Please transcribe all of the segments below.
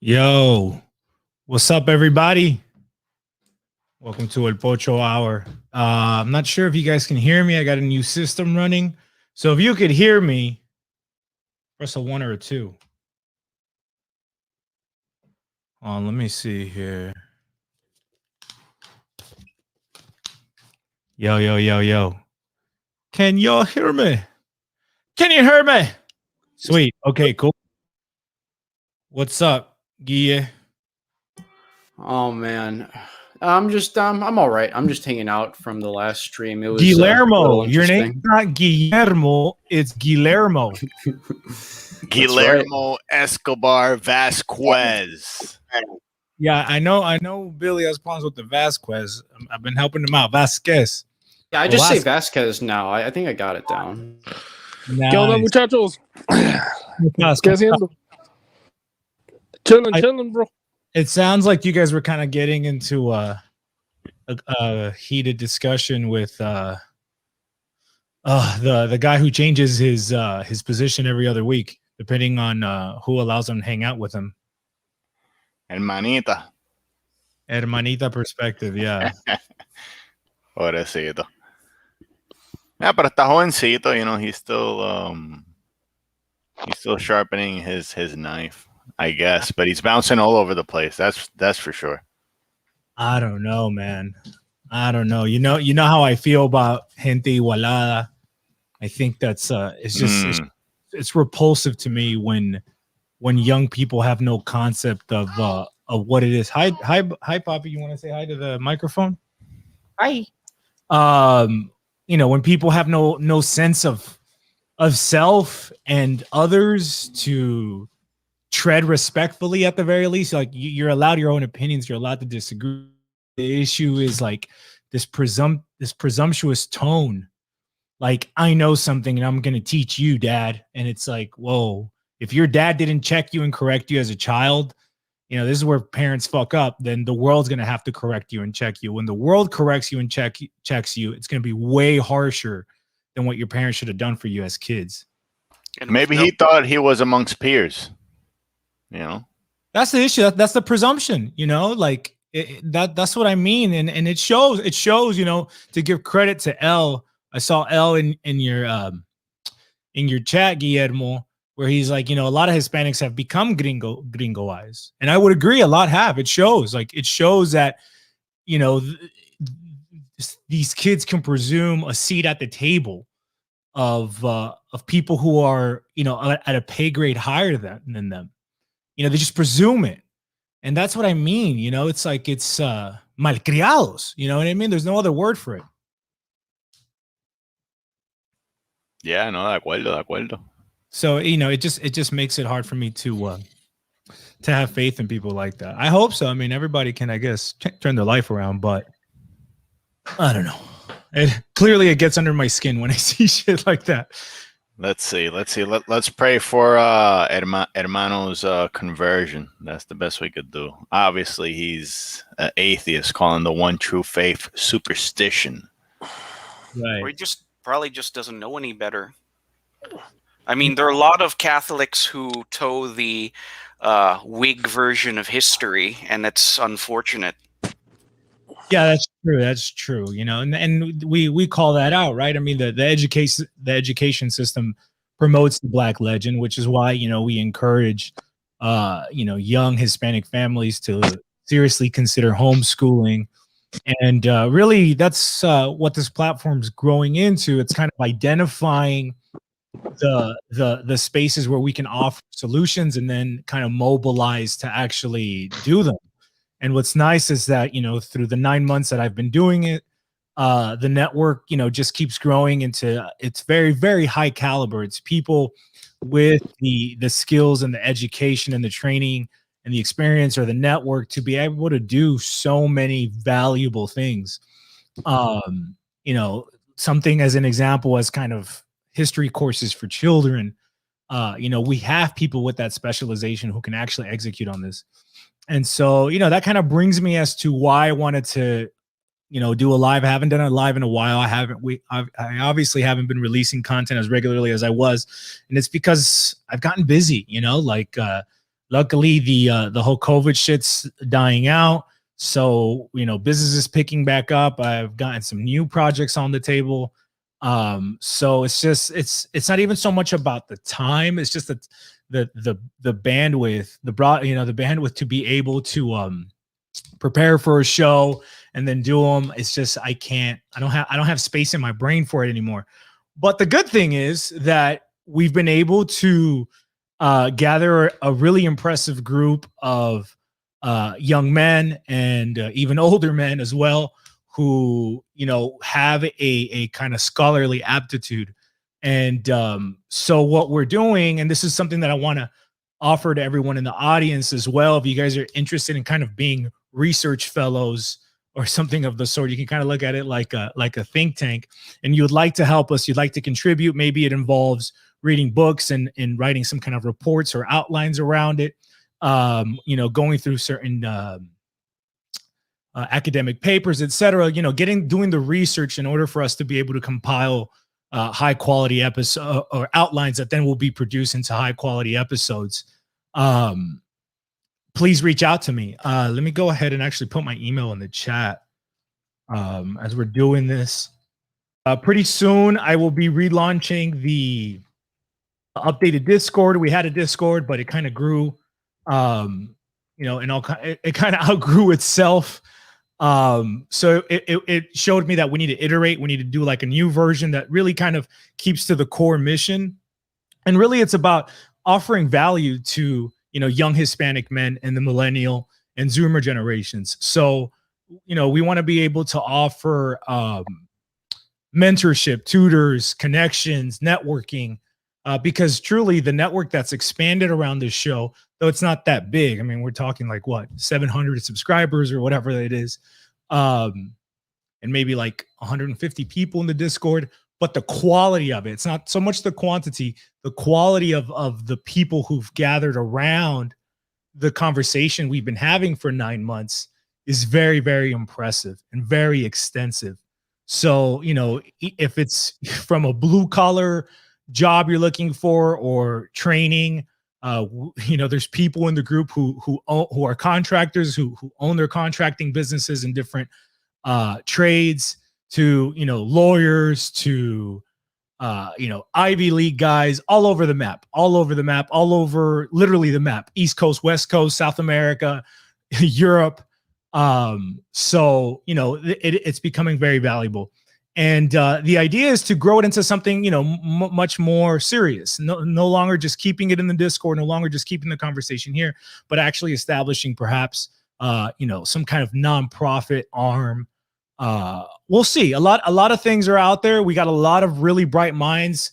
Yo, what's up, everybody? Welcome to El Pocho Hour. I'm not sure if you guys can hear me. I got a new system running. So if you could hear me, press a 1 or a 2. Let me see here. Yo, yo, yo, yo. Can y'all hear me? Can you hear me? Sweet. Okay, cool. What's up, Guille? Oh man, I'm all right. I'm just hanging out from the last stream. It was Guillermo. Your name's not Guillermo, it's Guillermo. Guillermo right. Escobar Vasquez. Yeah, I know Billy has problems with the Vasquez. I've been helping him out. Vasquez. Yeah, I just say Vasquez now. I think I got it down. Nice. ¿Qué onda, muchachos? ¿Qué haciendo? Chilling, bro. It sounds like you guys were kind of getting into a heated discussion with the guy who changes his position every other week, depending on who allows him to hang out with him. Hermanita perspective, yeah. Pobrecito. Yeah, pero está jovencito, you know, he's still sharpening his knife, I guess, but he's bouncing all over the place. That's for sure. I don't know, man. I don't know. You know how I feel about gente igualada. I think that's it's just it's repulsive to me when young people have no concept of what it is. Hi, Poppy. You want to say hi to the microphone? Hi. You know, when people have no sense of self and others to tread respectfully at the very least. Like you're allowed your own opinions. You're allowed to disagree. The issue is like this presumptuous tone. Like, I know something and I'm going to teach you, Dad. And it's like, whoa, if your dad didn't check you and correct you as a child, you know, this is where parents fuck up. Then the world's going to have to correct you and check you. When the world corrects you and checks you, it's going to be way harsher than what your parents should have done for you as kids. And maybe he thought he was amongst peers. You know, that's the issue. That's the presumption, you know, like that's what I mean. And it shows, you know, to give credit to L. I saw L in your chat, Guillermo, where he's like, you know, a lot of Hispanics have become gringoized. And I would agree, a lot have. It shows that, you know, these kids can presume a seat at the table of people who are, you know, at a pay grade higher than them. You know, they just presume it. And that's what I mean. You know, it's like it's malcriados. You know what I mean? There's no other word for it. Yeah, no, de acuerdo. So, you know, it just makes it hard for me to have faith in people like that. I hope so. I mean, everybody can, I guess, turn their life around, but I don't know. It gets under my skin when I see shit like that. Let's see. Let's pray for Hermano's conversion. That's the best we could do. Obviously, he's an atheist, calling the one true faith superstition. Right. Or he probably just doesn't know any better. I mean, there are a lot of Catholics who toe the Whig version of history, and it's unfortunate. Yeah, that's true. You know, and we call that out, right? I mean, the education system promotes the Black legend, which is why, you know, we encourage you know, young Hispanic families to seriously consider homeschooling. And really, that's what this platform's growing into. It's kind of identifying the spaces where we can offer solutions and then kind of mobilize to actually do them. And what's nice is that, you know, through the 9 months that I've been doing it, the network, you know, just keeps growing into, it's very, very high caliber. It's people with the skills and the education and the training and the experience or the network to be able to do so many valuable things. You know, something as an example as kind of history courses for children. You know, we have people with that specialization who can actually execute on this. And so, you know, that kind of brings me as to why I wanted to, you know, do a live. I haven't done a live in a while. I obviously haven't been releasing content as regularly as I was. And it's because I've gotten busy, you know, like luckily the whole COVID shit's dying out. So, business is picking back up. I've gotten some new projects on the table. So it's not even so much about the time. It's just that the bandwidth, the bandwidth to be able to prepare for a show and then do them. It's just I don't have space in my brain for it anymore. But the good thing is that we've been able to gather a really impressive group of young men and even older men as well, who have a kind of scholarly aptitude. And so what we're doing, and this is something that I want to offer to everyone in the audience as well, if you guys are interested in kind of being research fellows or something of the sort, you can kind of look at it like a think tank, and you would like to help us, you'd like to contribute. Maybe it involves reading books and writing some kind of reports or outlines around it, going through certain academic papers, etc. Doing the research in order for us to be able to compile high quality episode or outlines that then will be produced into high quality episodes. Please reach out to me. Let me go ahead and actually put my email in the chat as we're doing this. Pretty soon, I will be relaunching the updated Discord. We had a Discord, but it kind of grew, and it kind of outgrew itself. So it showed me that we need to iterate. We need to do like a new version that really kind of keeps to the core mission. And really, it's about offering value to young Hispanic men and the millennial and Zoomer generations. So, we want to be able to offer mentorship, tutors, connections, networking, because truly the network that's expanded around this show, though it's not that big. I mean, we're talking like 700 subscribers or whatever it is, and maybe like 150 people in the Discord. But the quality of it's not so much the quantity, the quality of the people who've gathered around the conversation we've been having for 9 months is very, very impressive and very extensive. So, if it's from a blue collar job you're looking for or training, there's people in the group who are contractors who own their contracting businesses in different trades, to lawyers, to Ivy League guys, all over the map, all over literally the map, East Coast, West Coast, South America, Europe. So it's becoming very valuable, and the idea is to grow it into something much more serious. No longer just keeping it in the Discord, no longer just keeping the conversation here, but actually establishing perhaps some kind of nonprofit arm. We'll see. A lot of things are out there. We got a lot of really bright minds,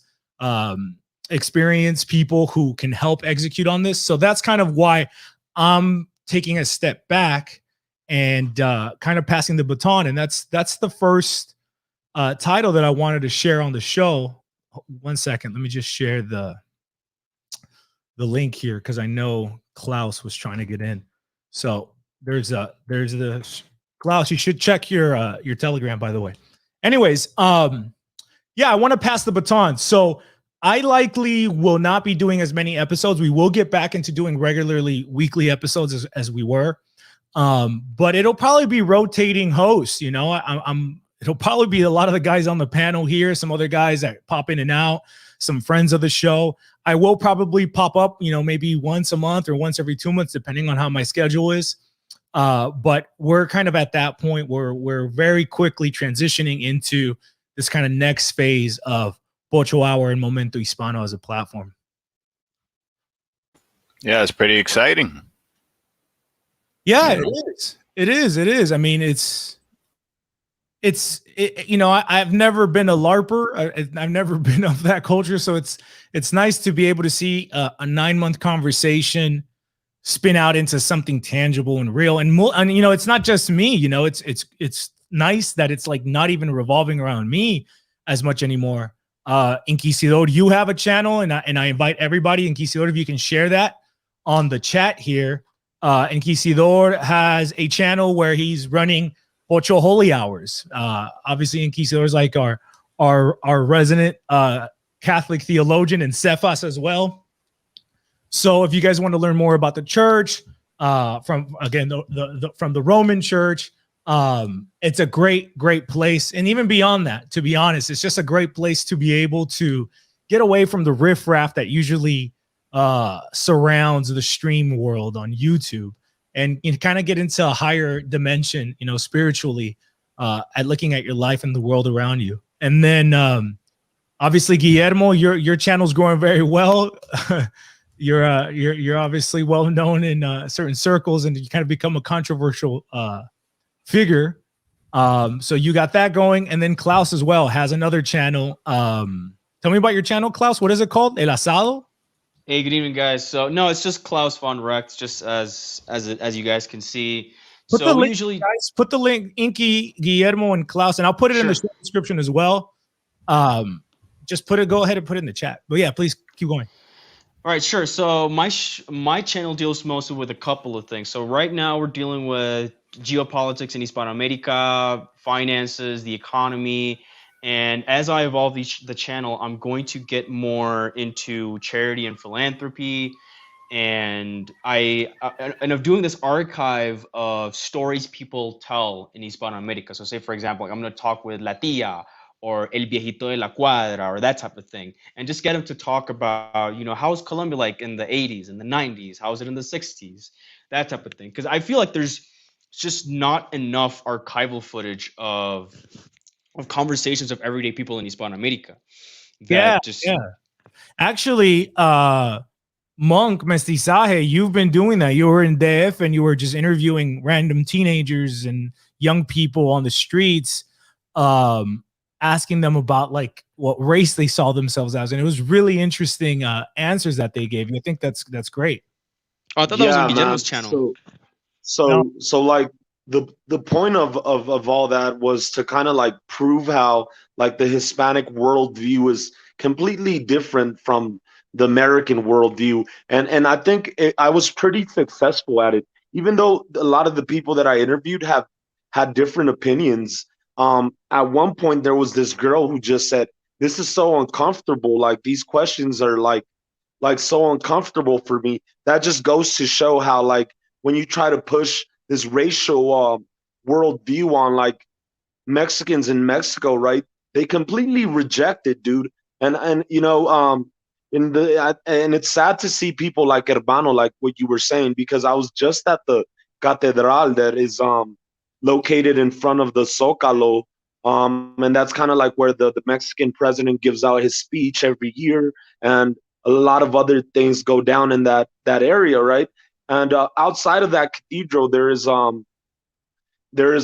experienced people who can help execute on this. So that's kind of why I'm taking a step back and kind of passing the baton. And that's the first title that I wanted to share on the show. 1 second, let me just share the link here, because I know Klaus was trying to get in. So there's the Klaus. You should check your Telegram, by the way. Anyways, I want to pass the baton. So I likely will not be doing as many episodes. We will get back into doing regularly weekly episodes as we were. But it'll probably be rotating hosts. It'll probably be a lot of the guys on the panel here, some other guys that pop in and out, some friends of the show. I will probably pop up, maybe once a month or once every 2 months, depending on how my schedule is. But we're kind of at that point where we're very quickly transitioning into this kind of next phase of Pocho Hour and Momento Hispano as a platform. Yeah, it's pretty exciting. Yeah, it is. I mean, I've never been a LARPer. I've never been of that culture. So it's nice to be able to see a 9-month conversation spin out into something tangible and real. And it's not just me, it's nice that it's like not even revolving around me as much anymore. Inquisidor, you have a channel, and I invite everybody. Inquisidor, if you can share that on the chat here. Inquisidor has a channel where he's running Pocho Holy Hours. Obviously, Inquisidor is like our resident Catholic theologian, and Cephas as well. So if you guys want to learn more about the church, from again from the Roman Church, it's a great place. And even beyond that, to be honest, it's just a great place to be able to get away from the riffraff that usually surrounds the stream world on YouTube, and you kind of get into a higher dimension, spiritually, at looking at your life and the world around you. And then obviously, Guillermo, your channel's growing very well. You're obviously well known in certain circles, and you kind of become a controversial figure. So you got that going, and then Klaus as well has another channel. Tell me about your channel, Klaus. What is it called? El Asado? Hey, good evening, guys. So no, it's just Klaus von Rex, just as you guys can see. Put So the we link, usually guys. Put the link, Inky, Guillermo, and Klaus, and I'll put it in the Sure. description as well. Just go ahead and put it in the chat. But yeah, please keep going. All right, sure. So my channel deals mostly with a couple of things. So right now we're dealing with geopolitics in Hispanoamerica, finances, the economy, and as I evolve the channel, I'm going to get more into charity and philanthropy, and I'm doing this archive of stories people tell in Hispanoamerica. So say for example, I'm going to talk with La Tía or El Viejito de la Cuadra or that type of thing, and just get them to talk about, how's Colombia like in the 80s and the 90s, how's it in the 60s, that type of thing. Because I feel like there's just not enough archival footage of conversations of everyday people in Hispanoamerica. Yeah. Actually, Monk Mestizaje, you've been doing that. You were in DF and you were just interviewing random teenagers and young people on the streets, asking them about like what race they saw themselves as, and it was really interesting answers that they gave you. I think that's great. Oh, I thought that was on Guillermo's channel. So like the point of all that was to kind of like prove how like the Hispanic worldview is completely different from the American worldview, and I think I was pretty successful at it, even though a lot of the people that I interviewed have had different opinions. At one point there was this girl who just said, "This is so uncomfortable. Like these questions are like so uncomfortable for me." That just goes to show how like when you try to push this racial worldview on like Mexicans in Mexico, right? They completely reject it, dude. And and it's sad to see people like Hermano, like what you were saying, because I was just at the Catedral that is located in front of the Zócalo, and that's kind of like where the Mexican president gives out his speech every year, and a lot of other things go down in that area, right? And outside of that cathedral, there is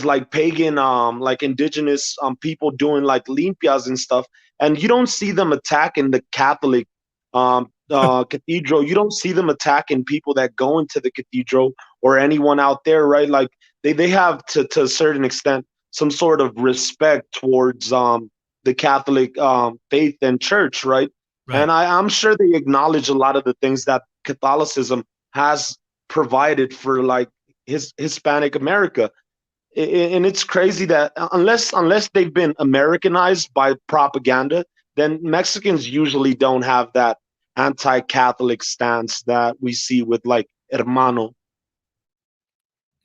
like pagan, like indigenous people doing like limpias and stuff, and you don't see them attacking the Catholic cathedral. You don't see them attacking people that go into the cathedral or anyone out there, right? Like they have to a certain extent some sort of respect towards the Catholic faith and church, right? And I'm sure they acknowledge a lot of the things that Catholicism has provided for like Hispanic America. And it's crazy that unless they've been Americanized by propaganda, then Mexicans usually don't have that anti-Catholic stance that we see with like Hermano.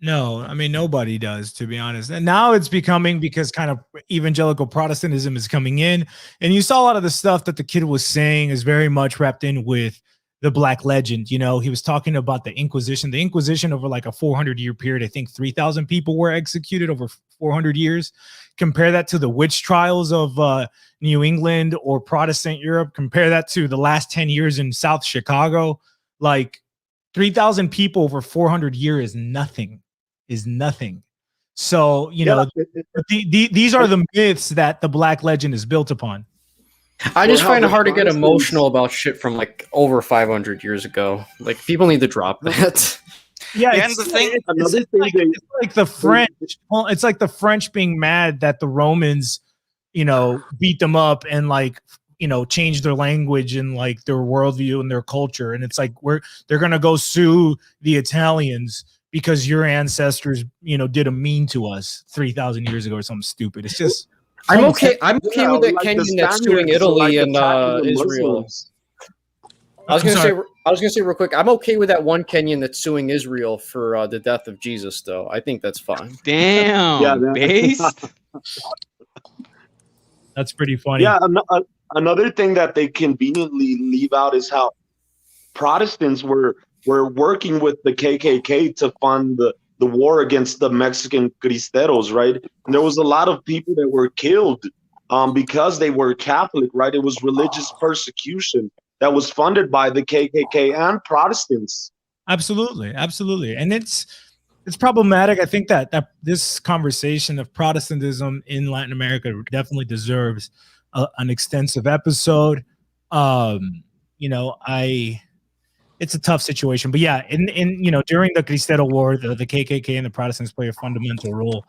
No, I mean, nobody does, to be honest. And now it's becoming, because kind of evangelical Protestantism is coming in. And you saw a lot of the stuff that the kid was saying is very much wrapped in with the Black legend. He was talking about the Inquisition. The Inquisition over like a 400-year period, I think 3,000 people were executed over 400 years. Compare that to the witch trials of New England or Protestant Europe. Compare that to the last 10 years in South Chicago. Like 3,000 people over 400 years is nothing. So, these are the myths that the Black legend is built upon. I just find it hard to get emotional about shit from like over 500 years ago. Like people need to drop that. Yeah, And the thing, it's like the French. Well, it's like the French being mad that the Romans, beat them up and like, changed their language and like their worldview and their culture. And it's like they're gonna go sue the Italians because your ancestors, did a mean to us 3,000 years ago or something stupid. It's just. I'm okay with that Kenyan that's suing Italy and Israel. I was I'm gonna sorry. say. I was gonna say real quick. I'm okay with that one Kenyan that's suing Israel for the death of Jesus, though. I think that's fine. Yeah, Damn, based. That's pretty funny. yeah. Another thing that they conveniently leave out is how Protestants were working with the KKK to fund the war against the Mexican Cristeros, right? And there was a lot of people that were killed because they were Catholic, right? It was religious persecution that was funded by the KKK and Protestants. Absolutely, absolutely, and it's problematic. I think that this conversation of Protestantism in Latin America definitely deserves an extensive episode. You know, it's a tough situation, but yeah, in you know, during the Cristero War, the KKK and the Protestants play a fundamental role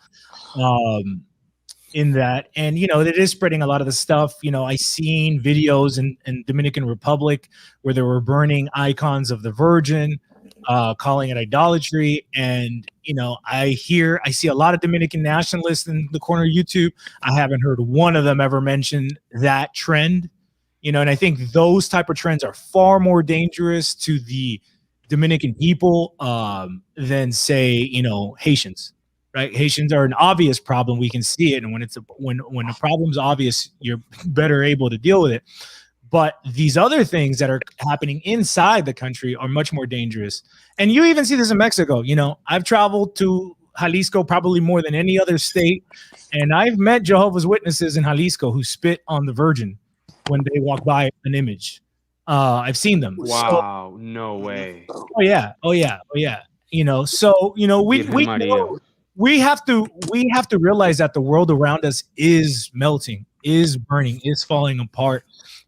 in that, and you know, it is spreading a lot of the stuff. You know, I seen videos in Dominican Republic where they were burning icons of the Virgin, calling it idolatry. And you know, I see a lot of Dominican nationalists in the corner of YouTube. I haven't heard one of them ever mention that trend. You know, and I think those type of trends are far more dangerous to the Dominican people than, say, you know, Haitians. Right? Haitians are an obvious problem. We can see it, and when a problem's obvious, you're better able to deal with it. But these other things that are happening inside the country are much more dangerous. And you even see this in Mexico. You know, I've traveled to Jalisco probably more than any other state, and I've met Jehovah's Witnesses in Jalisco who spit on the Virgin when they walk by an image. I've seen them. Wow, So, no way. oh yeah. You know, so you know, we have to realize that the world around us is melting, is burning, is falling apart.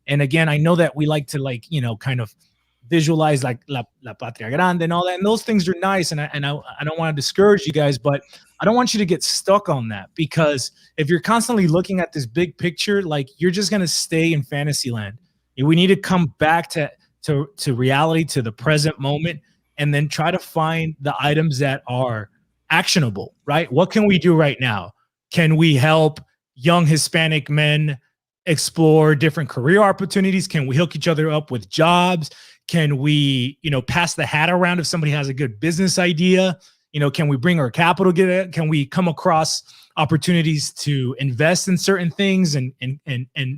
And again, I know that we like to, like, you know, kind of visualize like La Patria Grande and all that, and those things are nice, and I don't want to discourage you guys, but I don't want you to get stuck on that, because if you're constantly looking at this big picture, like, you're just going to stay in fantasy land. We need to come back to reality, to the present moment, and then try to find the items that are actionable, right? What can we do right now? Can we help young Hispanic men explore different career opportunities? Can we hook each other up with jobs? Can we, you know, pass the hat around if somebody has a good business idea? You know, can we bring our capital? Can we come across opportunities to invest in certain things and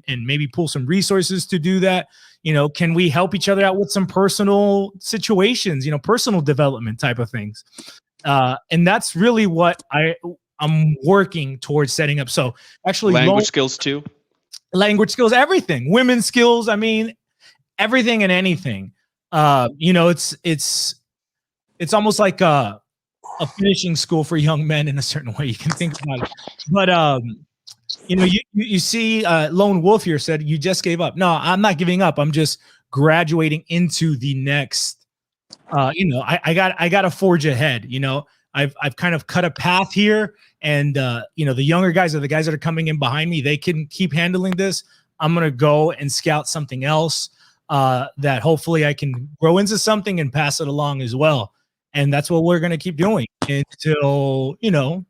maybe pull some resources to do that? You know, can we help each other out with some personal situations, you know, personal development type of things? And that's really what I'm working towards setting up. So actually, language skills too. Language skills, everything, women's skills. I mean, everything and anything. You know, it's almost like a finishing school for young men in a certain way. You can think about it. But you know, you see, Lone Wolf here said you just gave up. No, I'm not giving up. I'm just graduating into the next. You know, I got to forge ahead. You know, I've kind of cut a path here, and you know, the younger guys are the guys that are coming in behind me. They can keep handling this. I'm gonna go and scout something else that hopefully I can grow into something and pass it along as well. And that's what we're gonna keep doing until, you know.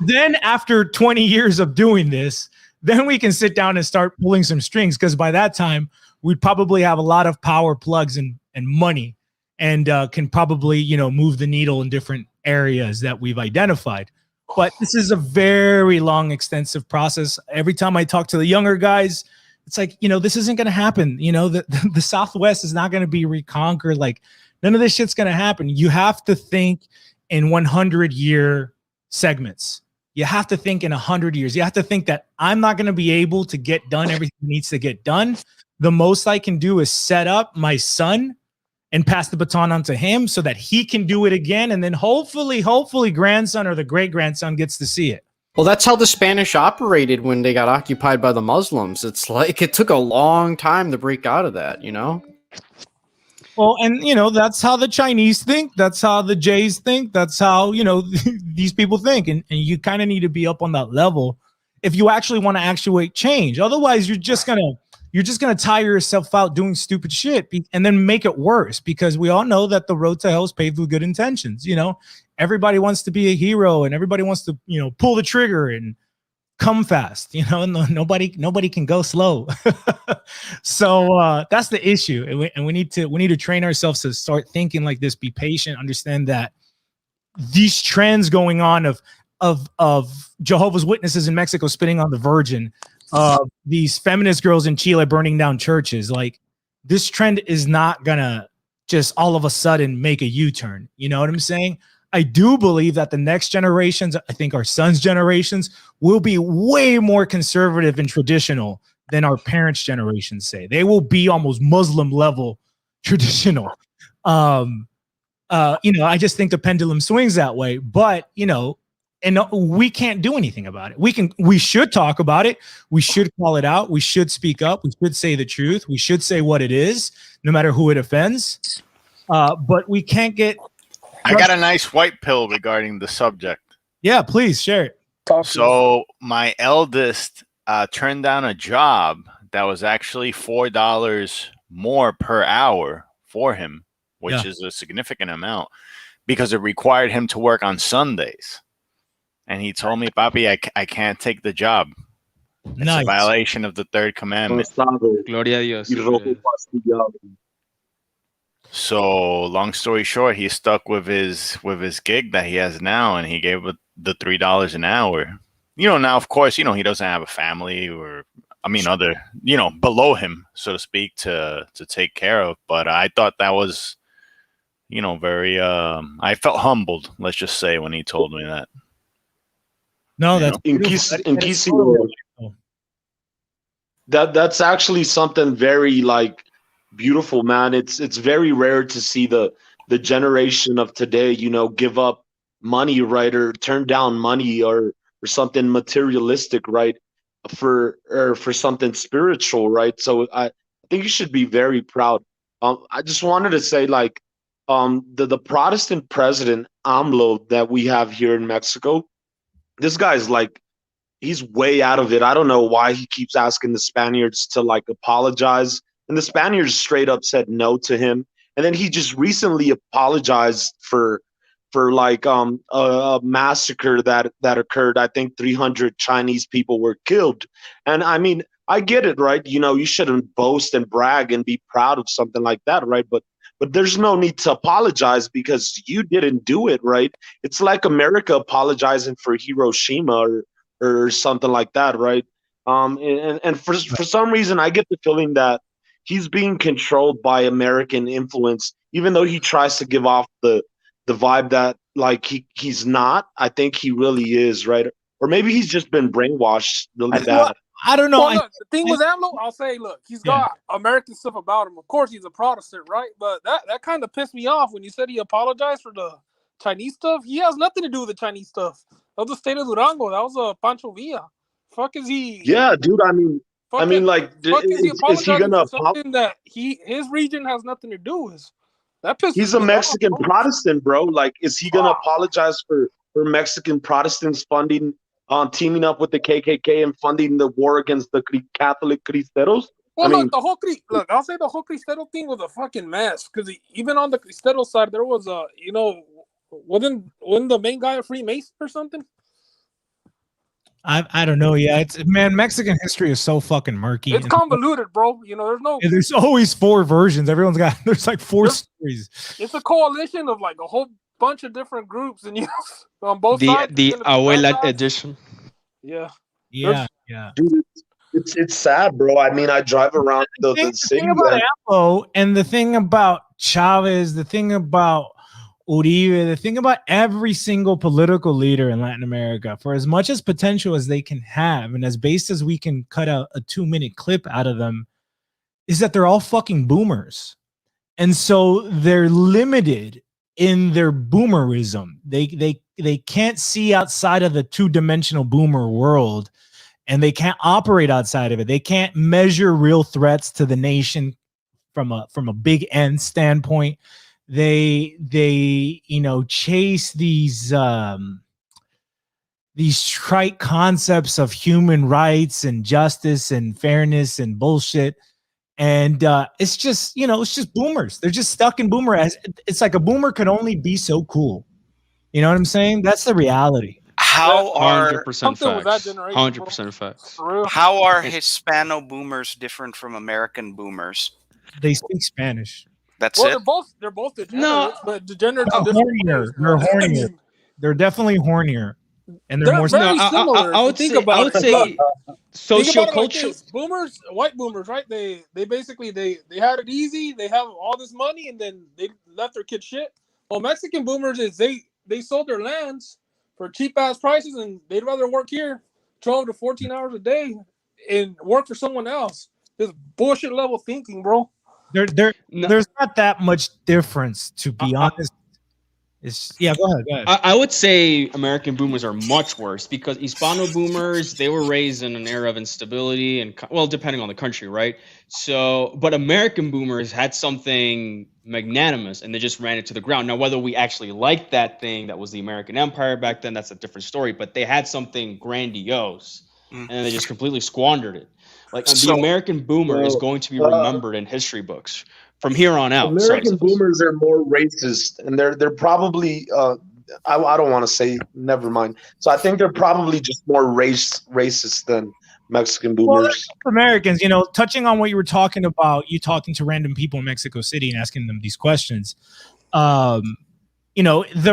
Then after 20 years of doing this, then we can sit down and start pulling some strings, because by that time we'd probably have a lot of power plugs and money, and can probably, you know, move the needle in different areas that we've identified. But this is a very long, extensive process. Every time I talk to the younger guys, it's like, you know, this isn't going to happen. You know, the Southwest is not going to be reconquered. Like, none of this shit's going to happen. You have to think in 100-year segments. You have to think in 100 years. You have to think that I'm not going to be able to get done everything that needs to get done. The most I can do is set up my son and pass the baton on to him so that he can do it again. And then hopefully grandson or the great grandson gets to see it. Well, that's how the Spanish operated when they got occupied by the Muslims. It's like it took a long time to break out of that, you know? Well, and, you know, that's how the Chinese think. That's how the Jays think. That's how, you know, these people think. And you kind of need to be up on that level if you actually want to actuate change. Otherwise, you're just going to tire yourself out doing stupid shit and then make it worse, because we all know that the road to hell is paved with good intentions. You know, everybody wants to be a hero and everybody wants to, you know, pull the trigger and come fast, you know, nobody can go slow. So that's the issue. And we need to train ourselves to start thinking like this, be patient, understand that these trends going on of Jehovah's Witnesses in Mexico spitting on the Virgin, these feminist girls in Chile burning down churches, like this trend is not gonna just all of a sudden make a U-turn. You know what I'm saying? I do believe that the next generations, I think our sons' generations, will be way more conservative and traditional than our parents' generations say. They will be almost Muslim level traditional. I just think the pendulum swings that way, but and we can't do anything about it. We should talk about it. We should call it out. We should speak up. We should say the truth. We should say what it is, no matter who it offends. But we can't get. I got a nice white pill regarding the subject. Yeah, please share it. So my eldest turned down a job that was actually $4 more per hour for him, which is a significant amount, because it required him to work on Sundays. And he told me, Papi, I can't take the job. It's a violation of the third commandment. Gloria a Dios. So long story short, he's stuck with his gig that he has now, and he gave it the $3 an hour. Now of course, he doesn't have a family other, below him, so to speak, to take care of. But I thought that was, very I felt humbled, let's just say, when he told me that. No, that's that's actually something very beautiful, man. It's very rare to see the generation of today, give up money, right, or turn down money or something materialistic, right, for something spiritual, right? So I think you should be very proud. I just wanted to say, the Protestant president AMLO that we have here in Mexico, this guy's he's way out of it. I don't know why he keeps asking the Spaniards to apologize. And the Spaniards straight up said no to him. And then he just recently apologized for a massacre that occurred. I think 300 Chinese people were killed. And I mean, I get it, right? You shouldn't boast and brag and be proud of something like that, right? But there's no need to apologize because you didn't do it, right? It's like America apologizing for Hiroshima or something like that, right? And for some reason, I get the feeling that he's being controlled by American influence, even though he tries to give off the vibe that he's not. I think he really is, right? Or maybe he's just been brainwashed really bad. I don't know. Well, look, the thing with AMLO, I'll say, look, he's got American stuff about him. Of course, he's a Protestant, right? But that kind of pissed me off when you said he apologized for the Chinese stuff. He has nothing to do with the Chinese stuff. That was the state of Durango. That was Pancho Villa. Fuck is he? Yeah, dude. Is he gonna something that his region has nothing to do with? That pisses He's a me Mexican off, Protestant, bro. Is he gonna apologize for Mexican Protestants funding, teaming up with the KKK and funding the war against the Catholic Cristeros? Well, I'll say the whole Cristero thing was a fucking mess, because even on the Cristero side, there was wasn't the main guy a Freemason or something? I don't know. Yeah, Mexican history is so fucking murky. It's convoluted, bro. There's always 4 versions. There's 4 stories. It's a coalition of a whole bunch of different groups, and on both sides. The Abuela edition. Yeah. Yeah. Dude, it's sad, bro. I mean, I drive around the city. The thing about AMLO and the thing about Chavez, the thing about Uribe, the thing about every single political leader in Latin America, for as much as potential as they can have, and as based as we can cut out a 2-minute clip out of them, is that they're all fucking boomers. And so they're limited in their boomerism. They can't see outside of the 2-dimensional boomer world, and they can't operate outside of it. They can't measure real threats to the nation from a big N standpoint. They chase these trite concepts of human rights and justice and fairness and bullshit, and it's just boomers. They're just stuck in boomer. It's like a boomer could only be so cool. You know what I'm saying? That's the reality. How are 100% something with that facts. generation, bro. 100% facts. For real. how are Hispano boomers different from American boomers? They speak Spanish. That's Well, it. they're both degenerates, No. but degenerates They're in different hornier. ways. They're But, I hornier. mean, They're definitely hornier, and they're they're more. very No, similar. I if you would think say about I would it. say Look, think about it like sociocultural. this: boomers, white boomers, right? They basically they had it easy. They have all this money, and then they left their kids shit. Well, Mexican boomers is they sold their lands for cheap ass prices, and they'd rather work here 12 to 14 hours a day and work for someone else. This bullshit level thinking, bro. No, There's not that much difference, to be honest. It's yeah. Go ahead. Go ahead. I would say American boomers are much worse because Hispano boomers, they were raised in an era of instability and, well, depending on the country, right? So, but American boomers had something magnanimous and they just ran it to the ground. Now, whether we actually liked that thing that was the American Empire back then, that's a different story, but they had something grandiose and they just completely squandered it. Like, So- the American boomer is going to be remembered in history books from here on out. American Sorry, boomers are more racist, and they're probably I don't want to say, never mind. So I think they're probably just more racist than Mexican Well, boomers. Americans, touching on what you were talking about, you talking to random people in Mexico City and asking them these questions. The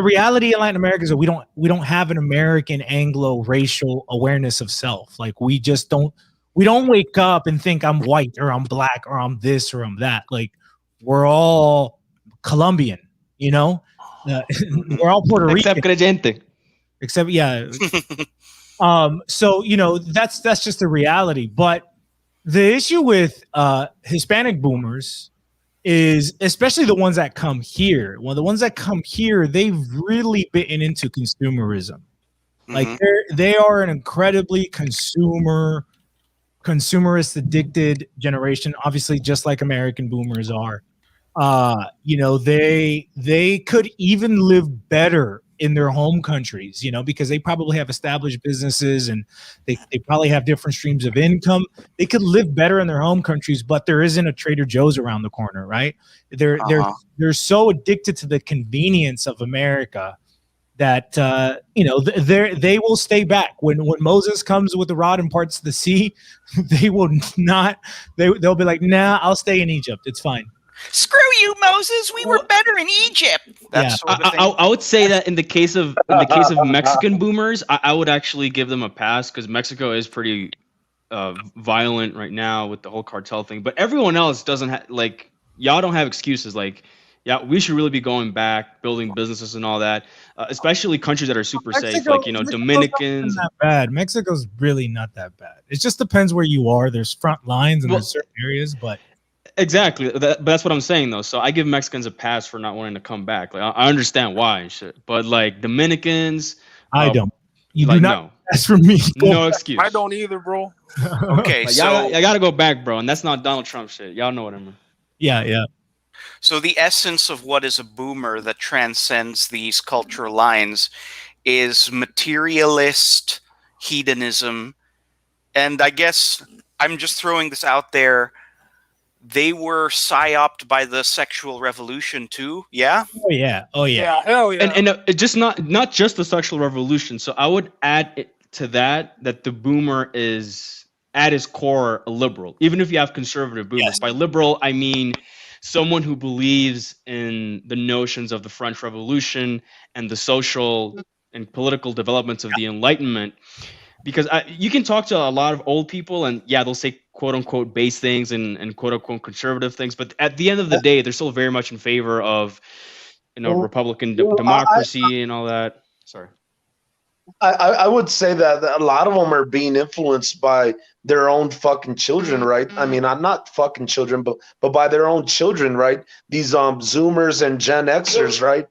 reality in Latin America is that we don't have an American Anglo racial awareness of self. Like we just don't wake up and think I'm white or I'm black or I'm this or I'm that. Like we're all Colombian, we're all Puerto Rican. Except creyente. Except yeah. So that's just the reality. But the issue with Hispanic boomers is, especially the ones that come here. Well, the ones that come here, they've really bitten into consumerism. Like they are an incredibly consumerist addicted generation, obviously just like American boomers are. They could even live better in their home countries, because they probably have established businesses and they probably have different streams of income. They could live better in their home countries, but there isn't a Trader Joe's around the corner, right? They're so addicted to the convenience of America that they will stay back. When Moses comes with the rod and parts the sea, they will not. They'll be like, nah, I'll stay in Egypt. It's fine. Screw you, Moses. We were better in Egypt. That sort of thing. I would say that in the case of Mexican boomers, I would actually give them a pass because Mexico is pretty violent right now with the whole cartel thing. But everyone else doesn't have, like, y'all don't have excuses. Like, yeah, we should really be going back, building businesses and all that. Especially countries that are super safe, like Dominicans. Not bad. Mexico's really not that bad. It just depends where you are. There's front lines and there's certain areas, but. Exactly. But that's what I'm saying, though. So I give Mexicans a pass for not wanting to come back. Like I understand why and shit. But like Dominicans, I don't. You like, do not. That's for me. No excuse. I don't either, bro. Okay, Like, so I gotta go back, bro. And that's not Donald Trump shit. Y'all know what I mean. Yeah. So the essence of what is a boomer that transcends these cultural lines is materialist hedonism. And I guess I'm just throwing this out there. They were psyoped by the sexual revolution too, yeah? Oh yeah. Yeah, hell yeah. And it just not just the sexual revolution. So I would add it to that the boomer is at his core a liberal, even if you have conservative boomers. Yes. By liberal, I mean someone who believes in the notions of the French Revolution and the social and political developments of the Enlightenment. Because you can talk to a lot of old people and yeah, they'll say quote unquote base things and quote unquote conservative things. But at the end of the day, they're still very much in favor of, Republican democracy and all that. Sorry. I would say that a lot of them are being influenced by their own fucking children, right? I mean, not fucking children, but by their own children, right? These Zoomers and Gen Xers, right?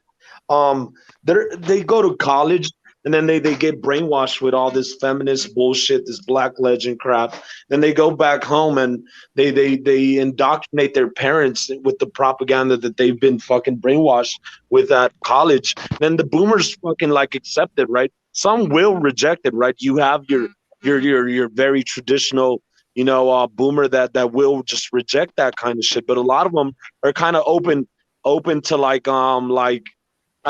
They go to college and then they get brainwashed with all this feminist bullshit, this black legend crap. Then they go back home and they indoctrinate their parents with the propaganda that they've been fucking brainwashed with at college. Then the boomers fucking like accept it, right? Some will reject it, right? You have your very traditional, boomer that will just reject that kind of shit. But a lot of them are kind of open to like I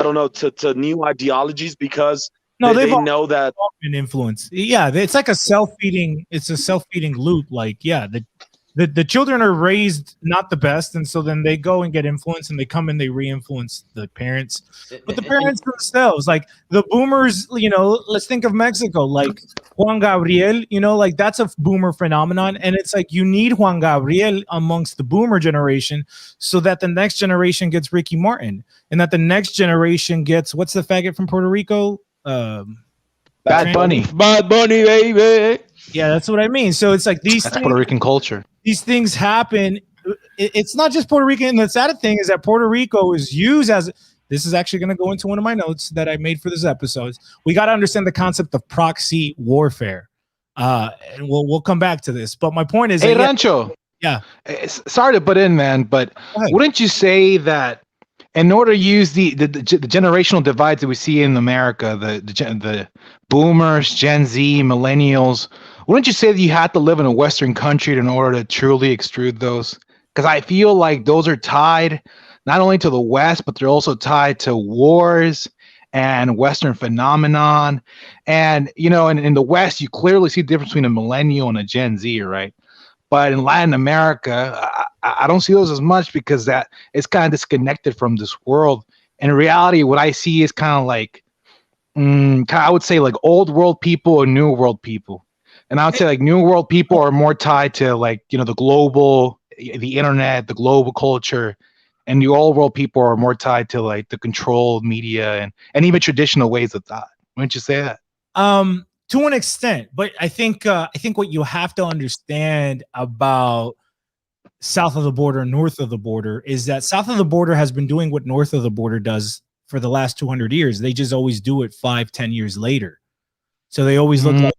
don't know, to new ideologies because No, they know that. been influenced. Yeah, it's like a self-feeding. It's a self-feeding loop. Like, yeah, the children are raised not the best, and so then they go and get influenced, and they come and they re-influence the parents. But the parents themselves, like the boomers, let's think of Mexico, like Juan Gabriel, like that's a boomer phenomenon, and it's like you need Juan Gabriel amongst the boomer generation so that the next generation gets Ricky Martin, and that the next generation gets what's the faggot from Puerto Rico. Bad Bunny. Bad Bunny, baby. Yeah, that's what I mean. So it's like That's Puerto Rican culture. these things happen. It's not just Puerto Rican. And the sad thing is that Puerto Rico is used as, this is actually going to go into one of my notes that I made for this episode. We got to understand the concept of proxy warfare. And we'll come back to this. But my point is, Hey, Rancho. Yeah. Sorry to butt in, man, but wouldn't you say that in order to use the generational divides that we see in America, the boomers, Gen Z, millennials, wouldn't you say that you have to live in a Western country in order to truly extrude those? Because I feel like those are tied not only to the West, but they're also tied to wars and Western phenomenon. And, in the West, you clearly see the difference between a millennial and a Gen Z, right? But in Latin America, I don't see those as much because that it's kind of disconnected from this world. And in reality, what I see is kind of like, I would say like old world people and new world people. And I would say like new world people are more tied to like, the global, the internet, the global culture. And the old world people are more tied to like the controlled media and even traditional ways of thought. Wouldn't you say that? To an extent, but I think what you have to understand about south of the border, north of the border, is that south of the border has been doing what north of the border does for the last 200 years. They just always do it 5-10 years later. So they always look like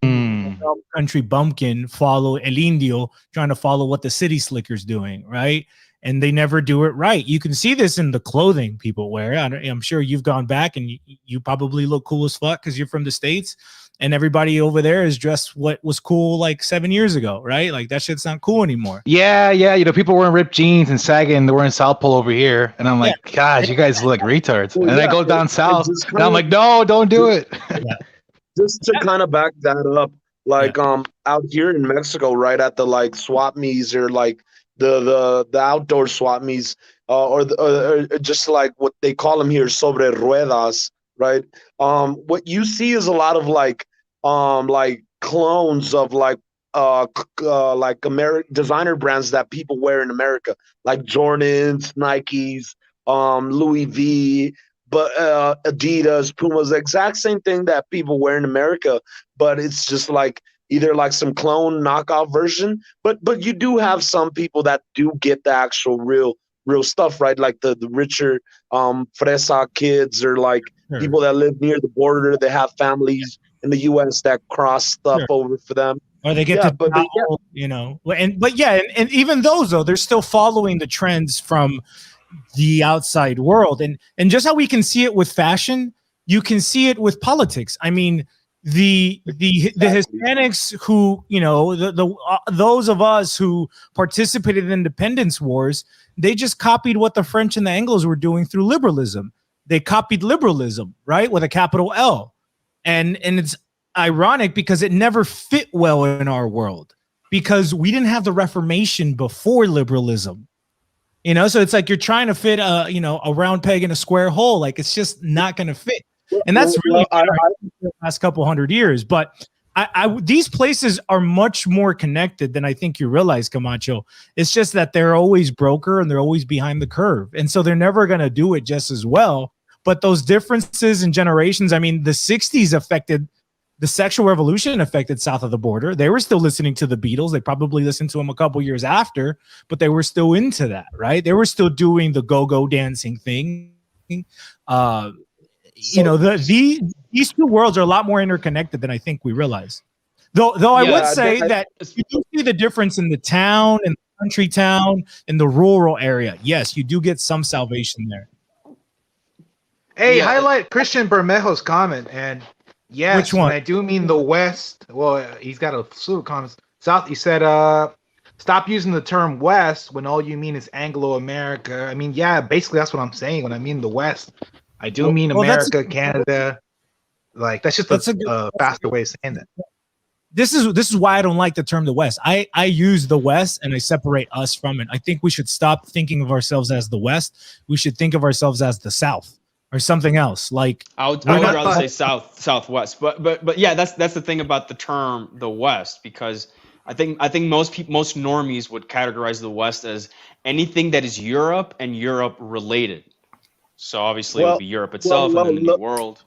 country bumpkin, follow El Indio, trying to follow what the city slicker's doing, right? And they never do it right. You can see this in the clothing people wear. I'm sure you've gone back and you probably look cool as fuck because you're from the States. And everybody over there is dressed what was cool like 7 years ago, right? Like that shit's not cool anymore. Yeah. People wearing ripped jeans and sagging, and they're wearing South Pole over here. And I'm like, God, you guys look like retards. Well, and I go down south, and I'm like, no, don't do it. Just to kind of back that up, like out here in Mexico, right at the like swap meets or like the outdoor swap meets, or just like what they call them here, sobre ruedas, right? What you see is a lot of like clones of like American designer brands that people wear in America, like Jordans, Nikes, Louis V, but Adidas, Pumas, the exact same thing that people wear in America, but it's just like either like some clone knockoff version, but you do have some people that do get the actual real stuff, right? Like the richer fresa kids, or like people that live near the border, they have families in the US that cross stuff over for them. Or they get and even those though, they're still following the trends from the outside world. And just how we can see it with fashion, you can see it with politics. I mean, the Hispanics who, those of us who participated in independence wars, they just copied what the French and the Anglos were doing through liberalism. They copied liberalism, right, with a capital L. And it's ironic because it never fit well in our world because we didn't have the Reformation before liberalism. So it's like you're trying to fit a round peg in a square hole. Like it's just not going to fit. And that's really the last couple hundred years. But these places are much more connected than I think you realize, Camacho. It's just that they're always broker and they're always behind the curve. And so they're never going to do it just as well. But those differences in generations, I mean, the 60s affected the sexual revolution, affected south of the border. They were still listening to the Beatles. They probably listened to them a couple years after, but they were still into that, right? They were still doing the go-go dancing thing. These two worlds are a lot more interconnected than I think we realize. Though I would say that you do see the difference in the town and the country town and the rural area. Yes, you do get some salvation there. Hey, highlight Christian Bermejo's comment. And yes, which one? I do mean the West. Well, he's got a slew of comments. South, he said, stop using the term West when all you mean is Anglo-America. I mean, yeah, basically that's what I'm saying when I mean the West. I do mean America, Canada. Like that's just That's a a faster way of saying that. This is why I don't like the term the West. I use the West and I separate us from it. I think we should stop thinking of ourselves as the West. We should think of ourselves as the South or something else. Like I would rather say southwest, but yeah, that's the thing about the term the West, because I think most normies would categorize the West as anything that is Europe and Europe related. So obviously it would be Europe itself and then the New World.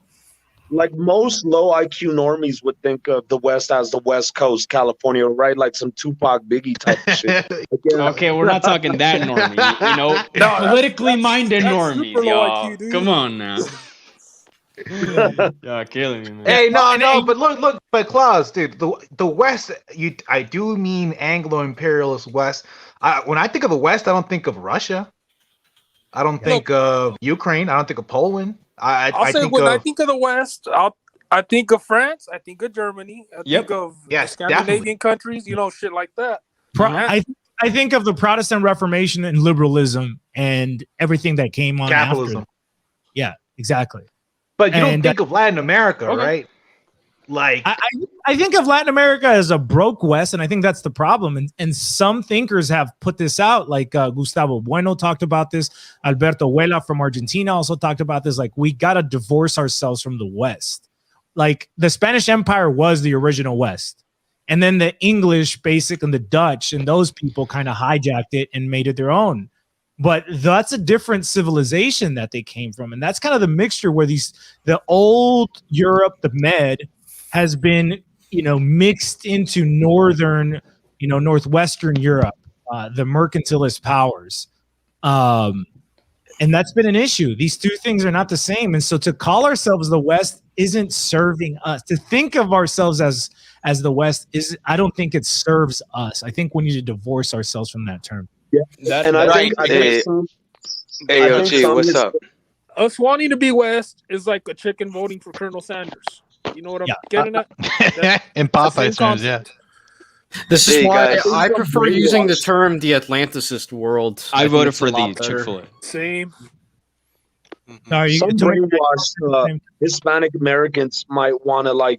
Like most low IQ normies would think of the West as the West Coast, California, right? Like some Tupac Biggie type of shit. Again, Okay, we're not talking that normie, you know, politically minded normies, super low y'all. IQ, dude. Come on now. Yeah, killing me, man. Hey, no, but look, but Klaus, dude, the West, I do mean Anglo-imperialist West. When I think of the West, I don't think of Russia. I don't think of Ukraine. I don't think of Poland. I think of the West, I think of France. I think of Germany. I think of the Scandinavian countries. You know, shit like that. I think of the Protestant Reformation and liberalism and everything that came on capitalism. After. Yeah, exactly. But you don't think of Latin America, right? Like I think of Latin America as a broke West, and I think that's the problem. And some thinkers have put this out, like Gustavo Bueno talked about this. Alberto Huela from Argentina also talked about this. Like, we got to divorce ourselves from the West. Like, the Spanish Empire was the original West. And then the English, and the Dutch, and those people kind of hijacked it and made it their own. But that's a different civilization that they came from. And that's kind of the mixture where the old Europe, the Med, has been, mixed into northern, northwestern Europe, the mercantilist powers. And that's been an issue. These two things are not the same. And so to call ourselves the West isn't serving us. To think of ourselves as the West I don't think it serves us. I think we need to divorce ourselves from that term. Yeah. Hey, OG, what's up? Us wanting to be West is like a chicken voting for Colonel Sanders. You know what I'm getting at? In Popeye terms, yeah. This is why guys. I prefer using the term the Atlanticist world. I voted for the Chick-fil-A. Same. Some brainwashed Hispanic Americans might want to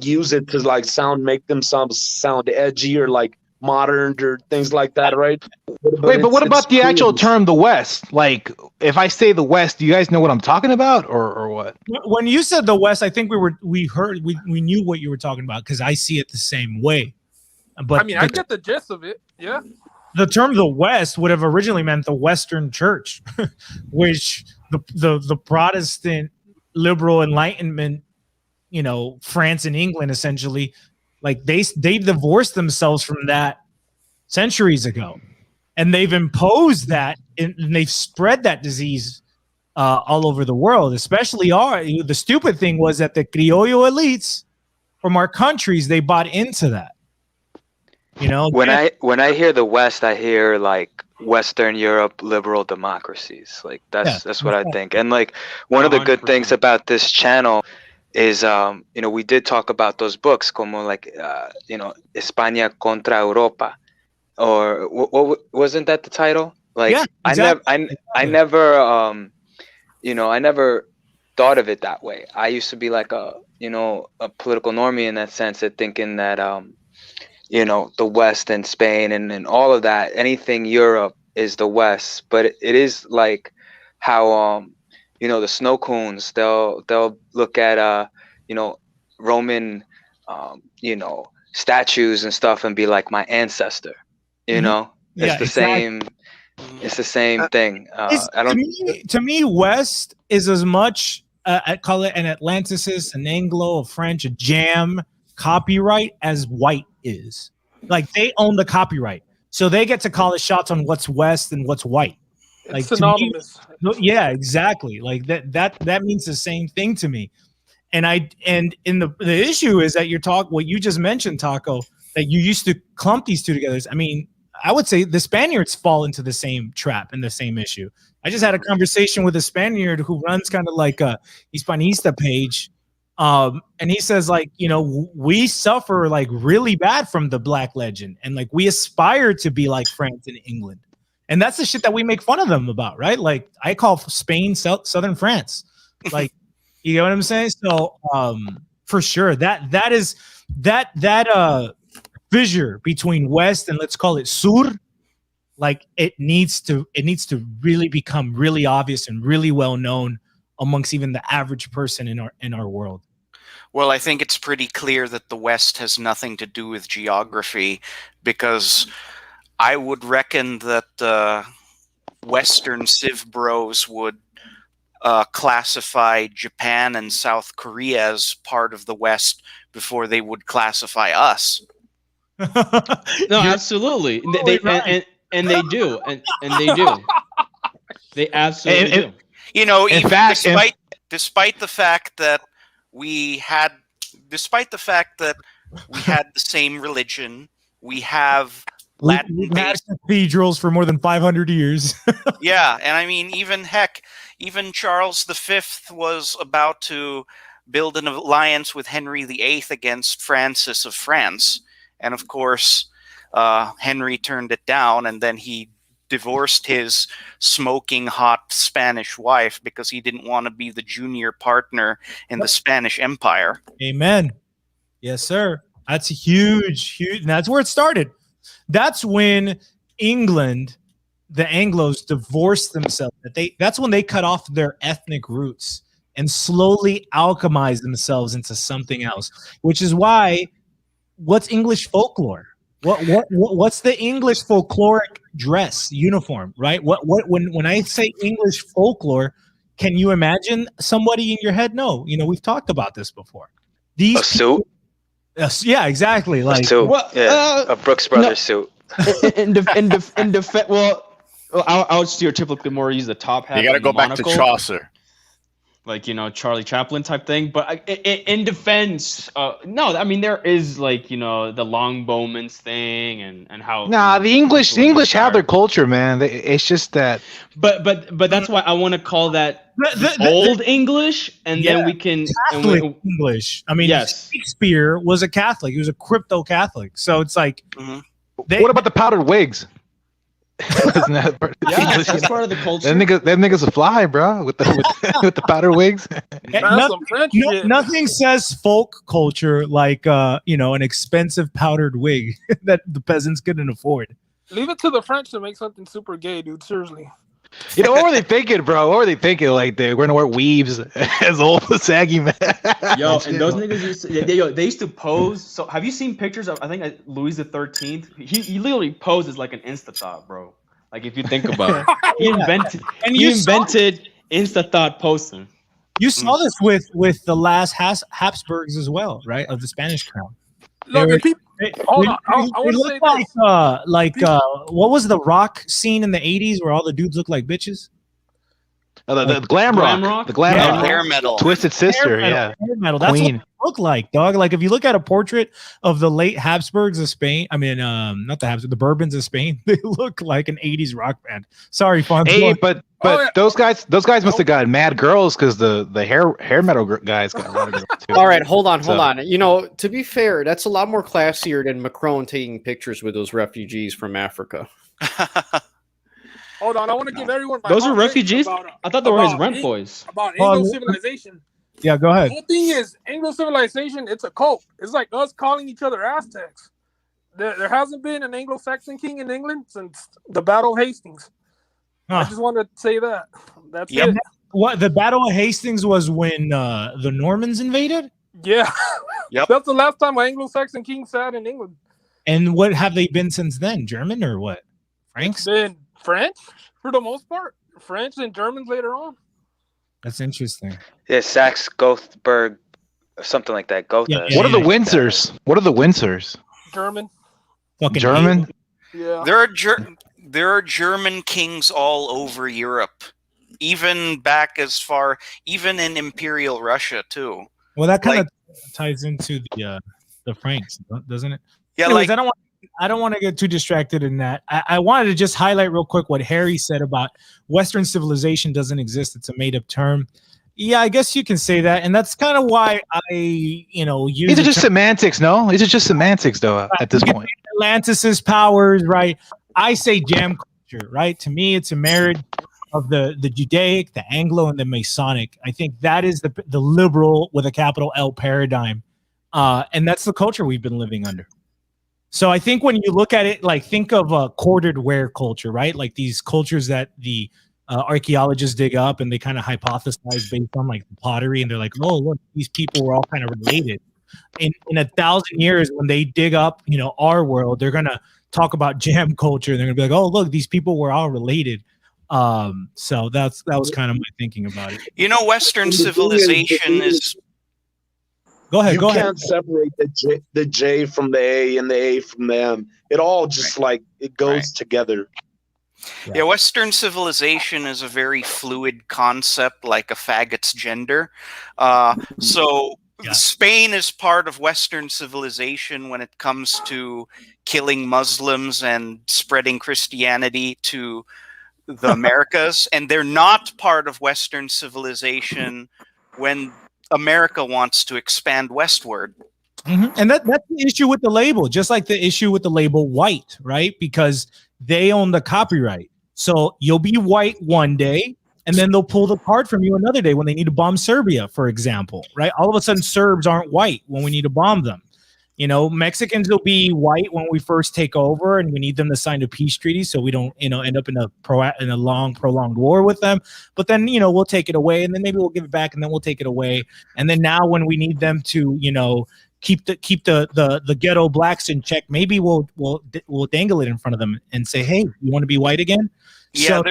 use it to make themselves sound edgy or like modern or things like that, right? But what about the actual term the West? Like, if I say the West, do you guys know what I'm talking about, or what? When you said the West, I think we knew what you were talking about, because I see it the same way. But I get the gist of it. Yeah. The term the West would have originally meant the Western Church, which the Protestant liberal Enlightenment, France and England essentially, like they divorced themselves from that centuries ago, and they've imposed that and they've spread that disease all over the world. Especially the stupid thing was that the criollo elites from our countries, they bought into that. When I hear the West, I hear like Western Europe liberal democracies. Like that's what I think. And like one of the good things about this channel is we did talk about those books como like España contra Europa, or what wasn't that the title? Like exactly. I never thought of it that way. I used to be like a political normie in that sense, of thinking that the West and Spain and all of that, anything Europe is the West. But it is like how the snow coons, they'll look at Roman statues and stuff and be like, my ancestor. It's the same. It's the same thing. To me, West is as much I call it an Atlanticist, an Anglo, a French, a Jam copyright as white is. Like, they own the copyright, so they get to call the shots on what's West and what's white. Like, synonymous. Yeah, exactly. Like that means the same thing to me. And the issue is that what you just mentioned, Taco, that you used to clump these two together. I mean, I would say the Spaniards fall into the same trap and the same issue. I just had a conversation with a Spaniard who runs kind of like a Hispanista page. And he says, like, we suffer like really bad from the Black legend, and like we aspire to be like France and England. And that's the shit that we make fun of them about, right? Like, I call Spain Southern France. Like, You get what I'm saying? So for sure that is that fissure between West and let's call it Sur, like it needs to really become really obvious and really well known amongst even the average person in our world. Well, I think it's pretty clear that the West has nothing to do with geography, because I would reckon that Western Civ bros would classify Japan and South Korea as part of the West before they would classify us. No, absolutely. They they do, and they do. They absolutely do. You know, even despite the fact that we had the same religion, we have We've had cathedrals for more than 500 years. Yeah, and I mean, even Charles V was about to build an alliance with Henry VIII against Francis of France, and of course, Henry turned it down, and then he divorced his smoking hot Spanish wife because he didn't want to be the junior partner in the Spanish Empire. Amen. Yes, sir. That's huge. And that's where it started. That's when England, the Anglos, divorced themselves. That's when they cut off their ethnic roots and slowly alchemized themselves into something else. Which is why, what's English folklore? What's the English folkloric dress uniform? Right? When I say English folklore, can you imagine somebody in your head? No, we've talked about this before. A suit. Yeah, exactly. Like a Brooks Brothers suit. In defense, well, I would stereotypically more use the top hat. You got to go back to Chaucer. Like, Charlie Chaplin type thing. But in defense, no, I mean, there is like, the longbowman's thing and how. Nah, the English have their culture, man. It's just that. But that's why I want to call that old English, and then we can. Catholic English. I mean, yes. Shakespeare was a Catholic. He was a crypto Catholic. So it's like. Mm-hmm. What about the powdered wigs? That's part of the culture. Them niggas will fly, bro, with the powder wigs. Nothing says folk culture like an expensive powdered wig that the peasants couldn't afford. Leave it to the French to make something super gay, dude. Seriously. What were they thinking, bro? What were they thinking? Like we're gonna wear weaves as old saggy man. Yo, and those niggas they used to pose. So have you seen pictures of Louis XIII? He literally posed as like an Insta thought, bro. Like if you think about it, he invented Insta thought posting. You saw this with the last Habsburgs as well, right? Of the Spanish crown. Look, hold on. I want to say what was the rock scene in the 80s where all the dudes look like bitches? The glam rock. The glam rock. Hair metal. Twisted Sister, hair metal. That's Queen. what they look like, dog. Like if you look at a portrait of the late Habsburgs of Spain, I mean, not the Habsburgs, the Bourbons of Spain, they look like an 80s rock band. Sorry, Fonz. Hey, but those guys must have got mad girls because the hair metal guys got a lot of girls too. All right, hold on. To be fair, that's a lot more classier than Macron taking pictures with those refugees from Africa. Hold on, I want to give everyone my those are refugees. I thought they were his rent boys. About Anglo civilization. Yeah, go ahead. The whole thing is Anglo civilization. It's a cult. It's like us calling each other Aztecs. There hasn't been an Anglo-Saxon king in England since the Battle of Hastings. I just wanted to say that. That's it. What the Battle of Hastings was when the Normans invaded? Yeah. Yep. That's the last time an Anglo-Saxon king sat in England. And what have they been since then? German or what? Franks? Been French for the most part. French and Germans later on. That's interesting. Yeah, Saxe, Gothberg, something like that. Gotha. What are the Windsors? What are the Windsors? German. Fucking German? Yeah. There are German kings all over Europe, even in Imperial Russia too. Well, that kind of ties into the Franks, doesn't it? Yeah. Anyways, I don't want to get too distracted in that. I wanted to just highlight real quick what Harry said about Western civilization doesn't exist. It's a made-up term. Yeah, I guess you can say that, and that's kind of why I, use. These are just semantics, no? These are just semantics, though. At this point, Atlantis' powers, right? I say jam culture, right? To me, it's a marriage of the Judaic, the Anglo, and the Masonic. I think that is the liberal with a capital L paradigm, and that's the culture we've been living under. So I think when you look at it, like think of a corded ware culture, right? Like these cultures that the archaeologists dig up and they kind of hypothesize based on like pottery, and they're like, oh, look, these people were all kind of related. In 1,000 years, when they dig up, our world, they're gonna talk about jam culture, and they're gonna be like, oh, look, these people were all related. So that was kind of my thinking about it. Western civilization is. Go ahead. You can't separate the J from the A and the A from the M. It all just it goes together. Yeah, Western civilization is a very fluid concept, like a faggot's gender. So Spain is part of Western civilization when it comes to killing Muslims and spreading Christianity to the Americas, and they're not part of Western civilization when America wants to expand westward. Mm-hmm. And that's the issue with the label, just like the issue with the label white, right? Because they own the copyright. So you'll be white one day, and then they'll pull the card from you another day when they need to bomb Serbia, for example, right? All of a sudden, Serbs aren't white when we need to bomb them. Mexicans will be white when we first take over, and we need them to sign a peace treaty so we don't, end up in a long, prolonged war with them. But then, we'll take it away, and then maybe we'll give it back, and then we'll take it away. And then now, when we need them to, keep the ghetto blacks in check, maybe we'll dangle it in front of them and say, hey, you want to be white again? Yeah, So,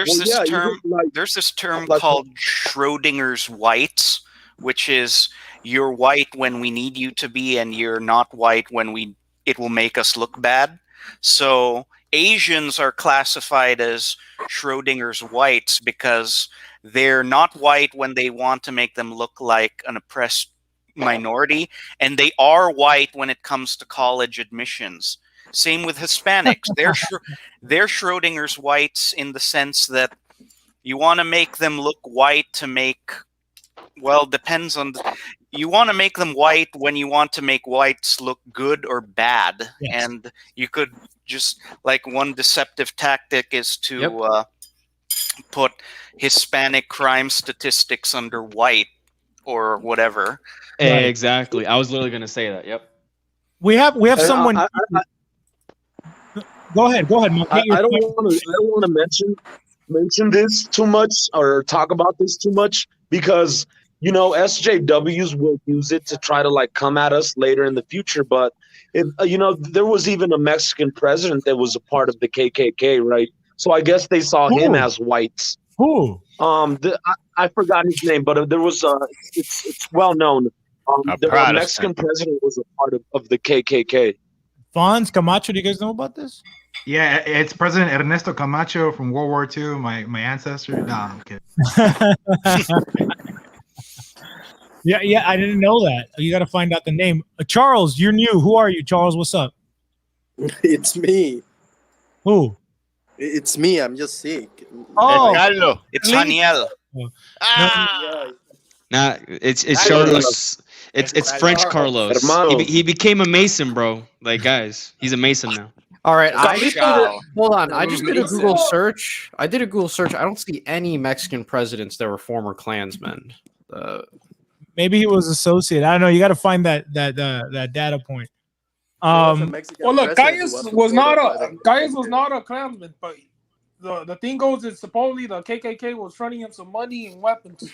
there's this term called Schrodinger's whites, which is you're white when we need you to be, and you're not white when it will make us look bad. So Asians are classified as Schrodinger's whites because they're not white when they want to make them look like an oppressed minority, and they are white when it comes to college admissions. Same with Hispanics. They're Schrodinger's whites in the sense that you want to make them look white to make, depends on you want to make them white when you want to make whites look good or bad. Yes. And you could just, like, one deceptive tactic is to put Hispanic crime statistics under white or whatever. Right. Exactly. I was literally going to say that. Yep. We have someone. Go ahead. Monk. I don't want to mention this too much or talk about this too much because SJWs will use it to try to come at us later in the future. But there was even a Mexican president that was a part of the KKK, right? So I guess they saw him as whites. Who? I forgot his name, but there was it's well known. The Mexican president was a part of the KKK. Fonz Camacho, do you guys know about this? Yeah, it's President Ernesto Camacho from World War II, my ancestor. No, I'm kidding. Yeah, I didn't know that. You got to find out the name. Charles, you're new. Who are you, Charles? What's up? It's me. Who? It's me. I'm just sick. Oh, it's Daniel. Nah, it's Carlos. It's French Carlos. He became a Mason, bro. Like, guys, he's a Mason now. All right, hold on. I just did a Google search. I don't see any Mexican presidents that were former Klansmen. Maybe he was associated. I don't know. You got to find that data point. Well, look, Calles was not a Klansman, but the thing goes is supposedly the KKK was fronting him some money and weapons.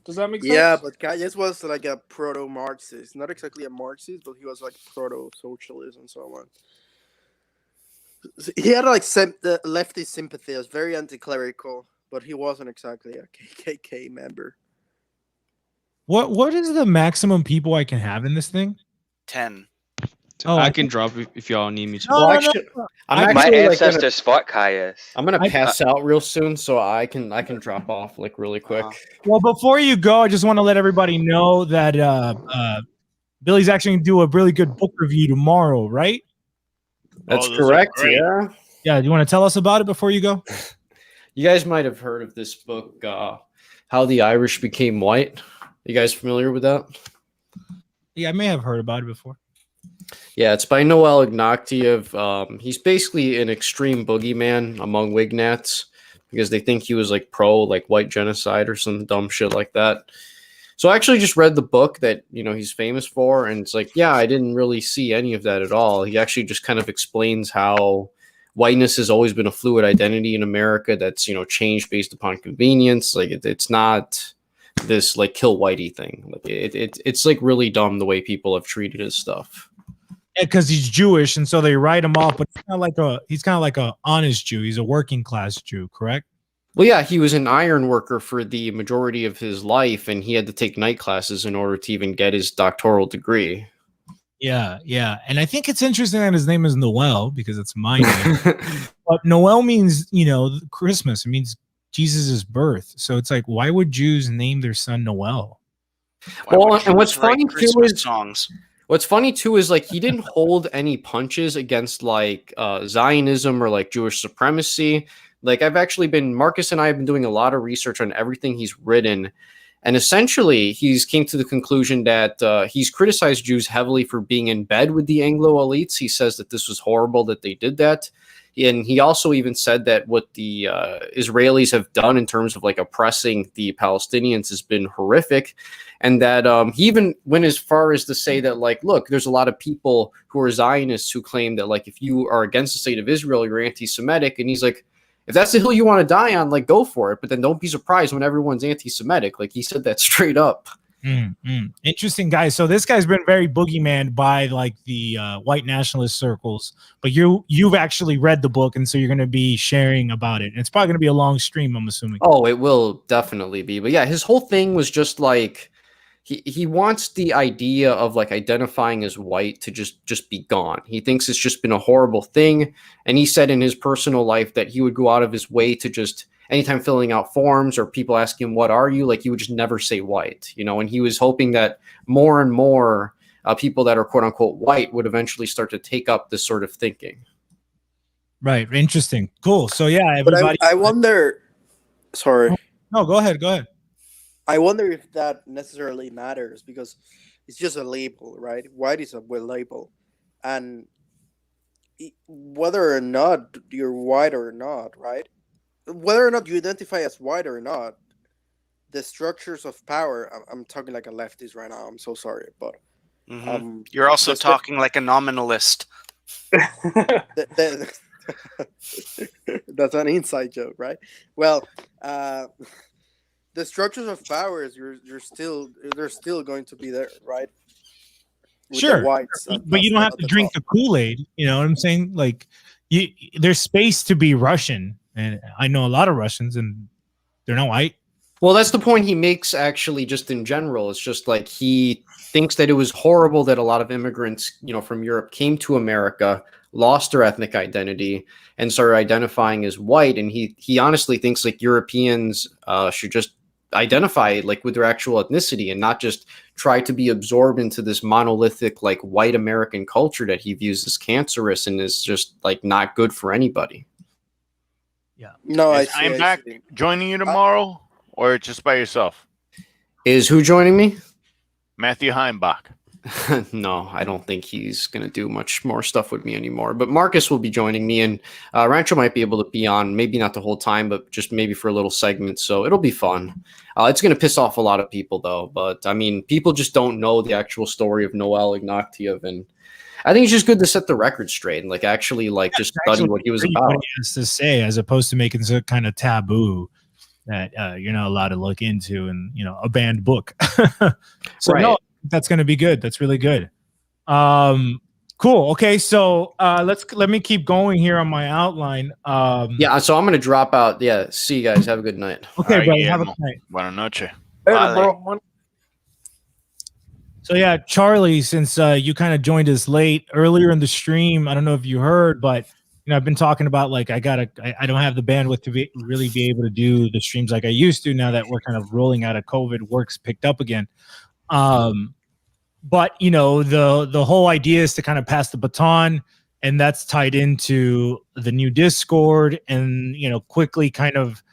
Does that make sense? Yeah, but Calles was like a proto-Marxist, not exactly a Marxist, but he was like proto-socialist and so on. He had like the leftist sympathy. He was very anti-clerical, but he wasn't exactly a KKK member. What is the maximum people I can have in this thing? 10. Oh, I can drop if y'all need me to. No. My ancestors fought Calles. I'm gonna pass out real soon, so I can drop off really quick. Well, before you go, I just want to let everybody know that Billy's actually going to do a really good book review tomorrow, right? That's correct. Yeah. Yeah. Do you want to tell us about it before you go? You guys might have heard of this book, How the Irish Became White. You guys familiar with that? Yeah, I may have heard about it before. Yeah, it's by Noel Ignatieff. He's basically an extreme boogeyman among Whignats because they think he was like pro like white genocide or some dumb shit like that. So I actually just read the book that, you know, he's famous for, and it's like, yeah, I didn't really see any of that at all. He actually just kind of explains how whiteness has always been a fluid identity in America that's, you know, changed based upon convenience. Like it's not this like kill whitey thing. Like it's like really dumb the way people have treated his stuff. Yeah, because he's Jewish, and so they write him off. But he's kind of like a honest Jew. He's a working class Jew, correct? Well, yeah, he was an iron worker for the majority of his life, and he had to take night classes in order to even get his doctoral degree. Yeah, yeah. And I think it's interesting that his name is Noel because it's my name. But Noel means, you know, Christmas. It means Jesus' birth. So it's like, why would Jews name their son Noel? Well, and what's funny too is songs. What's funny too is like he didn't hold any punches against like Zionism or like Jewish supremacy. Like Marcus and I have been doing a lot of research on everything he's written. And essentially, he's came to the conclusion that he's criticized Jews heavily for being in bed with the Anglo elites. He says that this was horrible that they did that. And he also even said that what the Israelis have done in terms of like oppressing the Palestinians has been horrific. And that he even went as far as to say that, like, look, there's a lot of people who are Zionists who claim that, like, if you are against the state of Israel, you're anti-Semitic. And he's like, if that's the hill you want to die on, like, go for it. But then don't be surprised when everyone's anti-Semitic. Like, he said that straight up. Interesting guy. So this guy's been very boogeyman by like the white nationalist circles, but you've actually read the book, and so you're going to be sharing about it. And it's probably going to be a long stream, I'm assuming. Oh, it will definitely be. But yeah, his whole thing was just like he wants the idea of like identifying as white to just be gone. He thinks it's just been a horrible thing, and he said in his personal life that he would go out of his way to just anytime filling out forms or people ask him, what are you? Like, he would just never say white, you know, and he was hoping that more and more people that are quote unquote white would eventually start to take up this sort of thinking. Right. Interesting. Cool. So yeah, everybody. But I wonder, sorry. No, go ahead. Go ahead. I wonder if that necessarily matters because it's just a label, right? White is a label. And whether or not you're white or not, right? Whether or not you identify as white or not, the structures of power, I'm talking like a leftist right now, I'm so sorry, but you're also talking like a nominalist. That's an inside joke, right? Well, the structures of powers, they're still going to be there, right? With sure, the whites, but you don't have to drink the Kool-Aid, you know what I'm saying? Like, there's space to be Russian. And I know a lot of Russians, and they're not white. Well, that's the point he makes, actually, just in general. It's just like he thinks that it was horrible that a lot of immigrants, you know, from Europe came to America, lost their ethnic identity, and started identifying as white. And he honestly thinks like Europeans should just identify like with their actual ethnicity and not just try to be absorbed into this monolithic like white American culture that he views as cancerous and is just like not good for anybody. Yeah. No, I'm back joining you tomorrow, or just by yourself? Is who joining me? Matthew Heimbach. No, I don't think he's going to do much more stuff with me anymore. But Marcus will be joining me, and Rancho might be able to be on, maybe not the whole time, but just maybe for a little segment. So it'll be fun. It's going to piss off a lot of people, though. But I mean, people just don't know the actual story of Noel Ignatiev, and I think it's just good to set the record straight and like actually like just study what he was about. What he has to say, as opposed to making some kind of taboo that you're not allowed to look into, and you know, a banned book. So right. No, that's going to be good. That's really good. Cool. Okay, so let me keep going here on my outline. Yeah, so I'm going to drop out. Yeah, see you guys. Have a good night. Okay, buddy. Have a good night. Buenas noches. Bro. So yeah, Charlie, since you kind of joined us late earlier in the stream, I don't know if you heard, but you know, I've been talking about like I don't have the bandwidth to really be able to do the streams like I used to now that we're kind of rolling out of COVID. Work's picked up again. But you know, the whole idea is to kind of pass the baton, and that's tied into the new Discord, and you know, quickly kind of,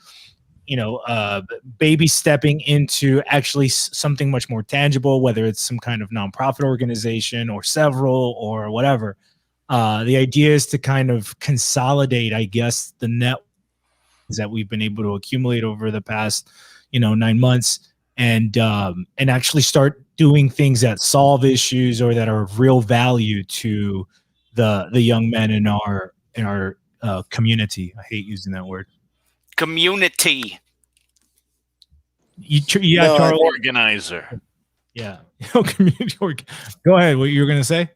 you know, baby stepping into actually something much more tangible, whether it's some kind of nonprofit organization or several or whatever. The idea is to kind of consolidate, I guess, the network that we've been able to accumulate over the past, 9 months, and actually start doing things that solve issues or that are of real value to the young men in our community. I hate using that word. Community. Yeah, No, Charles. Organizer. Yeah. Community Go ahead. What you were gonna say?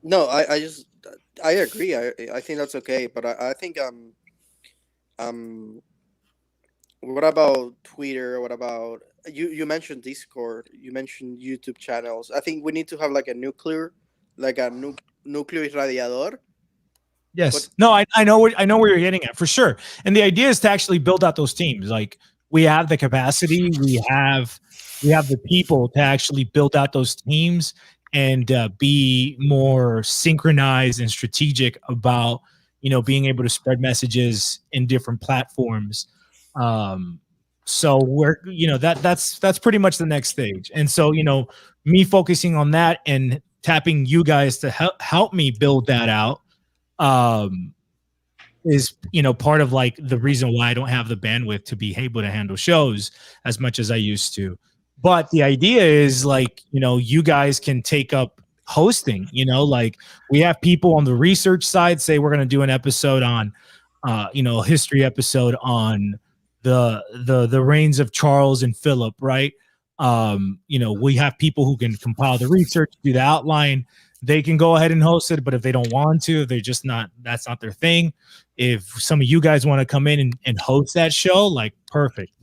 No, I agree. I think that's okay, but I think what about Twitter? What about you mentioned Discord, you mentioned YouTube channels. I think we need to have like a nuclear irradiador. Yes. But No, I know where you're getting at for sure. And the idea is to actually build out those teams. Like, we have the capacity, we have the people to actually build out those teams and be more synchronized and strategic about, being able to spread messages in different platforms. So we're, that's pretty much the next stage. And so, me focusing on that and tapping you guys to help me build that out is, part of like the reason why I don't have the bandwidth to be able to handle shows as much as I used to. But the idea is like, you guys can take up hosting, like we have people on the research side say we're going to do an episode on, a history episode on the reigns of Charles and Philip, right? We have people who can compile the research, do the outline. They can go ahead and host it, but if they don't want to, they're just not, that's not their thing. If some of you guys want to come in and host that show, like, perfect,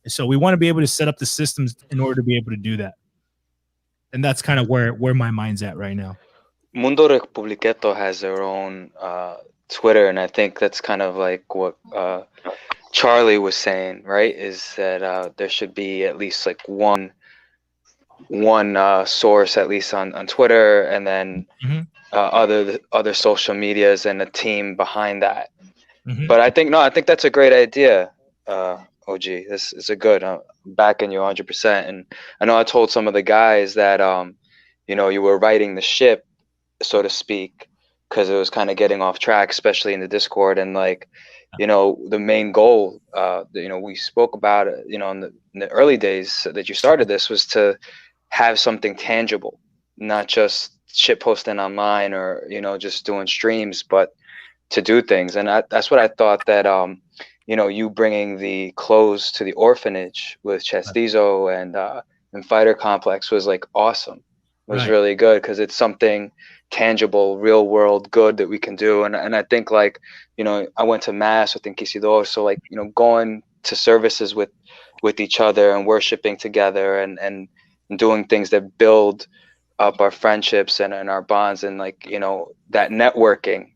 So we want to be able to set up the systems in order to be able to do that. And that's kind of where my mind's at right now. Mundo Republiqueto has their own Twitter, and I think that's kind of like what Charlie was saying, right? Is that there should be at least like one source at least on Twitter, and then other social medias and a team behind that. But I think that's a great idea, OG. This is a good. I'm backing you 100%. And I know I told some of the guys that you were righting the ship, so to speak, because it was kind of getting off track, especially in the Discord. And like, the main goal, we spoke about it, in the early days that you started this, was to have something tangible, not just shit posting online or, just doing streams, but to do things. And that's what I thought that, you bringing the clothes to the orphanage with Chastizo and Fighter Complex was like awesome. It was really good because it's something tangible, real world good that we can do. And I think like, I went to mass with Inquisidor. So like, going to services with each other and worshiping together and doing things that build up our friendships and our bonds, and like, that networking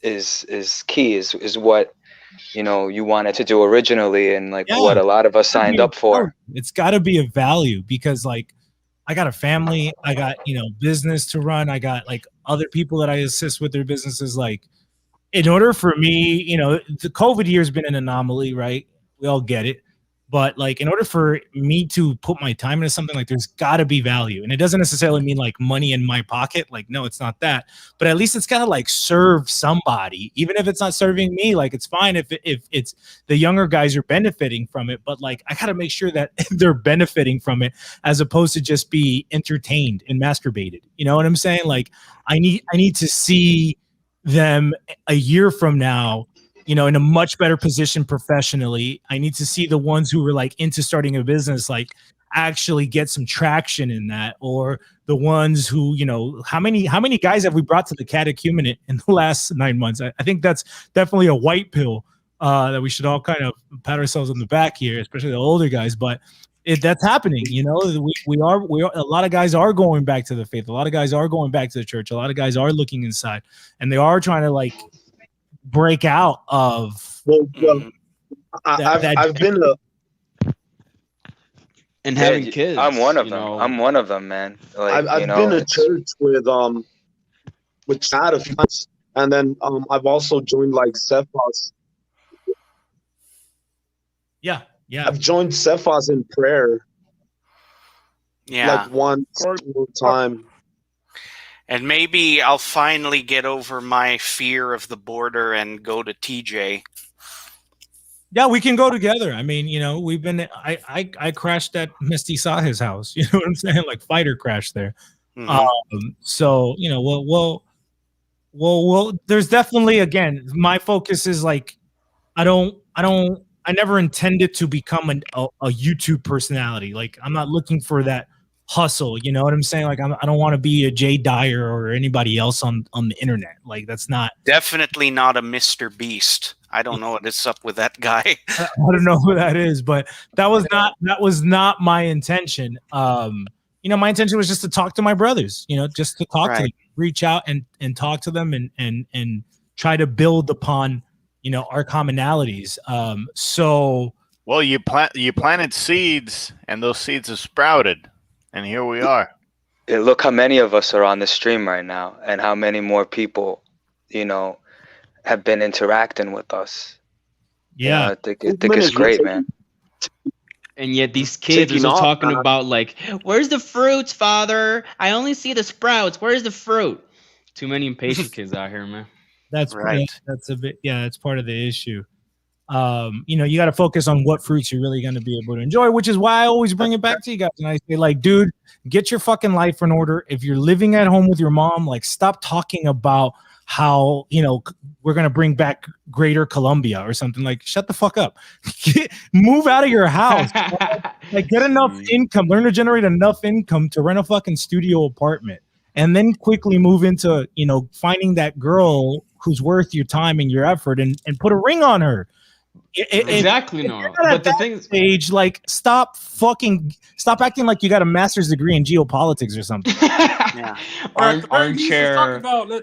is key, is what, you wanted to do originally, and like what a lot of us signed up for. It's got to be a value, because like, I got a family, I got, business to run, I got like other people that I assist with their businesses. Like, in order for me, the COVID year has been an anomaly, right? We all get it. But like, in order for me to put my time into something, like, there's got to be value. And it doesn't necessarily mean like money in my pocket. Like, no, it's not that. But at least it's got to like serve somebody, even if it's not serving me. Like, it's fine if it's the younger guys are benefiting from it. But like, I got to make sure that they're benefiting from it, as opposed to just be entertained and masturbated. You know what I'm saying? Like, I need to see them a year from now, in a much better position professionally. I need to see the ones who were like into starting a business, like, actually get some traction in that, or the ones who, how many guys have we brought to the catechumenate in the last 9 months? I think that's definitely a white pill that we should all kind of pat ourselves on the back here, especially the older guys. But that's happening. We are a lot of guys are going back to the faith. A lot of guys are going back to the church. A lot of guys are looking inside, and they are trying to like break out of I've been and having kids. I'm one of them. I'm one of them, man. Like, I've been to church with Chad a few times, and then I've also joined like Cephas. Yeah. I've joined Cephas in prayer. Yeah. Like one time. And maybe I'll finally get over my fear of the border and go to TJ. Yeah, we can go together. I mean, we've been. I crashed at Misty Saha's house. You know what I'm saying? Like fighter crash there. So well. There's definitely, again, my focus is like, I never intended to become a YouTube personality. Like, I'm not looking for that hustle. You know what I'm saying? Like, I don't want to be a Jay Dyer or anybody else on the internet. Like, that's not definitely not a Mr. Beast. I don't know what is up with that guy. I don't know who that is, but that was not my intention. My intention was just to talk to my brothers, just to talk to them, reach out and talk to them and try to build upon, our commonalities. Well, you planted seeds and those seeds have sprouted, and here we are. Look how many of us are on the stream right now and how many more people, have been interacting with us. Yeah. I think it's great, man. And yet these kids are still talking about like, where's the fruits, Father? I only see the sprouts. Where's the fruit? Too many impatient kids out here, man. That's right. That's a bit. Yeah, that's part of the issue. You got to focus on what fruits you're really going to be able to enjoy, which is why I always bring it back to you guys. And I say, like, dude, get your fucking life in order. If you're living at home with your mom, like, stop talking about how, we're going to bring back Greater Columbia or something. Like, shut the fuck up. Move out of your house. Like, get enough income, learn to generate enough income to rent a fucking studio apartment, and then quickly move into, finding that girl who's worth your time and your effort and put a ring on her. Exactly, no. But the thing stage, like, stop acting like you got a master's degree in geopolitics or something. Yeah. Armchair.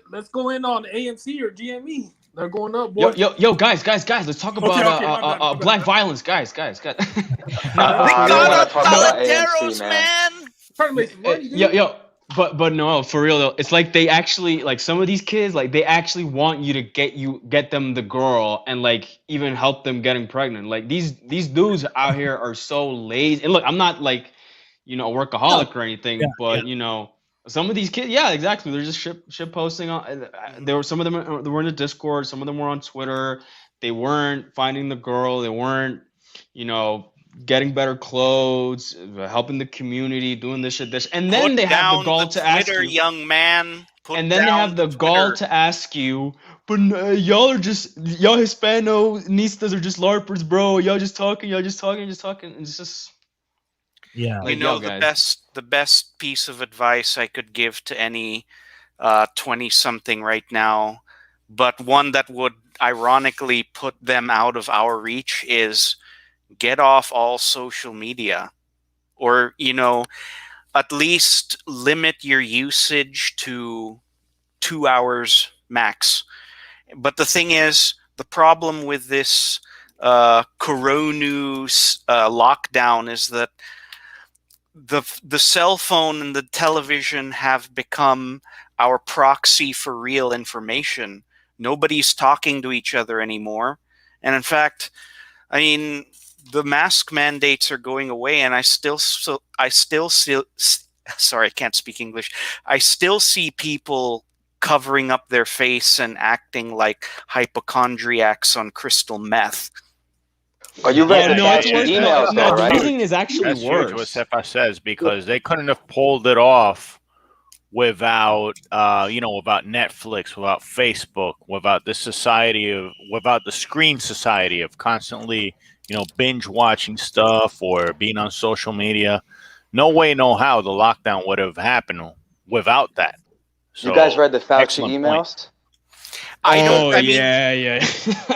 Let's go in on AMC or GME. They're going up, boy. Yo, guys. Let's talk about black violence, guys. They got Paladeros, man. Trying to make some money, dude. Yo. But no, for real though, it's like they actually, like, some of these kids, like, they actually want you to get them the girl and like even help them getting pregnant. Like these dudes out here are so lazy. And look, I'm not like, a workaholic or anything, but some of these kids, yeah, exactly. They're just shit posting on. There were some of them they were in the Discord, some of them were on Twitter. They weren't finding the girl. They weren't, getting better clothes, helping the community, doing this shit, and then they have the gall to ask you, young man. And then they have the gall to ask you, but y'all Hispano-nistas are just LARPers, bro. Y'all just talking. And it's just, yeah. Like, the best piece of advice I could give to any 20-something right now, but one that would ironically put them out of our reach, is get off all social media, or at least limit your usage to 2 hours max. But the thing is, the problem with this lockdown is that the cell phone and the television have become our proxy for real information. Nobody's talking to each other anymore, and in fact, I mean, the mask mandates are going away, and I still sorry, I can't speak English. I still see people covering up their face and acting like hypochondriacs on crystal meth. Are you read the emails though, right? The reason is actually That's worse. What Sefa says, because they couldn't have pulled it off without without Netflix, without Facebook, without the screen society of constantly binge watching stuff or being on social media. No way, no how the lockdown would have happened without that. So, you guys read the Fauci emails? Yeah.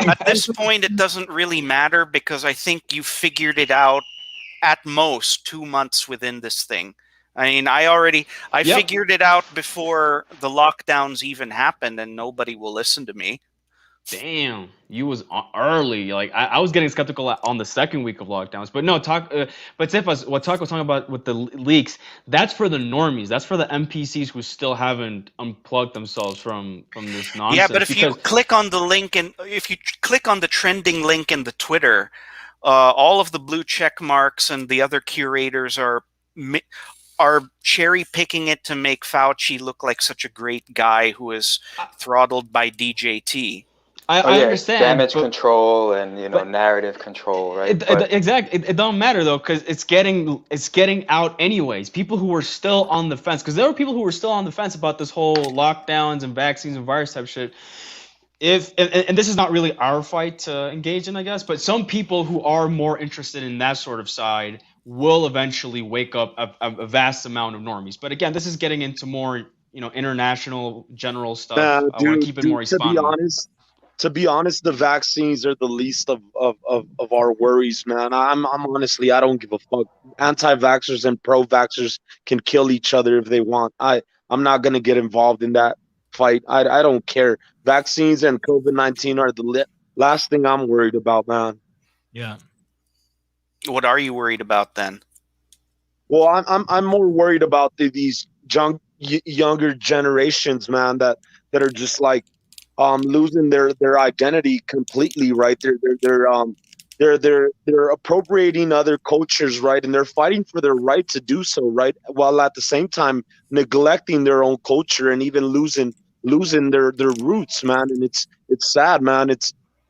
At this point, it doesn't really matter, because I think you figured it out at most 2 months within this thing. I mean, I figured it out before the lockdowns even happened, and nobody will listen to me. Damn, you was early. Like I was getting skeptical on the second week of lockdowns, but no, but what Talk was talking about with the leaks, that's for the normies. That's for the NPCs who still haven't unplugged themselves from this nonsense. Yeah, but if you click on the link, and if you click on the trending link in the Twitter, all of the blue check marks and the other curators are cherry picking it to make Fauci look like such a great guy who is throttled by DJT. I understand damage control and narrative control, right? Exactly. It don't matter though, because it's getting out anyways. People who were still on the fence, because there were people who were still on the fence about this whole lockdowns and vaccines and virus type shit. And this is not really our fight to engage in, I guess, but some people who are more interested in that sort of side will eventually wake up a vast amount of normies. But again, this is getting into more international general stuff. I want to keep it more Hispanic. To be honest, the vaccines are the least of our worries, man. I'm honestly, I don't give a fuck. Anti-vaxxers and pro-vaxxers can kill each other if they want. I'm not gonna get involved in that fight. I don't care. Vaccines and COVID-19 are the last thing I'm worried about, man. Yeah. What are you worried about then? Well, I'm more worried about these younger generations, man, that are just like losing their identity completely, right? They're appropriating other cultures, right? And they're fighting for their right to do so, right? While at the same time neglecting their own culture and even losing their roots, man. And it's sad, man.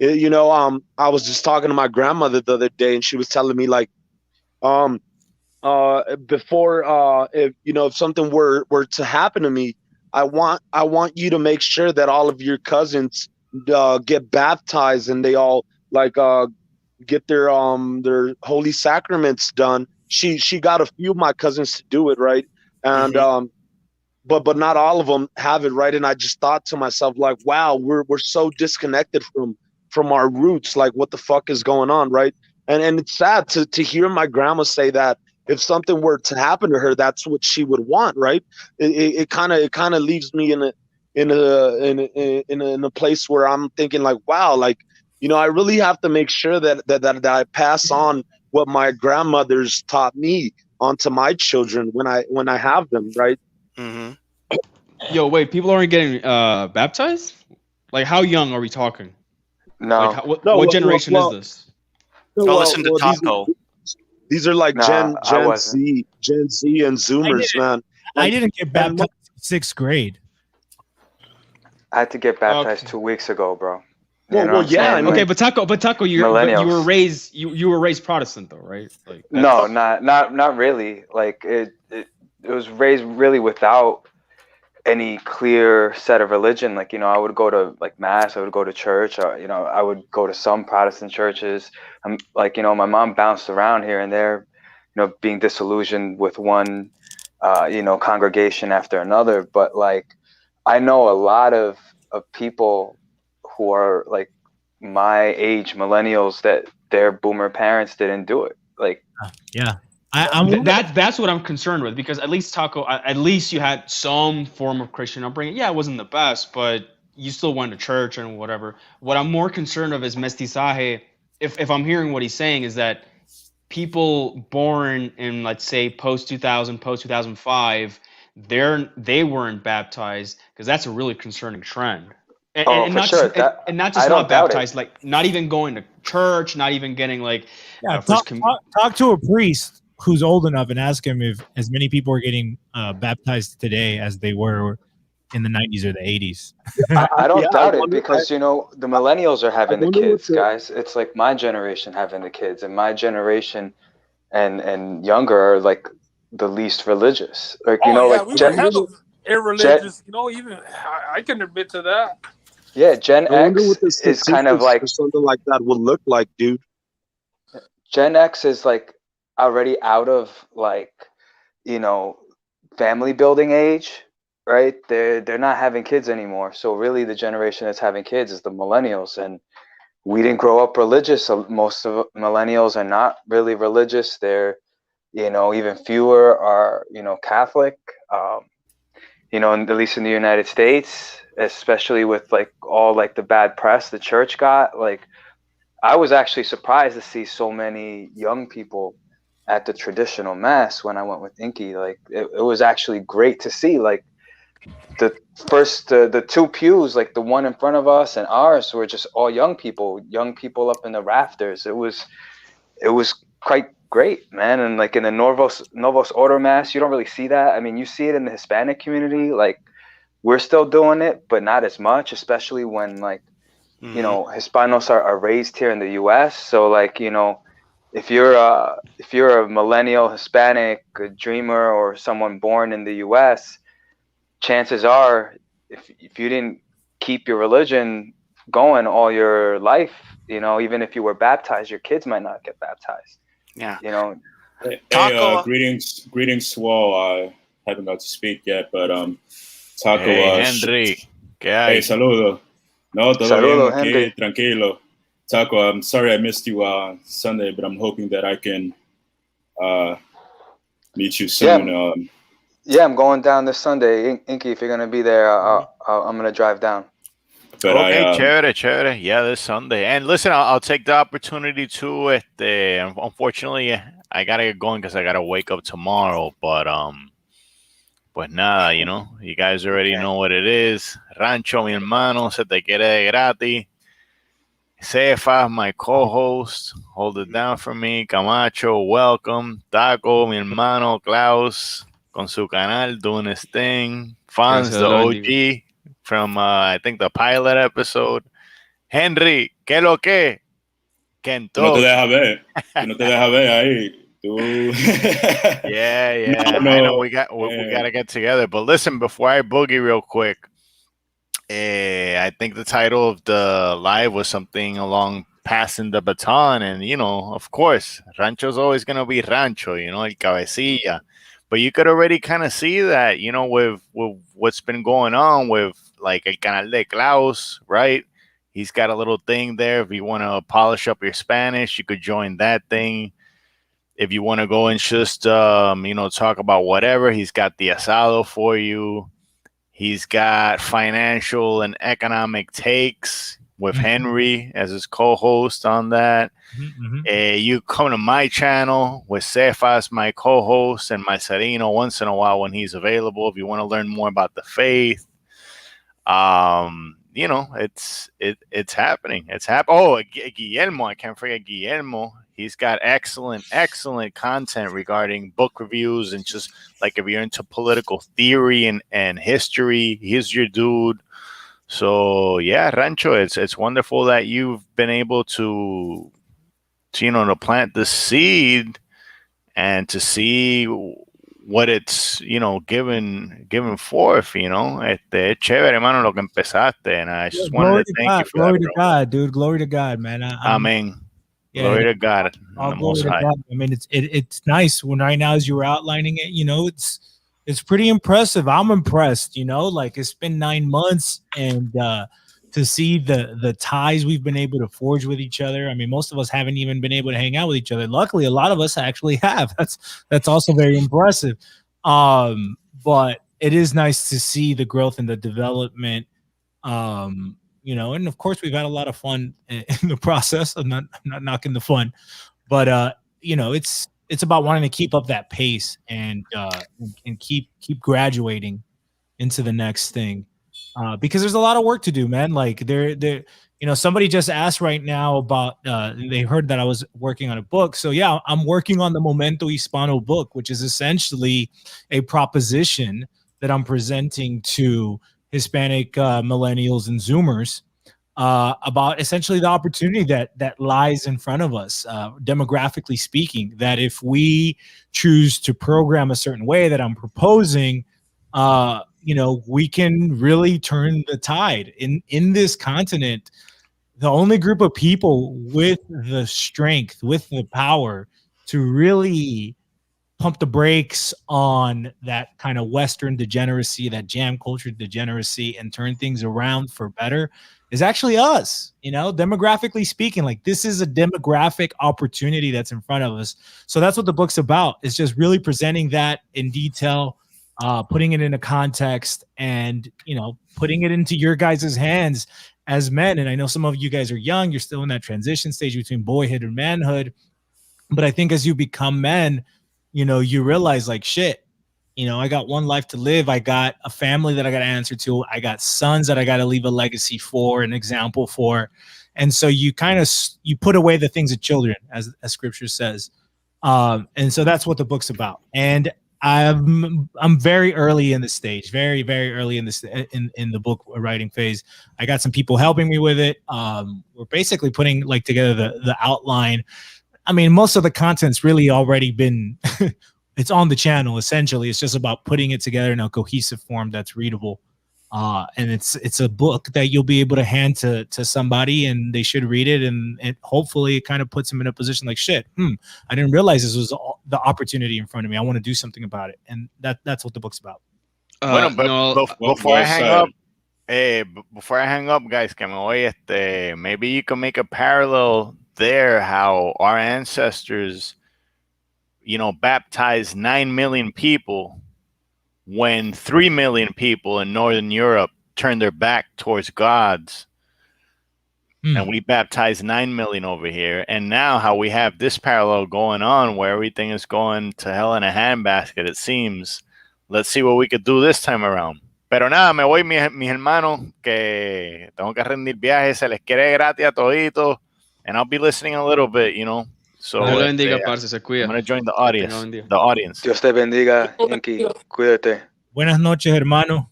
I was just talking to my grandmother the other day, and she was telling me like, before if something were to happen to me, I want you to make sure that all of your cousins get baptized and they all like get their holy sacraments done. She got a few of my cousins to do it, right? And but not all of them have it, right? And I just thought to myself like, wow, we're so disconnected from our roots. Like, what the fuck is going on, right? And it's sad to hear my grandma say that if something were to happen to her, that's what she would want, right? It kind of leaves me in a place where I'm thinking like, wow, like, I really have to make sure that I pass on what my grandmothers taught me onto my children when I have them, right? Mm-hmm. Yo, wait, people aren't getting baptized? Like, how young are we talking? No. Like, what generation is this? Listen to Taco. These are like Gen Z and Zoomers, man. I didn't get baptized in 6th grade. I had to get baptized 2 weeks ago, bro. Well, yeah. Okay, but Taco, you were raised Protestant though, right? Like, no, not really. Like it was raised really without any clear set of religion. Like, I would go to like mass, I would go to church, I would go to some Protestant churches. Like, my mom bounced around here and there, being disillusioned with one, congregation after another. But like, I know a lot of people who are like my age, millennials, that their boomer parents didn't do it. Like, yeah. That's what I'm concerned with, because at least Taco, at least you had some form of Christian upbringing. Yeah, it wasn't the best, but you still went to church and whatever. What I'm more concerned of is mestizaje. If I'm hearing what he's saying, is that people born in, let's say, post 2000, post 2005, they weren't baptized, because that's a really concerning trend. And not sure. Not just not baptized, like not even going to church, not even getting like talk to a priest who's old enough and ask him if as many people are getting baptized today as they were in the 90s or the 80s. I don't doubt it, because the millennials are having the kids, guys. It's like my generation having the kids, and my generation and younger are like the least religious. Like, we were irreligious. Even I can admit to that. Yeah, Gen X is kind of like something like that would look like, dude. Gen X is like already out of like, family building age, right? They're not having kids anymore. So really the generation that's having kids is the millennials, and we didn't grow up religious. So most of millennials are not really religious. They're, even fewer are, Catholic, at least in the United States, especially with like all like the bad press the church got. Like, I was actually surprised to see so many young people at the traditional mass when I went with Inky. Like, it was actually great to see. Like, the two pews, like the one in front of us and ours, were just all young people up in the rafters. It was quite great, man. And like in the Novos Ordo mass, you don't really see that. I mean, you see it in the Hispanic community. Like, we're still doing it, but not as much, especially when like you know, Hispanos are raised here in the U.S. So like, you know, if you're a millennial Hispanic, a dreamer, or someone born in the U.S., chances are, if you didn't keep your religion going all your life, you know, even if you were baptized, your kids might not get baptized. Yeah. You know. Taco. Greetings to all. I haven't got to speak yet, but Taco. Hey, Henry, ¿qué hay? Hey, saludo. No, todo Saludo, bien aquí, Henry. tranquilo. Taco, I'm sorry I missed you Sunday, but I'm hoping that I can meet you soon. Yeah, I'm going down this Sunday. Inky, if you're going to be there, I'm going to drive down. But okay, chévere. Yeah, this Sunday. And listen, I'll take the opportunity to unfortunately, I gotta get going because I gotta wake up tomorrow. But nada, you know, you guys already know what it is. Rancho, mi hermano, se te quiere de gratis. Cefa, my co-host, hold it down for me. Camacho, welcome. Taco, mi hermano, Klaus, con su canal, doing his thing. Fans, the OG. From I think the pilot episode. Henry, ¿qué lo que? Kento. No te deja ver. No te deja ver ahí. Tú. Yeah. I know we gotta get together. But listen, before I boogie real quick, I think the title of the live was something along passing the baton, and you know, of course, Rancho's always gonna be Rancho, you know, el cabecilla. But you could already kind of see that, you know, with what's been going on with like El Canal de Klaus, right? He's got a little thing there. If you want to polish up your Spanish, you could join that thing. If you want to go and just, you know, talk about whatever, he's got the asado for you. He's got financial and economic takes with Henry as his co-host on that. You come to my channel with Cefas, my co-host, and my Sereno once in a while when he's available. If you want to learn more about the faith, you know, it's happening. Oh, Guillermo, I can't forget Guillermo. He's got excellent content regarding book reviews and just like if you're into political theory and history, he's your dude. So yeah, Rancho, it's wonderful that you've been able to you know, to plant the seed and to see what it's, you know, given forth, you know. Chévere, hermano, lo que empezaste, and I just wanted to thank you for glory that, to God, dude. Glory to God, man. Amen. Glory to God. All glory to God. I mean, it's nice when right now as you were outlining it, you know, it's pretty impressive. I'm impressed, you know, like it's been 9 months and to see the ties we've been able to forge with each other. I mean, most of us haven't even been able to hang out with each other. Luckily, a lot of us actually have. That's also very impressive. But it is nice to see the growth and the development. You know, and of course we've had a lot of fun in the process. I'm not knocking the fun, but you know, it's about wanting to keep up that pace and keep graduating into the next thing. Because there's a lot of work to do, man. Like there, you know, somebody just asked right now about, they heard that I was working on a book. So yeah, I'm working on the Momento Hispano book, which is essentially a proposition that I'm presenting to Hispanic millennials and Zoomers about essentially the opportunity that lies in front of us, demographically speaking, that if we choose to program a certain way that I'm proposing, you know, we can really turn the tide in this continent. The only group of people with the strength, with the power to really pump the brakes on that kind of Western degeneracy, that jam culture degeneracy, and turn things around for better is actually us. You know, demographically speaking, like this is a demographic opportunity that's in front of us. So that's what the book's about. It's just really presenting that in detail, putting it in a context, and you know, putting it into your guys' hands as men. And I know some of you guys are young, you're still in that transition stage between boyhood and manhood, but I think as you become men, you know, you realize like, shit, you know, I got one life to live. I got a family that I got to answer to. I got sons that I got to leave a legacy for, an example for. And so you kind of, you put away the things of children, as scripture says. And so that's what the book's about. And I'm very early in the stage, very early in this in the book writing phase. I got some people helping me with it. We're basically putting like together the outline. I mean, most of the content's really already been it's on the channel. Essentially, it's just about putting it together in a cohesive form that's readable. And it's a book that you'll be able to hand to somebody, and they should read it, and hopefully it kind of puts them in a position like, shit, I didn't realize this was the opportunity in front of me. I want to do something about it, and that's what the book's about. Before I hang up, before I hang up, guys, que me voy, maybe you can make a parallel there, how our ancestors, baptized 9 million people when 3 million people in Northern Europe turned their back towards gods. And we baptized 9 million over here. And now how we have this parallel going on where everything is going to hell in a handbasket, it seems. Let's see what we could do this time around. Pero nada, me voy, mis hermanos, que tengo que rendir viajes, se les quiere gratis a toditos. And I'll be listening a little bit, So Dios le bendiga, parce, se cuida. I'm going to join the audience. Dios te bendiga, Inky. Cuídate. Buenas noches, hermano.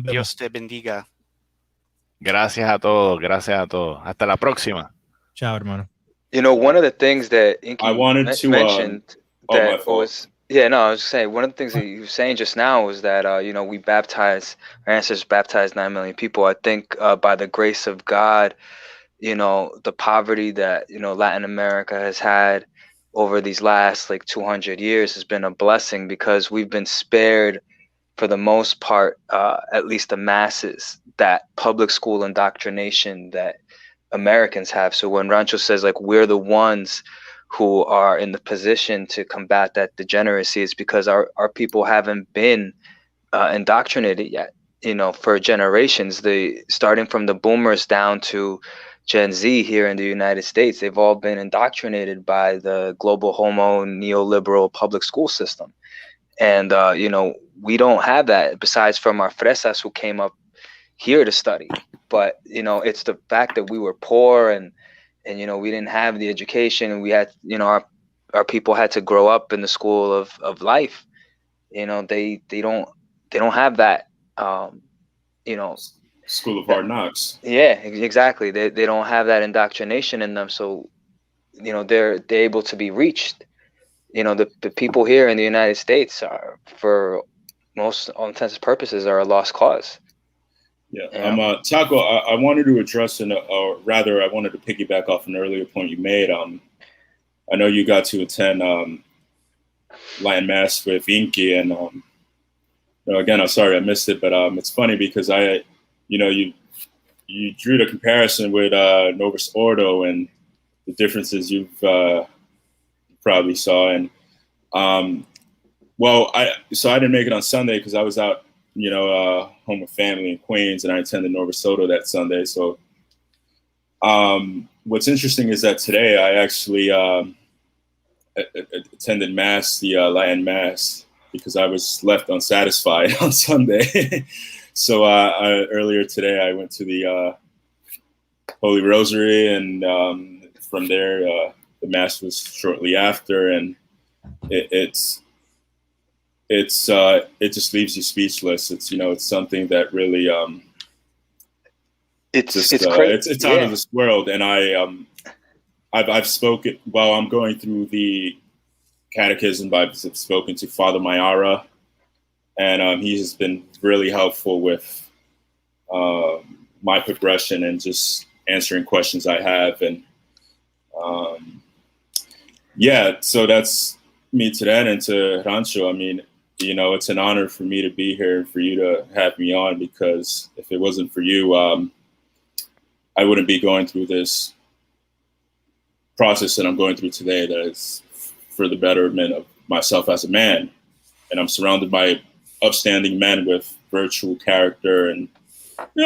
Dios te bendiga. Gracias a todos. Hasta la próxima. Ciao, hermano. One of the things that Inky mentioned I was saying, one of the things that you were saying just now was that, our ancestors baptized 9 million people. I think by the grace of God, the poverty that, Latin America has had over these last 200 years has been a blessing, because we've been spared, for the most part, at least the masses, that public school indoctrination that Americans have. So when Rancho says we're the ones who are in the position to combat that degeneracy, it's because our people haven't been indoctrinated yet, for generations. Starting from the boomers down to Gen Z here in the United States, they've all been indoctrinated by the global homo neoliberal public school system. And, we don't have that, besides from our fresas who came up here to study. But, it's the fact that we were poor and we didn't have the education, and we had, our people had to grow up in the school of life. They don't have that, School of Hard Knocks. Yeah, exactly. They don't have that indoctrination in them. So, they're able to be reached. The people here in the United States are, for most all intents and purposes, are a lost cause. Yeah. Taco, I wanted to address, or rather, I wanted to piggyback off an earlier point you made. I know you got to attend Latin Mass with Inky, and again, I'm sorry I missed it, but it's funny because you drew the comparison with Novus Ordo and the differences you've probably saw. And I didn't make it on Sunday because I was out, home with family in Queens, and I attended Novus Ordo that Sunday. So what's interesting is that today I actually attended Mass, the Latin Mass, because I was left unsatisfied on Sunday. So earlier today, I went to the Holy Rosary, and from there, the Mass was shortly after, and it just leaves you speechless. It's it's something that really it's out of this world. And I've spoken while I'm going through the catechism. I've spoken to Father Mayara. And he has been really helpful with my progression and just answering questions I have. And so that's me to that. And to Rancho, I mean, it's an honor for me to be here and for you to have me on, because if it wasn't for you, I wouldn't be going through this process that I'm going through today, that is for the betterment of myself as a man. And I'm surrounded by upstanding men with virtual character and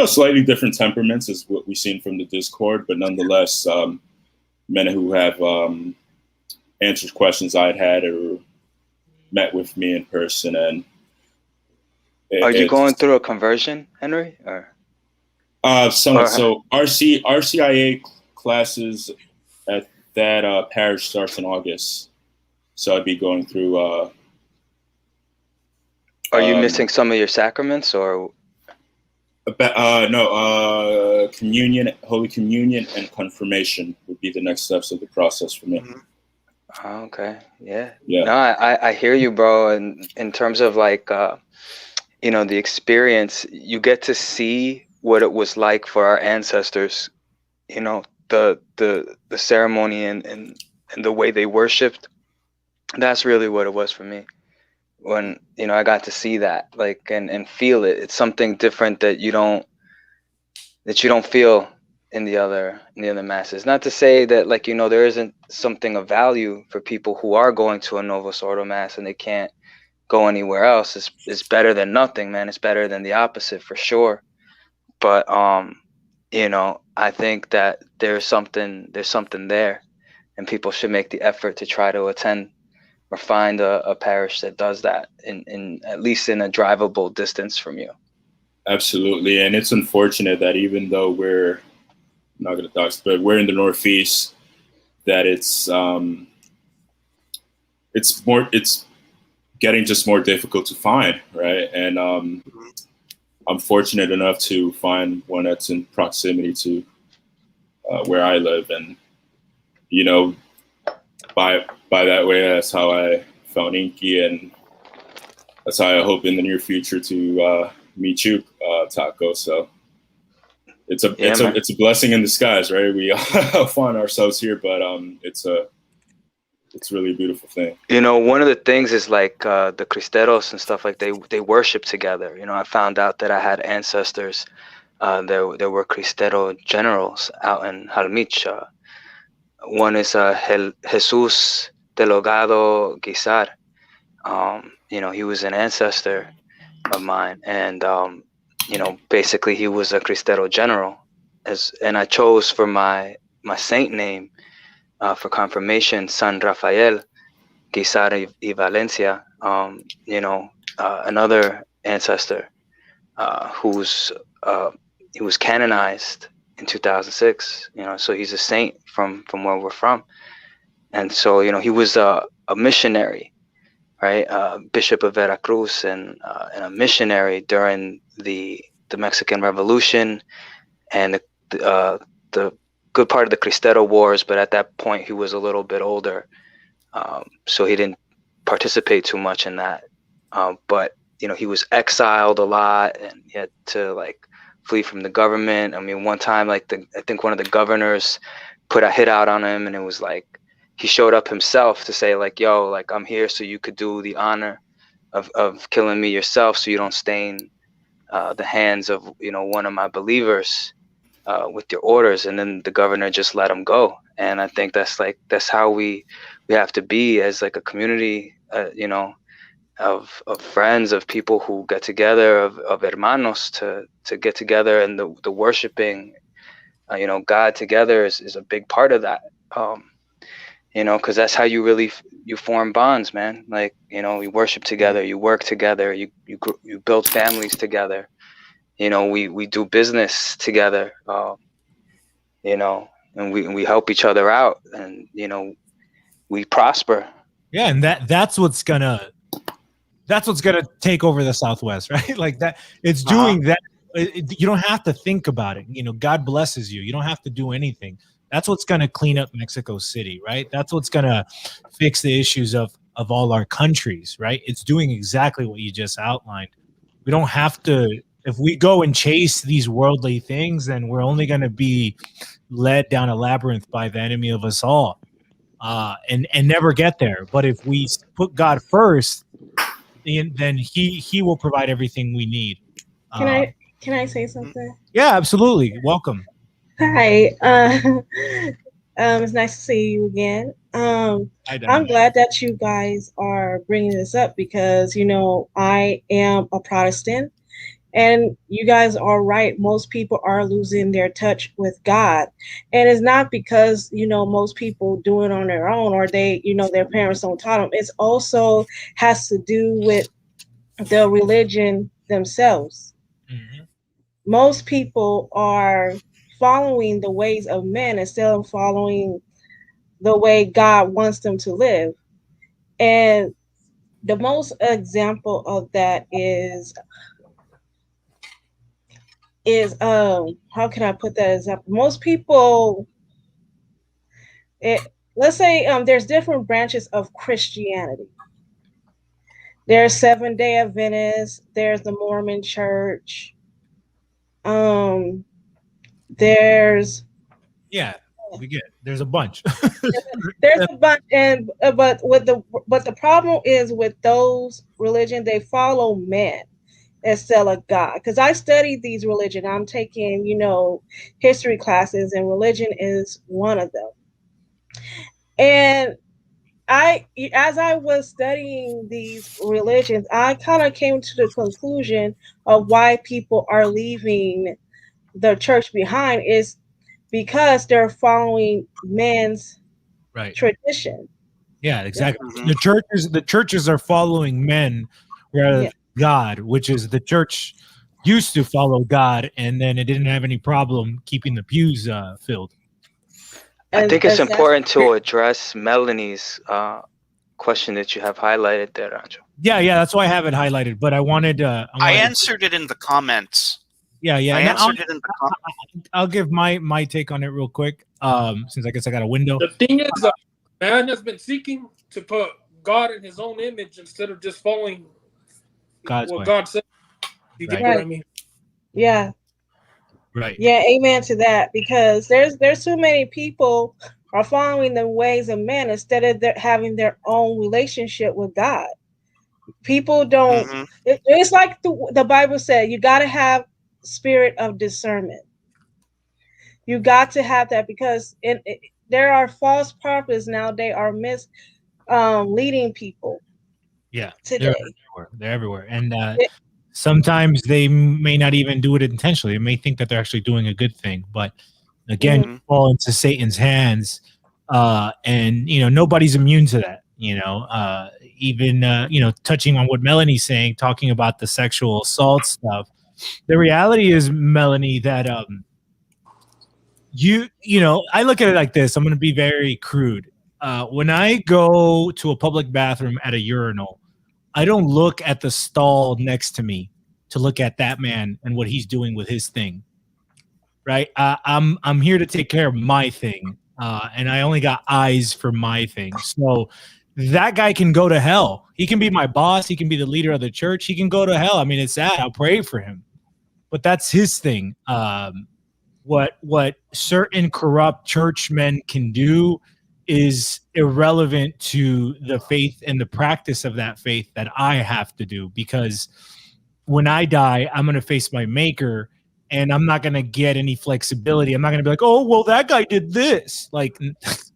slightly different temperaments is what we've seen from the Discord, but nonetheless men who have answered questions I'd had or met with me in person. And are you going through a conversion, Henry? Or so RCIA classes at that parish starts in August, so I'd be going through Are you missing some of your sacraments, or? No, communion, Holy Communion, and confirmation would be the next steps of the process for me. Oh, okay, yeah. Yeah. No, I hear you, bro. And in terms of like, you know, the experience, you get to see what it was like for our ancestors. You know, the ceremony and the way they worshipped. That's really what it was for me. When, you know, I got to see that, like, and feel it. It's something different that you don't feel in the other masses. Not to say that, like, you know, there isn't something of value for people who are going to a Novus Ordo mass and they can't go anywhere else. It's better than nothing, man. It's better than the opposite for sure. But you know, I think that there's something there, and people should make the effort to try to attend or find a parish that does that in at least in a drivable distance from you. Absolutely. And it's unfortunate that even though we're not going to talk, but we're in the Northeast, that it's getting just more difficult to find, right? And I'm fortunate enough to find one that's in proximity to where I live, and you know, by that way, that's how I found Inky, and that's how I hope in the near future to meet you, Taco. So it's a blessing in disguise, right? We find ourselves here, but it's really a beautiful thing. You know, one of the things is like the Cristeros and stuff, like they worship together. You know, I found out that I had ancestors. There were Cristero generals out in Jalmich. One is Jesus Delgado Guisar. You know, he was an ancestor of mine, and you know, basically he was a Cristero general. And I chose for my saint name for confirmation, San Rafael Guisar y Valencia. You know, another ancestor he was canonized in 2006. You know, so he's a saint from where we're from. And so, you know, he was a missionary, right? Bishop of Veracruz, and a missionary during the Mexican Revolution and the good part of the Cristero Wars. But at that point, he was a little bit older, so he didn't participate too much in that. But you know, he was exiled a lot, and he had to like flee from the government. I mean, one time, like I think one of the governors put a hit out on him, and it was like he showed up himself to say like, yo, like I'm here so you could do the honor of killing me yourself, so you don't stain the hands of, you know, one of my believers with your orders. And then the governor just let him go. And I think that's how we have to be as like a community, you know, of friends, of people who get together, of hermanos to get together, and the worshiping, you know, God together is a big part of that. You know, because that's how you form bonds, man. Like, you know, you worship together, you work together, you build families together. You know, we do business together. You know, and we help each other out, and you know, we prosper. Yeah, and that's what's gonna take over the Southwest, right? Like that, it's doing that. You don't have to think about it. You know, God blesses you. You don't have to do anything. That's what's going to clean up Mexico City, right? That's what's going to fix the issues of all our countries, right? It's doing exactly what you just outlined. We don't have to, if we go and chase these worldly things, then we're only going to be led down a labyrinth by the enemy of us all, and never get there. But if we put God first, then he will provide everything we need. Can I say something? Yeah, absolutely. Welcome. Hi. It's nice to see you again. I'm glad that you guys are bringing this up because, you know, I am a Protestant, and you guys are right. Most people are losing their touch with God. And it's not because, you know, most people do it on their own, or they, you know, their parents don't taught them. It's also has to do with the religion themselves. Mm-hmm. Most people are following the ways of men instead of following the way God wants them to live. And the most example of that is how can I put that example? Most people, let's say there's different branches of Christianity. There's Seventh-day Adventists, there's the Mormon Church, there's we get it. There's a bunch. there's a bunch, and but the problem is with those religions, they follow men instead of God. Because I studied these religions, I'm taking history classes, and religion is one of them. And as I was studying these religions, I kind of came to the conclusion of why people are leaving the church behind is because they're following men's tradition. Yeah, exactly. The churches are following men rather than God, which is the church used to follow God, and then it didn't have any problem keeping the pews filled. I think it's important to address Melanie's question that you have highlighted there, Anjo. Yeah, that's why I have it highlighted. But I wanted. I answered it in the comments. Yeah. I answered it in the comments. I'll give my take on it real quick. Since I guess I got a window. The thing is, man has been seeking to put God in his own image instead of just following God's what way. God said. You get what I mean? Yeah. Right. Yeah, amen to that. Because there's too many people are following the ways of men instead of having their own relationship with God. People don't. It's like the Bible said, you got to have spirit of discernment. You got to have that because there are false prophets now. They are leading people. Yeah, today they're everywhere, and sometimes they may not even do it intentionally. They may think that they're actually doing a good thing, but again, you fall into Satan's hands, and nobody's immune to that. Even touching on what Melanie's saying, talking about the sexual assault stuff. The reality is, Melanie, that I look at it like this. I'm going to be very crude. When I go to a public bathroom at a urinal, I don't look at the stall next to me to look at that man and what he's doing with his thing. Right? I'm here to take care of my thing, and I only got eyes for my thing. So that guy can go to hell. He can be my boss. He can be the leader of the church. He can go to hell. I mean, it's sad. I'll pray for him, but that's his thing. What certain corrupt churchmen can do is irrelevant to the faith and the practice of that faith that I have to do, because when I die, I'm going to face my maker, and I'm not going to get any flexibility. I'm not going to be like, oh, well, that guy did this. Like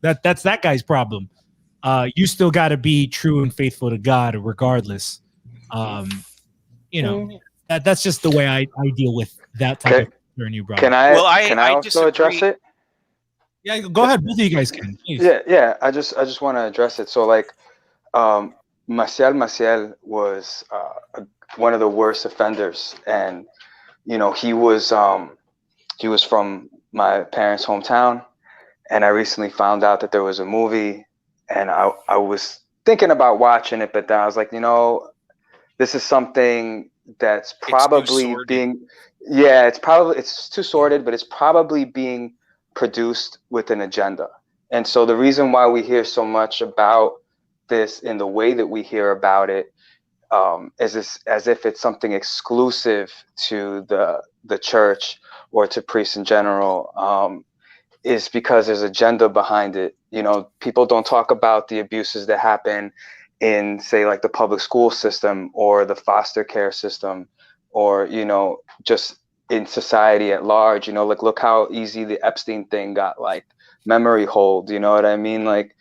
that's that guy's problem. You still got to be true and faithful to God regardless. That's just the way I deal with that type of concern you brought. Can I also address it? Yeah, go ahead. Both of you guys can. Please. Yeah. I just want to address it. So Maciel was one of the worst offenders, and he was from my parents' hometown, and I recently found out that there was a movie, and I was thinking about watching it, but then I was like, this is something that's probably it's too sordid, but it's probably being produced with an agenda. And so the reason why we hear so much about this in the way that we hear about it is as if it's something exclusive to the church or to priests in general, is because there's agenda behind it. People don't talk about the abuses that happen in, say, like the public school system or the foster care system, or just in society at large. Look how easy the Epstein thing got, like memory hold. You know what I mean? Like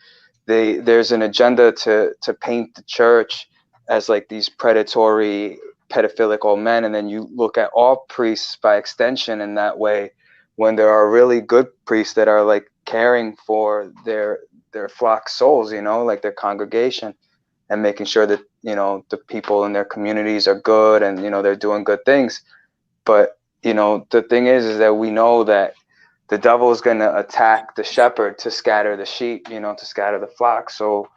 there's an agenda to paint the church as like these predatory, pedophilic old men, and then you look at all priests by extension in that way, when there are really good priests that are like caring for their flock souls, like their congregation, and making sure that the people in their communities are good and they're doing good things. But the thing is that we know that the devil is going to attack the shepherd to scatter the sheep, to scatter the flock. So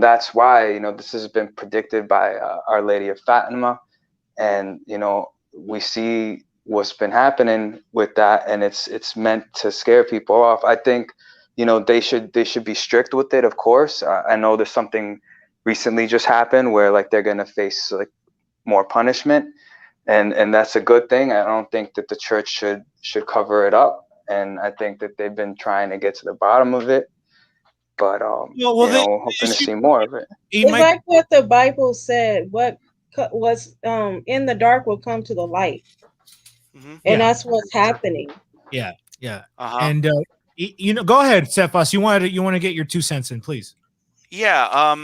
that's why, this has been predicted by Our Lady of Fatima. And, we see what's been happening with that, and it's meant to scare people off. I think, they should be strict with it, of course. I know there's something recently just happened where like they're going to face like more punishment, and that's a good thing. I don't think that the church should cover it up, and I think that they've been trying to get to the bottom of it. But hoping to see more of it. It's like what the Bible said. What was in the dark will come to the light, and that's what's happening. Yeah. And go ahead, Cephas. You want to get your 2 cents in, please. Yeah.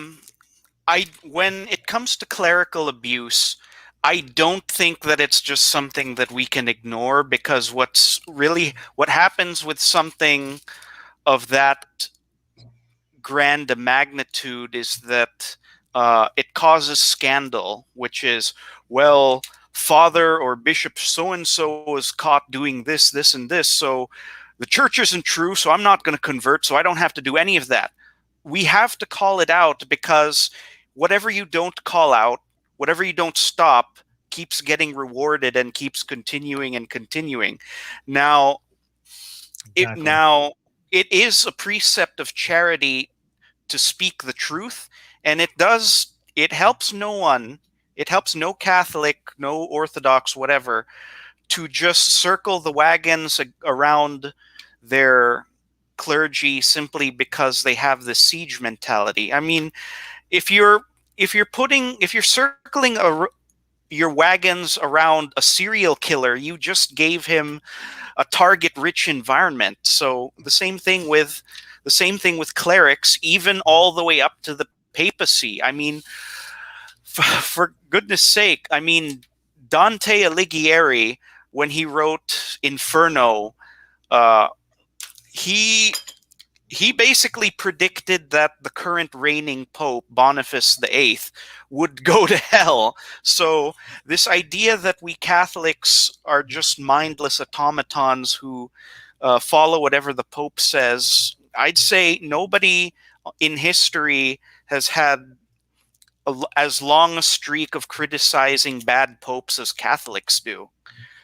When it comes to clerical abuse, I don't think that it's just something that we can ignore, because what happens with something of that grand a magnitude is that it causes scandal, which is, well, father or bishop so-and-so is caught doing this, this, and this, so the church isn't true, so I'm not going to convert, so I don't have to do any of that. We have to call it out, because whatever you don't call out, whatever you don't stop, keeps getting rewarded and keeps continuing and continuing. Now, it is a precept of charity to speak the truth, and it helps no one. It helps no Catholic, no Orthodox, whatever, to just circle the wagons around their clergy simply because they have the siege mentality. I mean, if you're circling your wagons around a serial killer, you just gave him a target-rich environment. So the same thing with clerics, even all the way up to the papacy. I mean, for goodness sake, I mean, Dante Alighieri, when he wrote Inferno, he basically predicted that the current reigning Pope, Boniface VIII, would go to hell. So this idea that we Catholics are just mindless automatons who follow whatever the Pope says, I'd say nobody in history has had as long a streak of criticizing bad popes as Catholics do.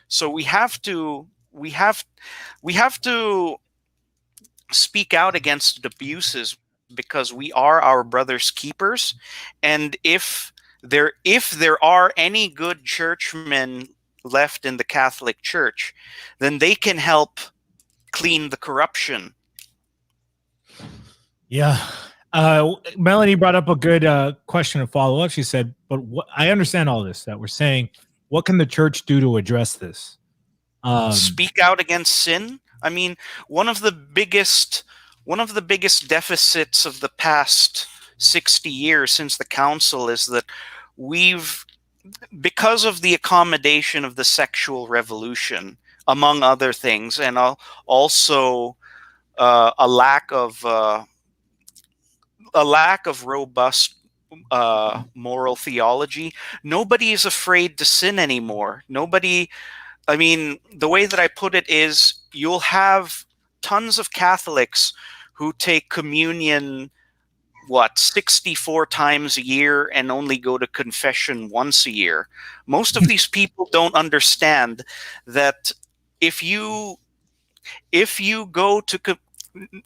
So we have to speak out against abuses, because we are our brother's keepers. And if there are any good churchmen left in the Catholic Church, then they can help clean the corruption. Yeah. Melanie brought up a good question to follow up. She said, but I understand all this that we're saying. What can the church do to address this? Speak out against sin. I mean, one of the biggest deficits of the past 60 years since the council is that because of the accommodation of the sexual revolution, among other things, and also a lack of robust moral theology, nobody is afraid to sin anymore. I mean, the way that I put it is, you'll have tons of Catholics who take communion, 64 times a year and only go to confession once a year. Most of these people don't understand that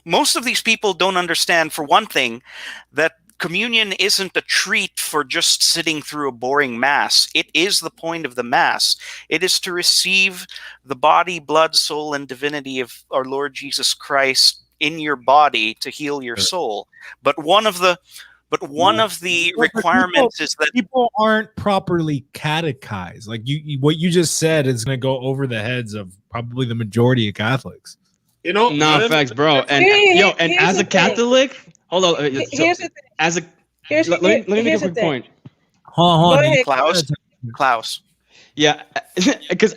most of these people don't understand, for one thing, that communion isn't a treat for just sitting through a boring mass. It is the point of the mass. It is to receive the body, blood, soul, and divinity of our Lord Jesus Christ in your body to heal your soul. But one of the requirements is that people aren't properly catechized. Like what you just said is going to go over the heads of probably the majority of Catholics. No, facts, bro. And and as a Catholic, hold on. Here's the thing. Let me make a quick point. Hold on. Klaus. Yeah, because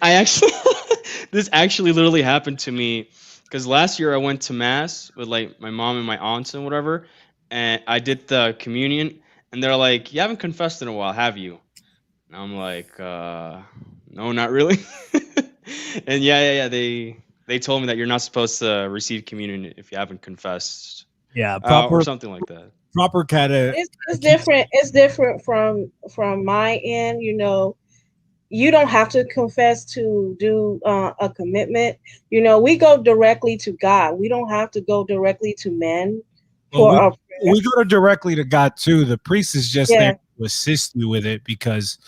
this actually literally happened to me. Because last year I went to mass with like my mom and my aunts and whatever, and I did the communion, and they're like, "You haven't confessed in a while, have you?" And I'm like, "No, not really." And yeah. They told me that you're not supposed to receive communion if you haven't confessed. Yeah, or something like that. proper it's different. It's different from my end. You know, you don't have to confess to do a commitment. You know, we go directly to God. We don't have to go directly to men for well, we go directly to God too. The priest is just there to assist you with it because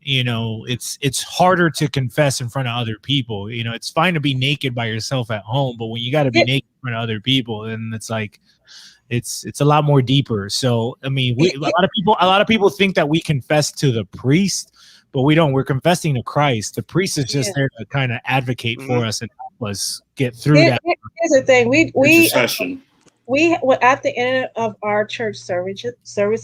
you know, it's harder to confess in front of other people. You know, it's fine to be naked by yourself at home, but when you got to be naked in front of other people, then it's like it's a lot more deeper. So I mean, a lot of people think that we confess to the priest, but we don't. We're confessing to Christ. The priest is just there to kind of advocate for us and help us get through that. Here's the thing: we at the end of our church services,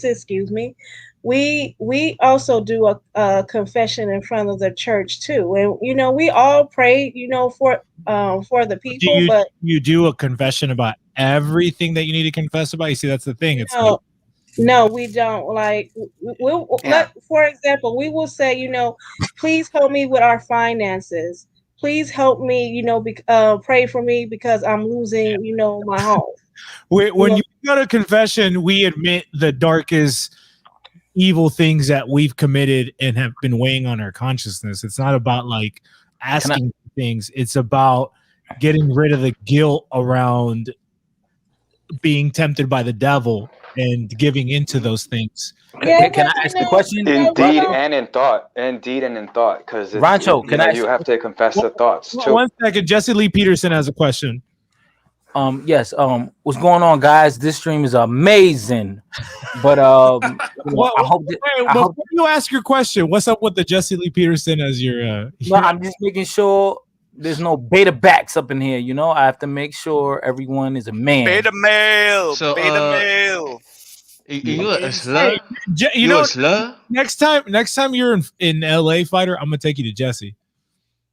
excuse me, we also do a confession in front of the church too, and you know, we all pray, you know, for the people. But you do a confession about everything that you need to confess about? You see, that's the thing. It's no, we don't. Like, for example, we will say, you know, please help me with our finances. Please help me, you know, pray for me because I'm losing, you know, my home. When you go to confession, we admit the darkest evil things that we've committed and have been weighing on our consciousness. It's not about like asking things. It's about getting rid of the guilt around being tempted by the devil and giving into those things. Can I ask the question? Indeed and in thought. Indeed and in thought. Because Rancho, you have to confess the thoughts too. 1 second. Jesse Lee Peterson has a question. Yes. What's going on, guys? This stream is amazing. But I hope before you ask your question, what's up with the Jesse Lee Peterson as your no, I'm just making sure there's no beta backs up in here, you know. I have to make sure everyone is a man. Beta male. So, beta male. You a slur? You know, next time you're in LA, fighter, I'm gonna take you to Jesse.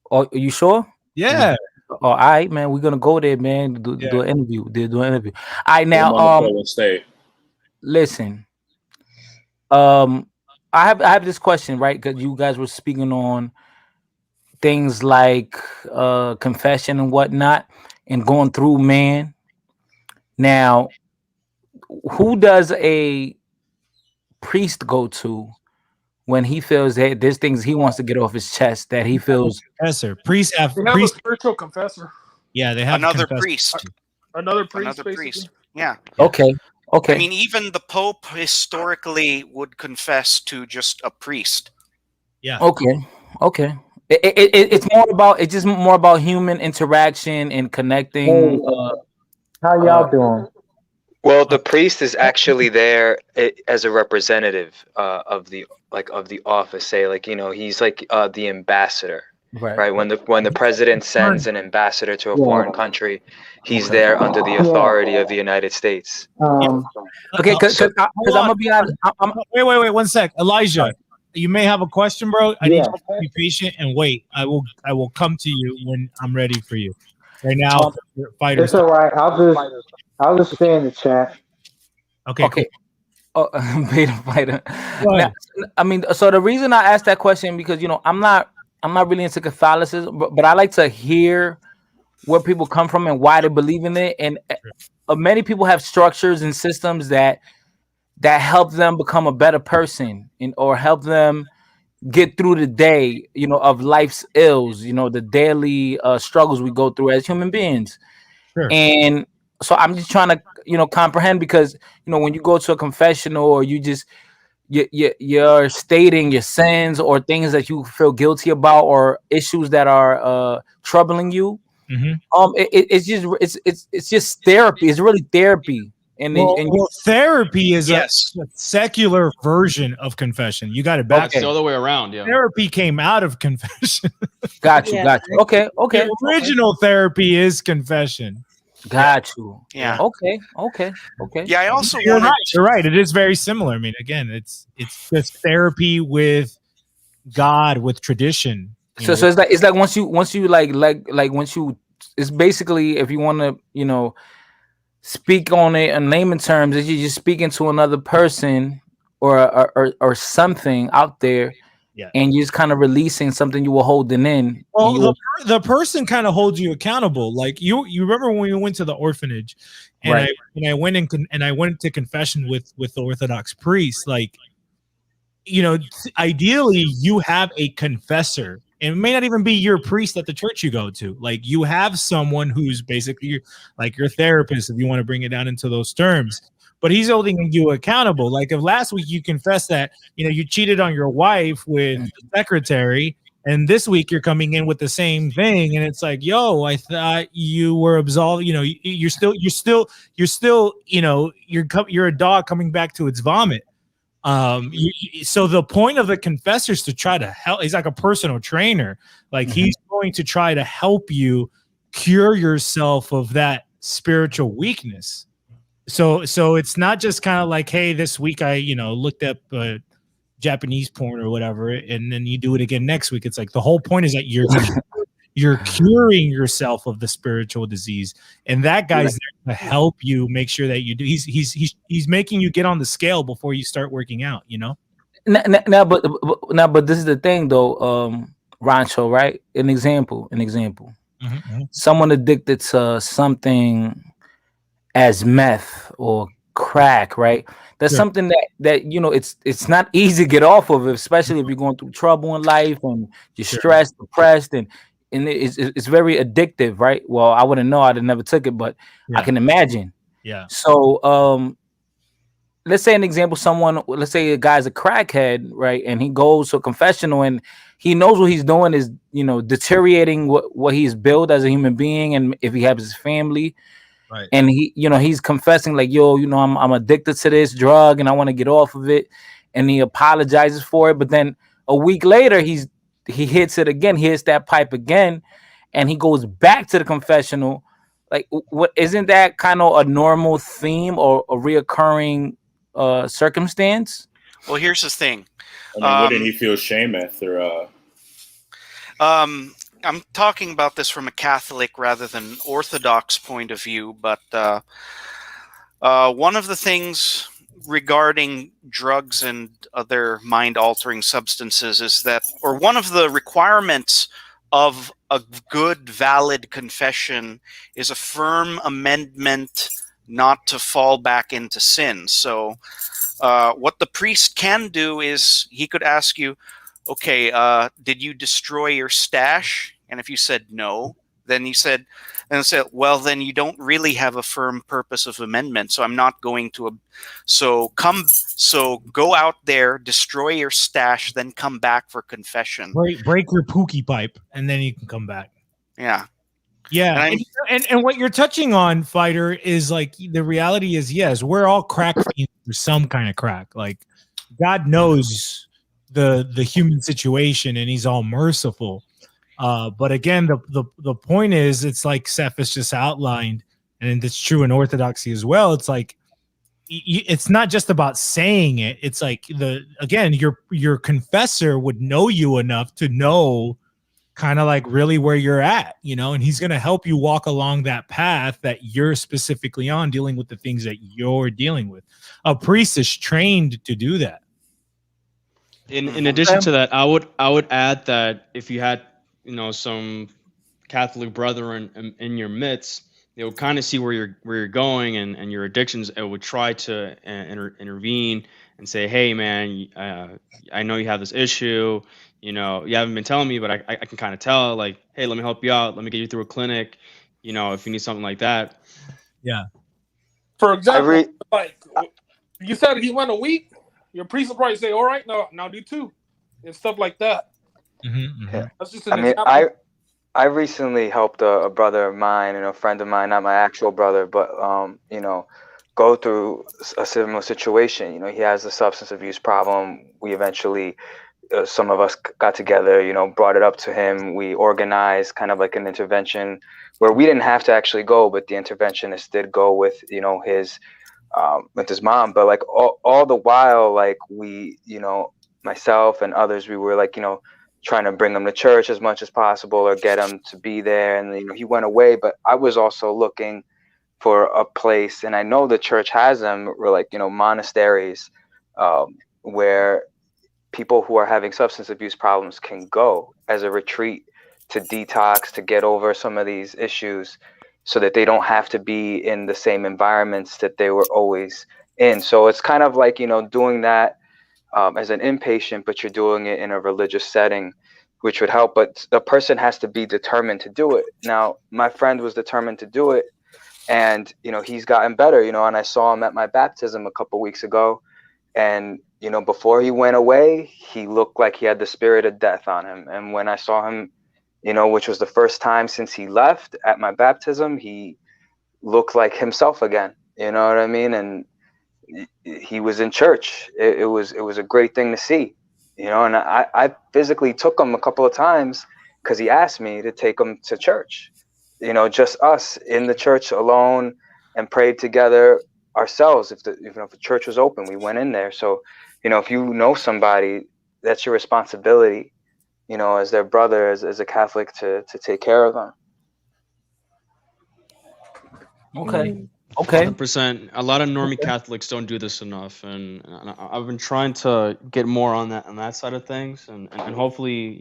Oh, are you sure? Yeah. Oh, all right, man. We're gonna go there, man. Do an interview. Do an interview. All right, now, listen. I have this question, right? Because you guys were speaking on things like confession and whatnot, and going through man. Now, who does a priest go to when he feels that there's things he wants to get off his chest that he feels? Confessor. Priest have a spiritual confessor. Yeah, they have another priest. Another priest. Yeah. Okay. I mean, even the Pope historically would confess to just a priest. Yeah. Okay. It's just more about human interaction and connecting. How y'all doing? Well, the priest is actually there as a representative of the office. Say, like, you know, he's like the ambassador, right? When the president sends an ambassador to a foreign country, he's there under the authority of the United States. Okay, because I'm gonna be honest. Wait, 1 sec, Elijah. You may have a question, bro. I need you to be patient and wait. I will come to you when I'm ready for you. Right now, fighters. It's all right. I'll just stay in the chat. Okay. Cool. Beta fighter. Now, I mean, so the reason I asked that question because, you know, I'm not really into Catholicism, but I like to hear where people come from and why they believe in it. And many people have structures and systems that help them become a better person or help them get through the day, you know, of life's ills, you know, the daily struggles we go through as human beings. Sure. And so I'm just trying to, you know, comprehend because, you know, when you go to a confessional or you just you're stating your sins or things that you feel guilty about or issues that are troubling you. Mm-hmm. It's just therapy. It's really therapy. And therapy is a secular version of confession. You got it back. It's the other way around. Yeah. Therapy came out of confession. Got you. Okay. The original therapy is confession. Got you. Yeah. Okay. Yeah. I also You're right. It is very similar. I mean, again, it's just therapy with God, with tradition. So it's like once you it's basically if you want to, you know, speak on it in layman terms, that you're just speaking to another person or something out there, and you're just kind of releasing something you were holding in. Well, the person kind of holds you accountable. Like you remember when we went to the orphanage, and I went to confession with the Orthodox priest. Like, ideally you have a confessor. And it may not even be your priest at the church you go to. Like, you have someone who's basically like your therapist, if you want to bring it down into those terms. But he's holding you accountable. Like, if last week you confessed that you cheated on your wife with the secretary, and this week you're coming in with the same thing, and it's like, yo, I thought you were absolved. You're still you're a dog coming back to its vomit. So the point of the confessor is to try to help. He's like a personal trainer. Like, he's going to try to help you cure yourself of that spiritual weakness. So it's not just kind of like, hey, this week I looked up Japanese porn or whatever, and then you do it again next week. It's like the whole point is that you're curing yourself of the spiritual disease, and that guy's there to help you make sure that you do. He's making you get on the scale before you start working out. Now, but this is the thing though, Rancho, right? An example. Someone addicted to something as meth or crack, right? That's something that it's not easy to get off of, especially if you're going through trouble in life and you're stressed, depressed, and it's very addictive, right? Well, I wouldn't know, I'd have never took it, but I can imagine. Yeah. So let's say an example, let's say a guy's a crackhead, right? And he goes to a confessional and he knows what he's doing is, deteriorating what he's built as a human being, and if he has his family. Right. And he's confessing like, yo, I'm addicted to this drug and I want to get off of it. And he apologizes for it. But then a week later, he hits it again, hits that pipe again, and he goes back to the confessional. Like, what isn't that kind of a normal theme or a reoccurring circumstance? Well, here's the thing. Wouldn't he feel shame after? I'm talking about this from a Catholic rather than Orthodox point of view, but one of the things regarding drugs and other mind-altering substances is that, or one of the requirements of a good, valid confession is a firm amendment not to fall back into sin. So what the priest can do is he could ask you, okay, did you destroy your stash? And if you said no, then he said, well, then you don't really have a firm purpose of amendment. So I'm not going to. So go out there, destroy your stash, then come back for confession. Break your pookie pipe, and then you can come back. Yeah. Yeah. And what you're touching on, Fighter, is like the reality is, yes, we're all crack fiends for some kind of crack. Like, God knows the human situation, and he's all merciful. But again, the point is, it's like Seth has just outlined, and it's true in Orthodoxy as well. It's like, it's not just about saying it. It's like your confessor would know you enough to know kind of like really where you're at, and he's going to help you walk along that path that you're specifically on, dealing with the things that you're dealing with. A priest is trained to do that. In addition to that, I would add that if you had some Catholic brethren in your midst, they would kind of see where you're going and your addictions. It would try to intervene and say, hey man, I know you have this issue. You haven't been telling me, but I can kind of tell. Like, hey, let me help you out. Let me get you through a clinic. If you need something like that. Yeah. For example, like you said, he went a week. Your priest will probably say, all right, now do 2, and stuff like that. Yeah. That's just an example. I recently helped a brother of mine and a friend of mine, not my actual brother, but go through a similar situation. He has a substance abuse problem. We eventually, some of us got together, brought it up to him. We organized kind of like an intervention where we didn't have to actually go, but the interventionist did go with his mom. But like all the while, like we, myself and others, we were like, trying to bring him to church as much as possible or get him to be there. And he went away, but I was also looking for a place, and I know the church has them, or like monasteries, where people who are having substance abuse problems can go as a retreat to detox, to get over some of these issues, so that they don't have to be in the same environments that they were always in. So it's kind of like, doing that as an inpatient, but you're doing it in a religious setting, which would help. But the person has to be determined to do it. Now, my friend was determined to do it, and he's gotten better. And I saw him at my baptism a couple weeks ago, and before he went away, he looked like he had the spirit of death on him. And when I saw him, which was the first time since he left at my baptism, he looked like himself again. You know what I mean? And he was in church. It was a great thing to see, and I physically took him a couple of times because he asked me to take him to church, just us in the church alone, and prayed together ourselves. If the church was open, we went in there. So, if you know somebody, that's your responsibility, as their brother, as a Catholic, to take care of them. Okay. Okay. 100%. A lot of normie Catholics don't do this enough, and I've been trying to get more on that side of things, and hopefully,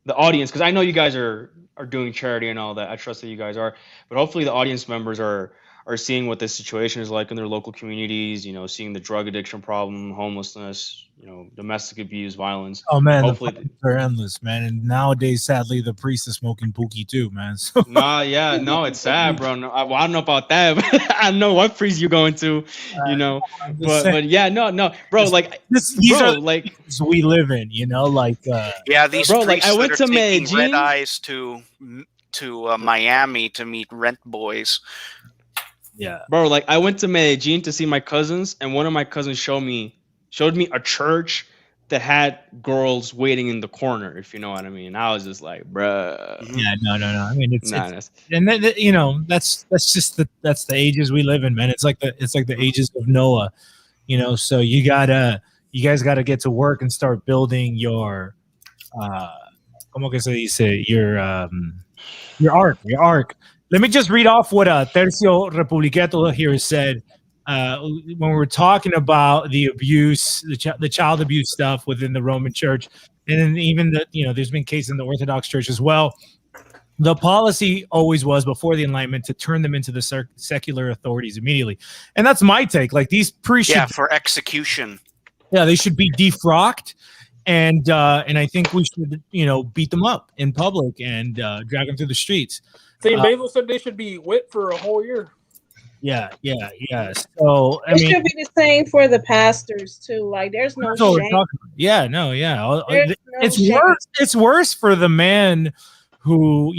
the audience, because I know you guys are doing charity and all that. I trust that you guys are, but hopefully the audience members are seeing what this situation is like in their local communities. Seeing the drug addiction problem, homelessness, domestic abuse, violence. Oh man, hopefully the are endless, man. And nowadays, sadly, the priest is smoking pookie too, man. So it's sad, bro. No, I don't know about that, but I know what priest you're going to, but yeah, no, bro. These are like we live in, these bro, priests I went that are to taking Medellin. red eyes to Miami to meet rent boys. Yeah, bro. I went to Medellin to see my cousins, and one of my cousins showed me a church that had girls waiting in the corner, if you know what I mean. I was just like, bruh. Yeah, no. I mean, it's and then, that's just that's the ages we live in, man. It's like the ages of Noah, So you guys gotta get to work and start building your, ¿cómo que se dice? Your ark. Let me just read off what Tercio Republicato here said. When we're talking about the abuse, the child abuse stuff within the Roman Church, and then even there's been cases in the Orthodox Church as well. The policy always was, before the Enlightenment, to turn them into the secular authorities immediately, and that's my take. Like, these priests, for execution. Yeah, they should be defrocked, and I think we should, beat them up in public and drag them through the streets. St. Basil said they should be whipped for a whole year. Yeah. So it should be the same for the pastors too. Like, there's no shame. It's worse. It's worse for the man who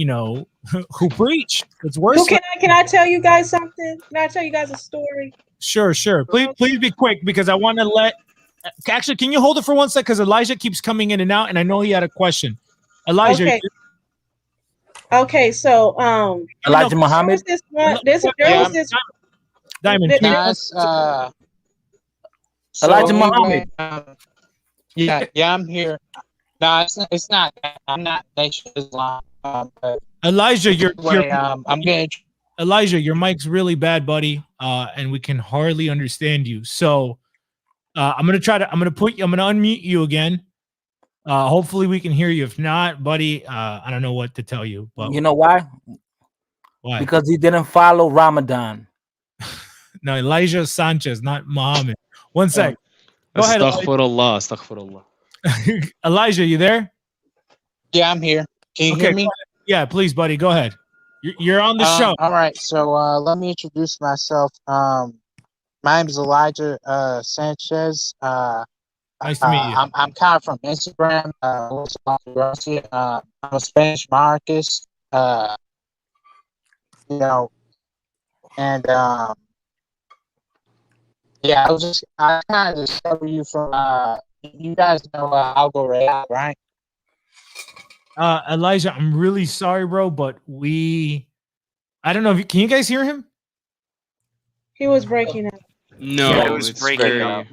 who preached. It's worse. Well, can I tell you guys something? Can I tell you guys a story? Sure. Please be quick, because I want to let. Actually, can you hold it for 1 sec? Because Elijah keeps coming in and out, and I know he had a question. Elijah. Okay, so Elijah Muhammad. Diamond. Elijah Muhammad. Yeah, I'm here. No, it's not. I'm not Nation of Islam. Elijah, I'm good. Elijah, your mic's really bad, buddy, and we can hardly understand you. So I'm gonna unmute you again. Hopefully we can hear you. If not, buddy, I don't know what to tell you. But you know why? Why? Because he didn't follow Ramadan. No, Elijah Sanchez, not Muhammad. 1 sec. Go ahead. Astaghfirullah. Elijah, you there? Yeah, I'm here. Can you hear me? Yeah, please, buddy. Go ahead. You're on the show. All right. So let me introduce myself. My name is Elijah Sanchez. Nice to meet you. I'm kind of from Instagram. I'm a Spanish monarchist. And yeah, I kind of discovered you from you guys know Algo Real, right? Elijah, I'm really sorry, bro, but I don't know if can you guys hear him? He was breaking up. No, it was breaking up.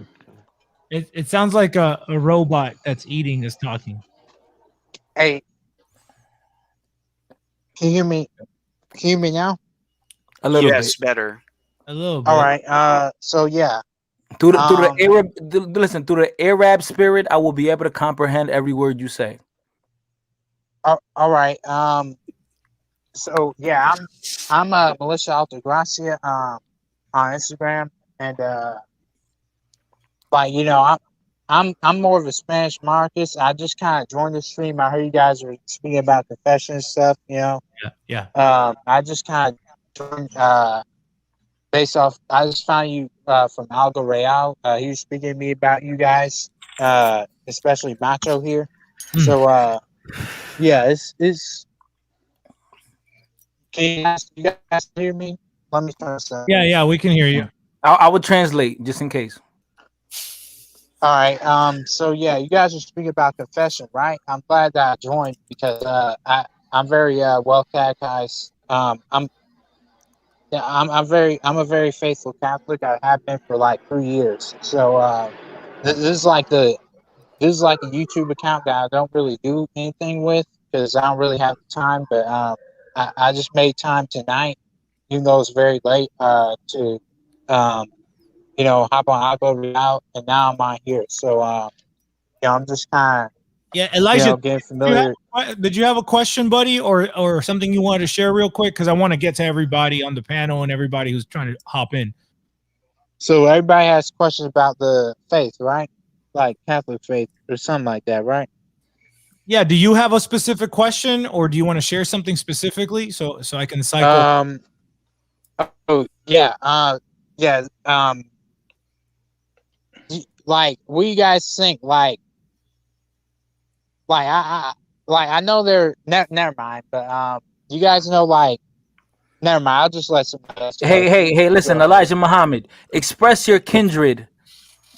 It sounds like a robot that's eating is talking. Hey, can you hear me? Can you hear me now? A little bit. Better. A little bit. All right. So yeah, Through the Arab, listen, through the Arab spirit, I will be able to comprehend every word you say. All right. So yeah, I'm Militia Altagracia on Instagram, and like I'm more of a Spanish Marcus. I just kind of joined the stream. I heard you guys were speaking about confession and stuff. Yeah. I just kind of joined based off. I just found you from Algo Real. He was speaking to me about you guys, especially Macho here. So yeah, it's. Can you guys hear me? Let me turn this up. Yeah, we can hear you. I would translate just in case. All right. So yeah, you guys are speaking about confession, right? I'm glad that I joined because I'm very well catechized. I'm a very faithful Catholic. I have been for like 3 years. So this is like a YouTube account that I don't really do anything with because I don't really have the time. But I just made time tonight, even though it's very late, to hop on Algo Real, and now I'm on here. So I'm just kind of Elijah, getting familiar. Did you have a question, buddy, or something you wanted to share real quick? Because I want to get to everybody on the panel and everybody who's trying to hop in. So everybody has questions about the faith, right? Like Catholic faith or something like that, right? Yeah. Do you have a specific question, or do you want to share something specifically so I can cycle? Oh yeah. Like, what do you guys think? Like I know they're never mind, but you guys know, like, never mind. I'll just let somebody else. Hey, listen, Elijah Muhammad, express your kindred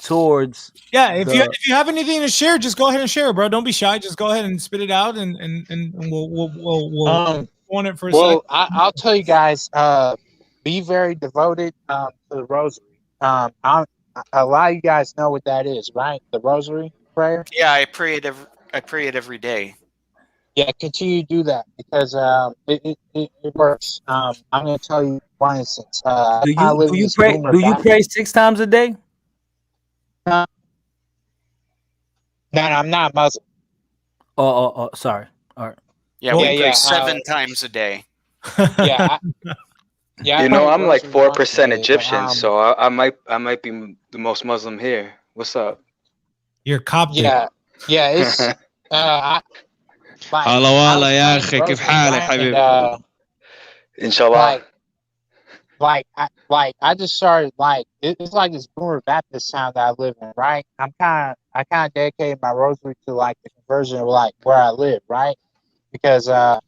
towards. Yeah, if you have anything to share, just go ahead and share it, bro. Don't be shy. Just go ahead and spit it out, and we'll on it for a second. I'll tell you guys. Be very devoted to the rosary. A lot of you guys know what that is, right? The rosary prayer. Yeah, I pray it every day. Yeah, continue to do that because it works. I'm going to tell you one instance. Do you pray? Do you pray 6 times a day? No, I'm not Muslim. Oh, sorry. All right. Yeah, we pray 7 times a day. Yeah. I'm like 4% Egyptian, so I might be the most Muslim here. What's up? You're Coptic. Yeah. It's هلا والله يا أخي كيف حالك حبيبي؟ Inshallah. Like I just started, like, it's like this Boomer Baptist town that I live in, right? I kind of dedicated my rosary to, like, the conversion of, like, where I live, right? Because the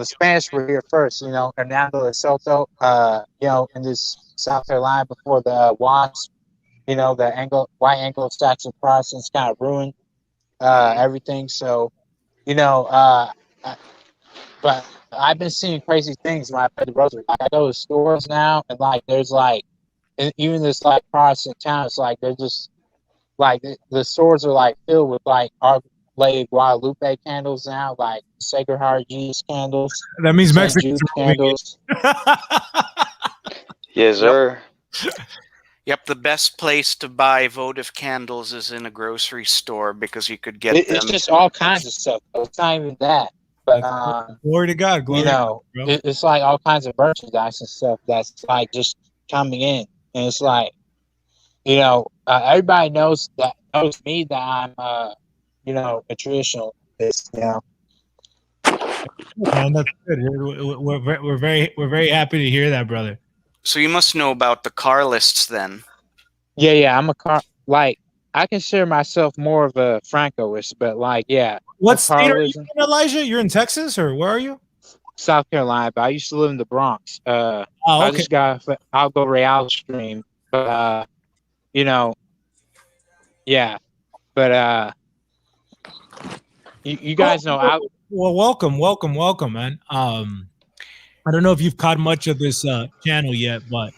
Spanish were here first, Hernando de Soto, in this South Carolina before the WASP, the white Anglo-Saxon Protestants kind of ruined everything. So, but I've been seeing crazy things when I pray the rosary. Like, I go to stores now, and, like, there's, like, even this, like, Protestant town, it's like they're just, like, the stores are, like, filled with, like, Our Lady Guadalupe candles now, like Sacred Heart Jesus candles. That means Mexican candles. Yes, sir. Yep, the best place to buy votive candles is in a grocery store because you could get them. It's just all kinds of stuff. It's not even that. But glory to God, it's like all kinds of merchandise and stuff that's, like, just coming in, and it's like, everybody knows me that I'm a traditionalist. Man, that's good. We're very happy to hear that, brother. So you must know about the Carlists then. Yeah, I'm like, I consider myself more of a Francoist, but, like, yeah. What state are you in, Elijah? You're in Texas, or where are you? South Carolina, but I used to live in the Bronx. Okay. I just got Algo Real stream, but yeah, but you guys know. Well, welcome, man. I don't know if you've caught much of this channel yet, but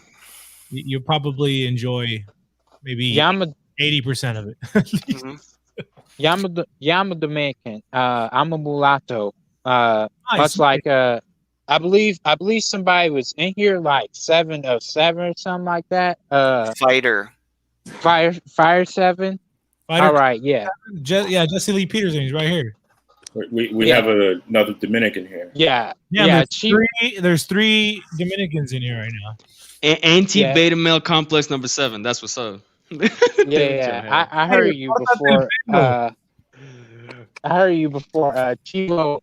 you probably enjoy maybe 80% of it. Mm-hmm. I'm a Dominican. I'm a mulatto. Much like I believe somebody was in here like 7 of 7 or something like that. Fighter 7. Fighter. All right, yeah. Jesse Lee Peterson, he's right here. We have another Dominican here. Yeah. There's 3 Dominicans in here right now. Anti-beta male complex number 7. That's what's up. I heard you before. I heard you before. Chivo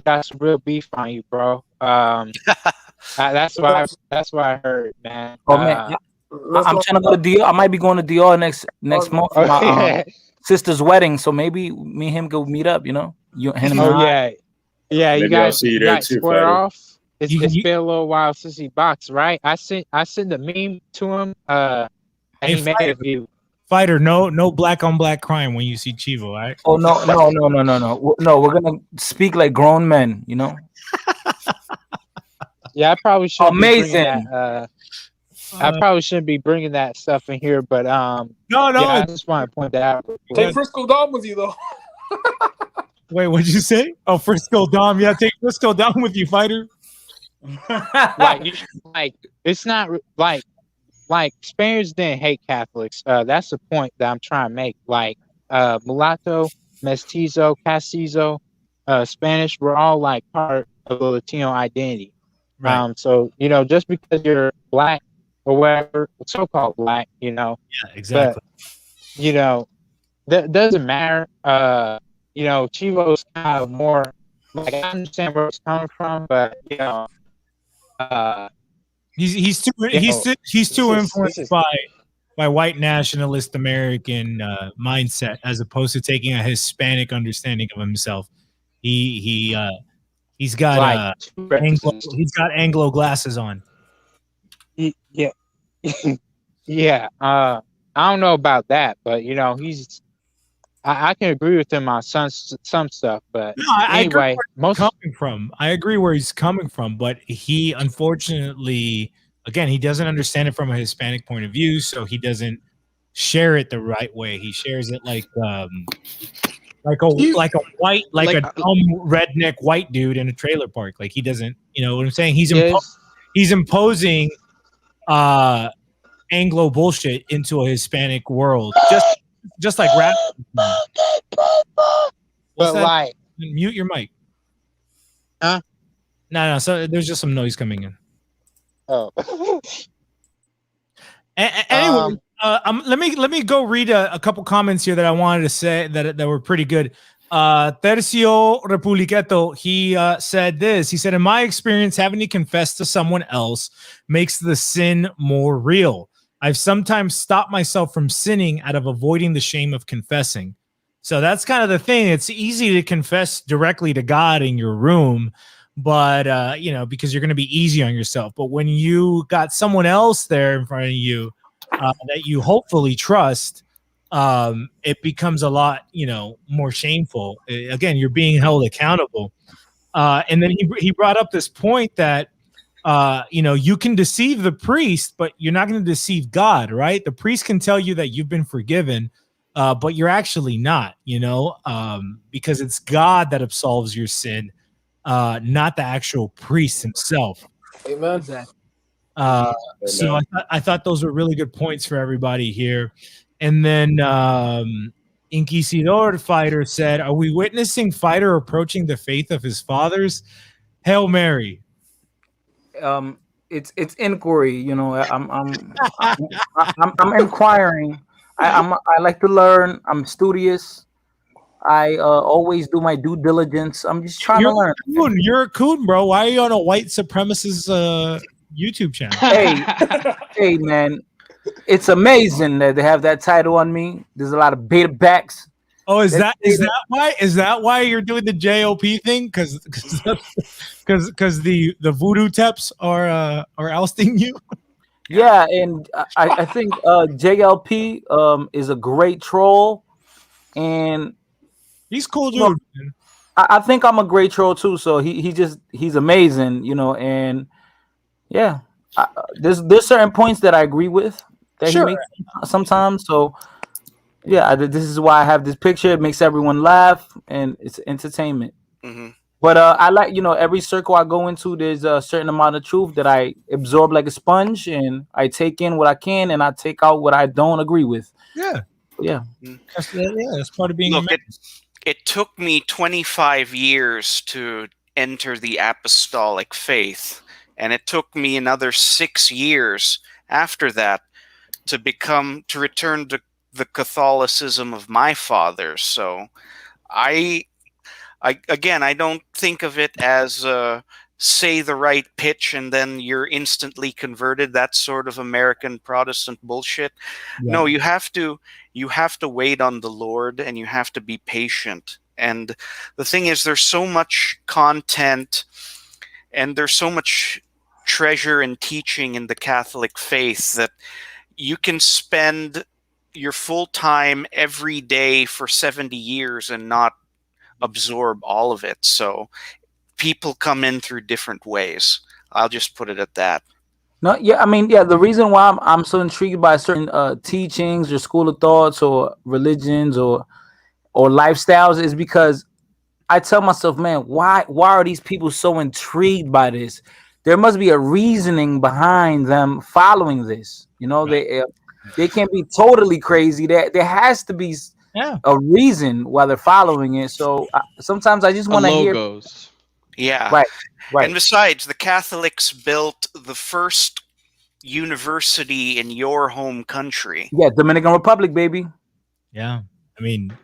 got some real beef on you, bro. That's what I heard, man. Oh man, I'm trying to go to Dior. I might be going to Dior next month for my sister's wedding. So maybe me and him go meet up. You know, yeah. You Maybe guys, I'll see you there too, square Fighter. off. It's been a little while since he boxed, right? I sent the meme to him. And he made a view. Fighter, no black on black crime when you see Chivo, right? Oh no. No, we're gonna speak like grown men. You know. Yeah, I probably should. Amazing. I probably shouldn't be bringing that stuff in here, but no. Yeah, I just want to point that out. Take Frisco Dom with you though. Wait, what'd you say? Oh, Frisco Dom. Yeah, take Frisco Dom with you, Fighter. It's not like Spaniards didn't hate Catholics. That's the point that I'm trying to make. Like mulatto, mestizo, castizo, Spanish, we're all like part of the Latino identity. Right. So just because you're black or whatever, so-called black, Yeah, exactly. But, that doesn't matter. Chivo's kind of more like, I understand where it's coming from, but he's too influenced by white nationalist American mindset as opposed to taking a Hispanic understanding of himself. He's got Anglo glasses on. Yeah. Yeah. I don't know about that, but I can agree with him on some stuff, but anyway, I agree where he's coming from, but he unfortunately, again, he doesn't understand it from a Hispanic point of view, so he doesn't share it the right way. He shares it like a dumb redneck white dude in a trailer park. Like he doesn't, you know what I'm saying? He's imposing Anglo bullshit into a Hispanic world, just like rap. But like, mute your mic. Huh? No. So there's just some noise coming in. Oh. Anyway, let me go read a couple comments here that I wanted to say that were pretty good. Tercio Republicato, he said this. He said, in my experience, having to confess to someone else makes the sin more real. I've sometimes stopped myself from sinning out of avoiding the shame of confessing. So that's kind of the thing. It's easy to confess directly to God in your room, but because you're going to be easy on yourself. But when you got someone else there in front of you that you hopefully trust, it becomes a lot, more shameful. Again, you're being held accountable. And then he brought up this point that, you can deceive the priest, but you're not going to deceive God, right? The priest can tell you that you've been forgiven, but you're actually not, because it's God that absolves your sin, not the actual priest himself. Amen. So I thought those were really good points for everybody here. And then Inquisidor Fighter said, are we witnessing Fighter approaching the faith of his fathers? Hail Mary. It's inquiry. I'm inquiring. I like to learn. I'm studious. I always do my due diligence. I'm just trying to learn. You're a coon, bro. Why are you on a white supremacist YouTube channel? Hey, man. It's amazing that they have that title on me. There's a lot of beta backs. Oh, is that why you're doing the JOP thing? Because the voodoo teps are ousting you? Yeah, and I think JLP is a great troll, and he's cool dude. I think I'm a great troll too. So he's amazing, and yeah, there's certain points that I agree with that he makes sometimes. So yeah, this is why I have this picture. It makes everyone laugh, and it's entertainment. Mm-hmm. But I like, every circle I go into, there's a certain amount of truth that I absorb like a sponge, and I take in what I can, and I take out what I don't agree with. Yeah. Yeah. That's part of being. Look, it took me 25 years to enter the apostolic faith, and it took me another 6 years after that to return to the Catholicism of my fathers. So I don't think of it as say the right pitch and then you're instantly converted. That sort of American Protestant bullshit. Yeah. No, you have to wait on the Lord, and you have to be patient. And the thing is, there's so much content and there's so much treasure and teaching in the Catholic faith that you can spend your full time every day for 70 years and not absorb all of it. So people come in through different ways. I'll just put it at that. No, yeah, I mean, yeah, the reason why I'm so intrigued by certain teachings or school of thoughts or religions or lifestyles is because I tell myself, man, why are these people so intrigued by this? There must be a reasoning behind them following this. They can't be totally crazy. There has to be a reason why they're following it. So sometimes I just want to hear logos. Yeah. Right. And besides, the Catholics built the first university in your home country. Yeah, Dominican Republic, baby. Yeah. I mean,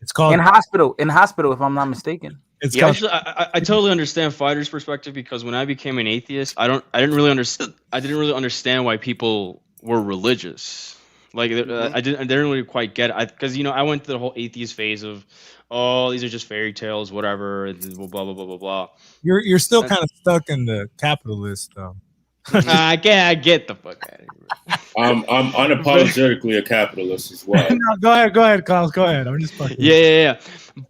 it's called in hospital, if I'm not mistaken. Actually, I totally understand Fighter's perspective, because when I became an atheist, I didn't really understand why people were religious. Like I didn't really quite get it, because I went through the whole atheist phase of, oh, these are just fairy tales, whatever, blah blah blah blah blah. You're still kind of stuck in the capitalist though. I get the fuck out of here. I'm unapologetically a capitalist as well. No, go ahead, Carlos. Go ahead. I'm just fucking. Yeah.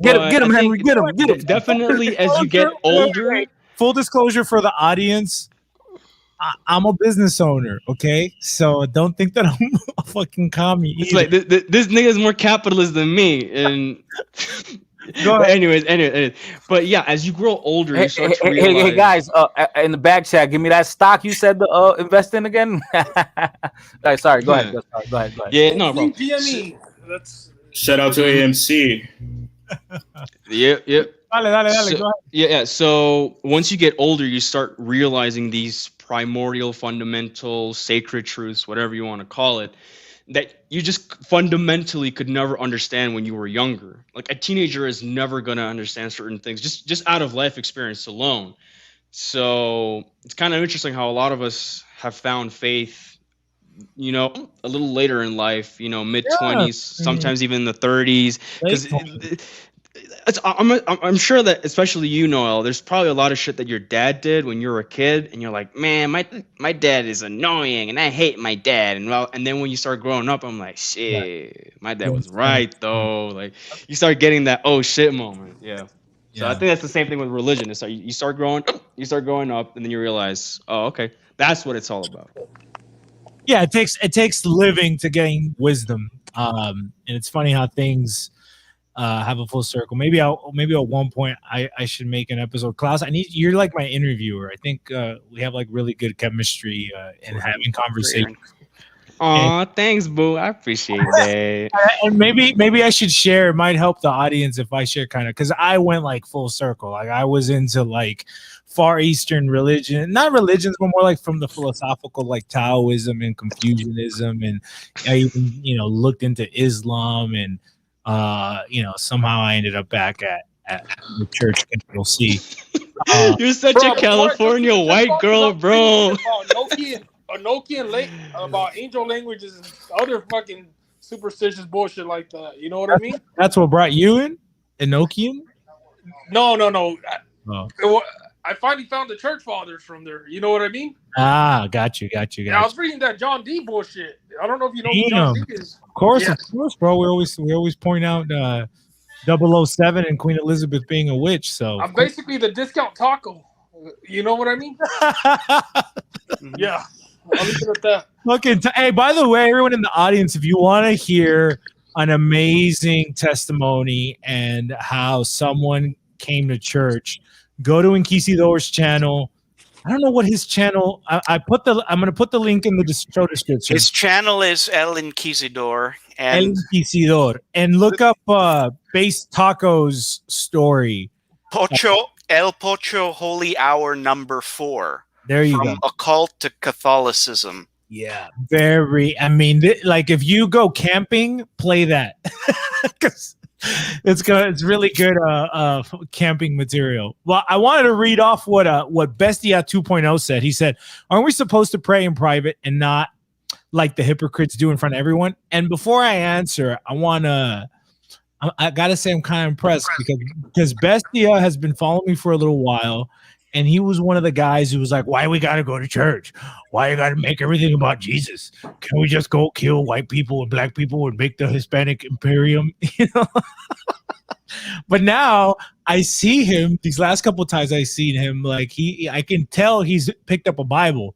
Get him, Henry. Get him. Definitely, as you get older. Full disclosure for the audience. I'm a business owner, okay? So don't think that I'm a fucking commie. It's like this nigga is more capitalist than me, and anyways. But yeah, as you grow older, you start to realize. Hey guys, in the back chat, give me that stock you said to invest in again. Sorry, go ahead. Go ahead. Yeah, no, bro. Shout out to AMC. Yep. Dale, go ahead. Yeah. So once you get older, you start realizing these primordial, fundamental, sacred truths, whatever you want to call it, that you just fundamentally could never understand when you were younger. Like a teenager is never going to understand certain things, just out of life experience alone. So it's kind of interesting how a lot of us have found faith, a little later in life, mid-20s, sometimes even in the 30s, because I'm sure that, especially Noel, there's probably a lot of shit that your dad did when you were a kid, and you're like, man, my dad is annoying, and I hate my dad, and then when you start growing up, I'm like, shit, my dad was right though. Like you start getting that oh shit moment, yeah. So I think that's the same thing with religion. It's like you start growing up, and then you realize, oh, okay, that's what it's all about. Yeah, it takes living to gain wisdom, and it's funny how things have a full circle. Maybe at one point I should make an episode. Klaus, you're like my interviewer. I think we have like really good chemistry in having conversations. Aw, thanks, boo. I appreciate that. And maybe I should share. It might help the audience if I share kind of, because I went like full circle. Like I was into like Far Eastern religion, not religions, but more like from the philosophical, like Taoism and Confucianism, and I even looked into Islam, and somehow I ended up back at the church, capital C. You're such a California white girl, bro. Enochian about angel languages and other fucking superstitious bullshit like that. You know what I mean? That's what brought you in? Enochian? No. Oh. I finally found the church fathers from there. You know what I mean? Ah, got you. Yeah, I was reading that John D bullshit. I don't know if you know who John D is. Of course, bro. We always point out 007 and Queen Elizabeth being a witch. So I'm basically the discount taco. You know what I mean? Yeah. I'll leave it at that. Hey, by the way, everyone in the audience, if you want to hear an amazing testimony and how someone came to church, go to Inquisidor's channel. I don't know what his channel. I'm gonna put the link in the show description. His channel is El Inquisidor, El and Inquisidor, and look up Base Taco's story. El Pocho Holy Hour number 4. There you from go. Occult to Catholicism. Yeah, very. I mean, like if you go camping, play that because it's really good camping material. Well, I wanted to read off what Bestia 2.0 said. He said, "Aren't we supposed to pray in private and not like the hypocrites do in front of everyone?" And before I answer, I gotta say I'm kind of impressed because Bestia has been following me for a little while. And he was one of the guys who was like, why we got to go to church? Why you got to make everything about Jesus? Can we just go kill white people and black people and make the Hispanic imperium? You know? But now I see him, these last couple of times I've seen him, like I can tell he's picked up a Bible.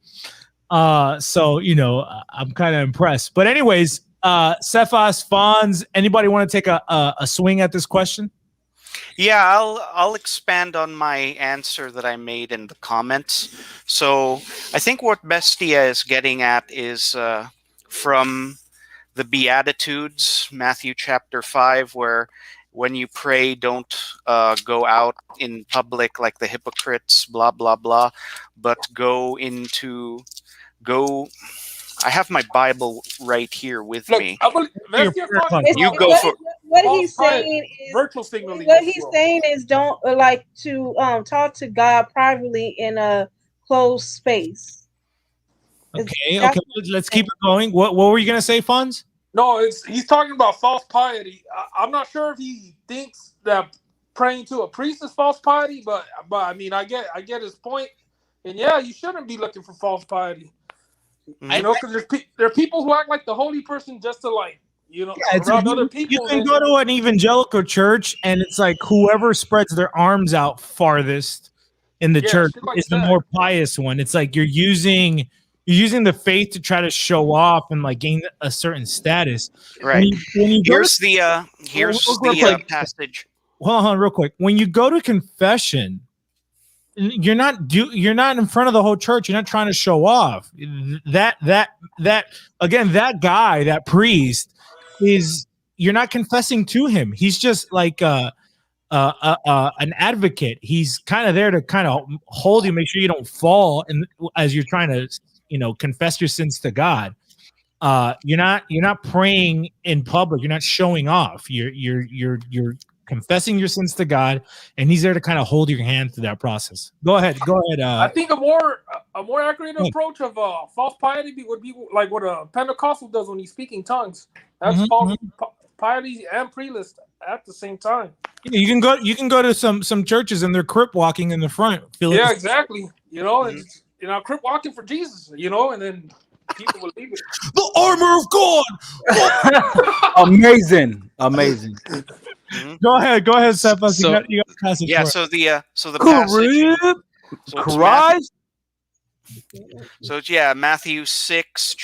So, you know, I'm kind of impressed. But anyways, Cephas, Fonz, anybody want to take a swing at this question? Yeah, I'll expand on my answer that I made in the comments. So I think what Bestia is getting at is from the Beatitudes, Matthew chapter 5, where when you pray, don't go out in public like the hypocrites, blah, blah, blah, but go. I have my Bible right here with me. You go for what he's saying is virtual signaling. What he's saying is don't like to talk to God privately in a closed space. Okay, let's keep it going. What were you gonna say, Fonz? No, he's talking about false piety. I'm not sure if he thinks that praying to a priest is false piety, but I mean I get his point. And yeah, you shouldn't be looking for false piety. You know, because there are people who act like the holy person just to like, you know, around other people. You can go to an evangelical church, and it's like whoever spreads their arms out farthest in the church is the more pious one. It's like you're using the faith to try to show off and like gain a certain status. Right. Here's the passage. Hold on, real quick. When you go to confession, you're not in front of the whole church. You're not trying to show off. That again, that guy, that priest, you're not confessing to him. He's just like an advocate. He's kind of there to kind of hold you, make sure you don't fall, and as you're trying to, you know, confess your sins to God. You're not praying in public. You're not showing off. You're confessing your sins to God, and he's there to kind of hold your hand through that process. Go ahead. I think a more accurate approach of false piety would be like what a Pentecostal does when he's speaking tongues. That's false piety and pre-list at the same time. You can go to some churches and they're crip walking in the front. Yeah, exactly. You know, and you know, crip walking for Jesus. You know, and then people will leave it. The armor of God. Amazing. Mm-hmm. Go ahead, Cephas. So you got passage. Yeah, so the passage. Christ. So it's Matthew 6,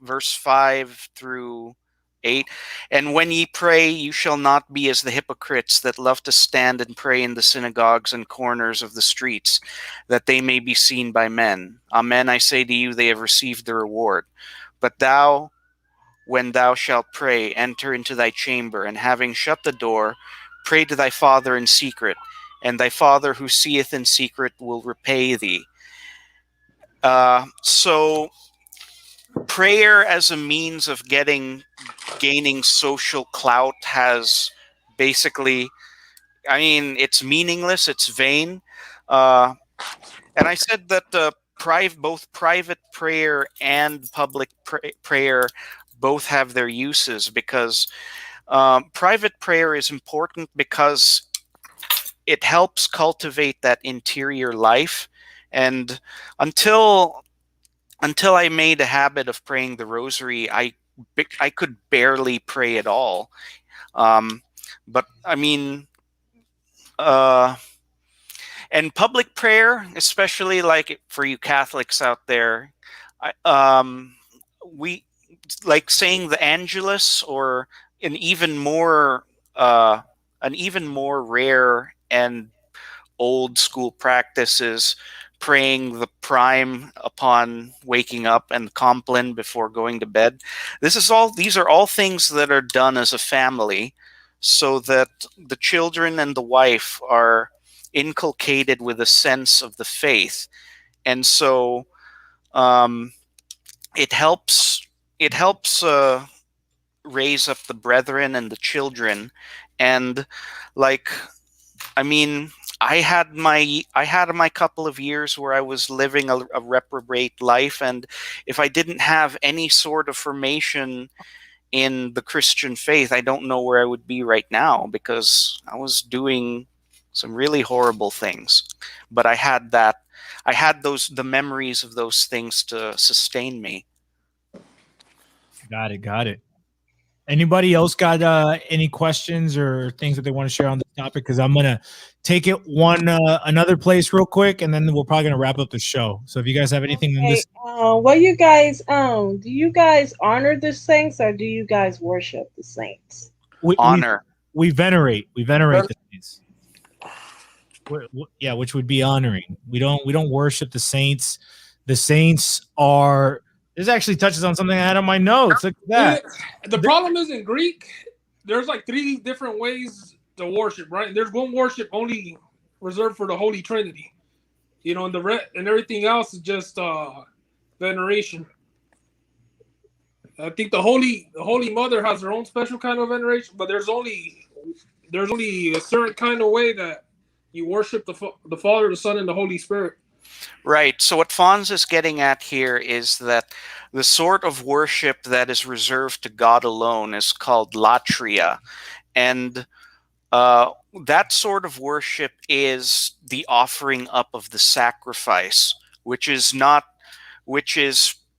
verse 5 through 8. And when ye pray, you shall not be as the hypocrites that love to stand and pray in the synagogues and corners of the streets, that they may be seen by men. Amen, I say to you, they have received the reward. But thou, when thou shalt pray, enter into thy chamber, and having shut the door, pray to thy Father in secret, and thy Father who seeth in secret will repay thee. So prayer as a means of gaining social clout has basically, I mean, it's meaningless, it's vain. And I said that both private prayer and public prayer both have their uses, because private prayer is important because it helps cultivate that interior life. And until I made a habit of praying the rosary, I could barely pray at all. But I mean, and public prayer, especially like for you Catholics out there, we like saying the Angelus, or an even more rare and old school practices, praying the prime upon waking up and Compline before going to bed. These are all things that are done as a family so that the children and the wife are inculcated with a sense of the faith. And so it helps raise up the brethren and the children. And like, I mean, I had my couple of years where I was living a reprobate life, and if I didn't have any sort of formation in the Christian faith, I don't know where I would be right now, because I was doing some really horrible things. But I had the memories of those things to sustain me. Got it. Anybody else got any questions or things that they want to share on this topic? Because I'm gonna take it another place real quick, and then we're probably gonna wrap up the show. So if you guys have anything on this, what you guys do you guys honor the saints, or do you guys worship the saints? Honor. We venerate the saints. Yeah, which would be honoring. We don't worship the saints. The saints are. This actually touches on something I had on my notes. Look at that. The problem is in Greek, there's like 3 different ways to worship, right? There's one worship only reserved for the Holy Trinity, and and everything else is just veneration. I think the Holy Mother has her own special kind of veneration, but there's only a certain kind of way that you worship the Father, the Son, and the Holy Spirit. Right. So what Fonz is getting at here is that the sort of worship that is reserved to God alone is called latria. And that sort of worship is the offering up of the sacrifice, which is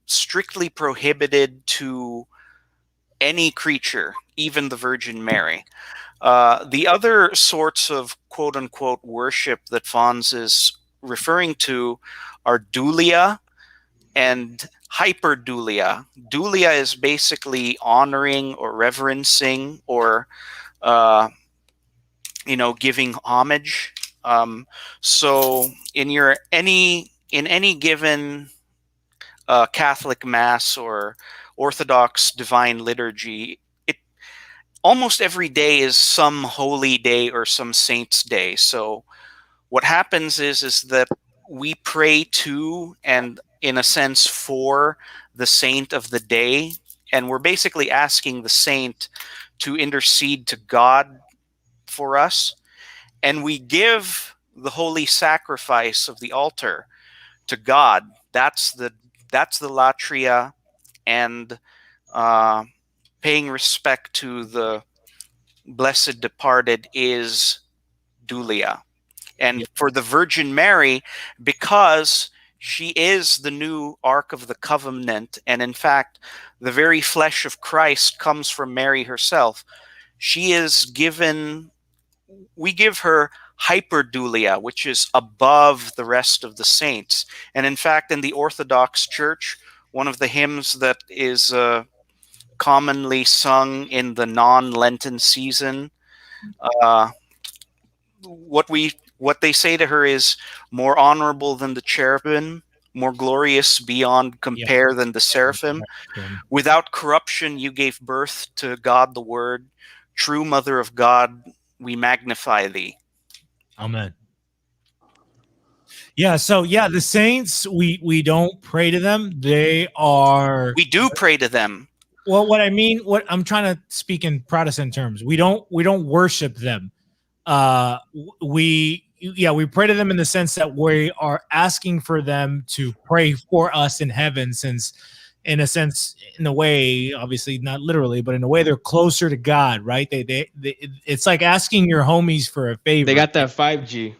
strictly prohibited to any creature, even the Virgin Mary. The other sorts of quote-unquote worship that Fonz is referring to are dulia and hyperdulia. Dulia is basically honoring or reverencing or giving homage. So in any given Catholic Mass or Orthodox Divine Liturgy, almost every day is some holy day or some saint's day. So what happens is that we pray to, and in a sense for, the saint of the day, and we're basically asking the saint to intercede to God for us, and we give the holy sacrifice of the altar to God. That's the latria, and paying respect to the blessed departed is dulia. And for the Virgin Mary, because she is the new Ark of the Covenant, and in fact, the very flesh of Christ comes from Mary herself, we give her hyperdulia, which is above the rest of the saints. And in fact, in the Orthodox Church, one of the hymns that is commonly sung in the non-Lenten season, what they say to her is, more honorable than the cherubim, more glorious beyond compare than the seraphim. Without corruption, you gave birth to God the Word. True Mother of God, we magnify thee. Amen. Yeah, so the saints, we don't pray to them. We do pray to them. Well, what I'm trying to speak in Protestant terms. We don't worship them. We pray to them in the sense that we are asking for them to pray for us in heaven, since in a way, obviously not literally, but in a way they're closer to God, right? They it's like asking your homies for a favor. They got that 5G.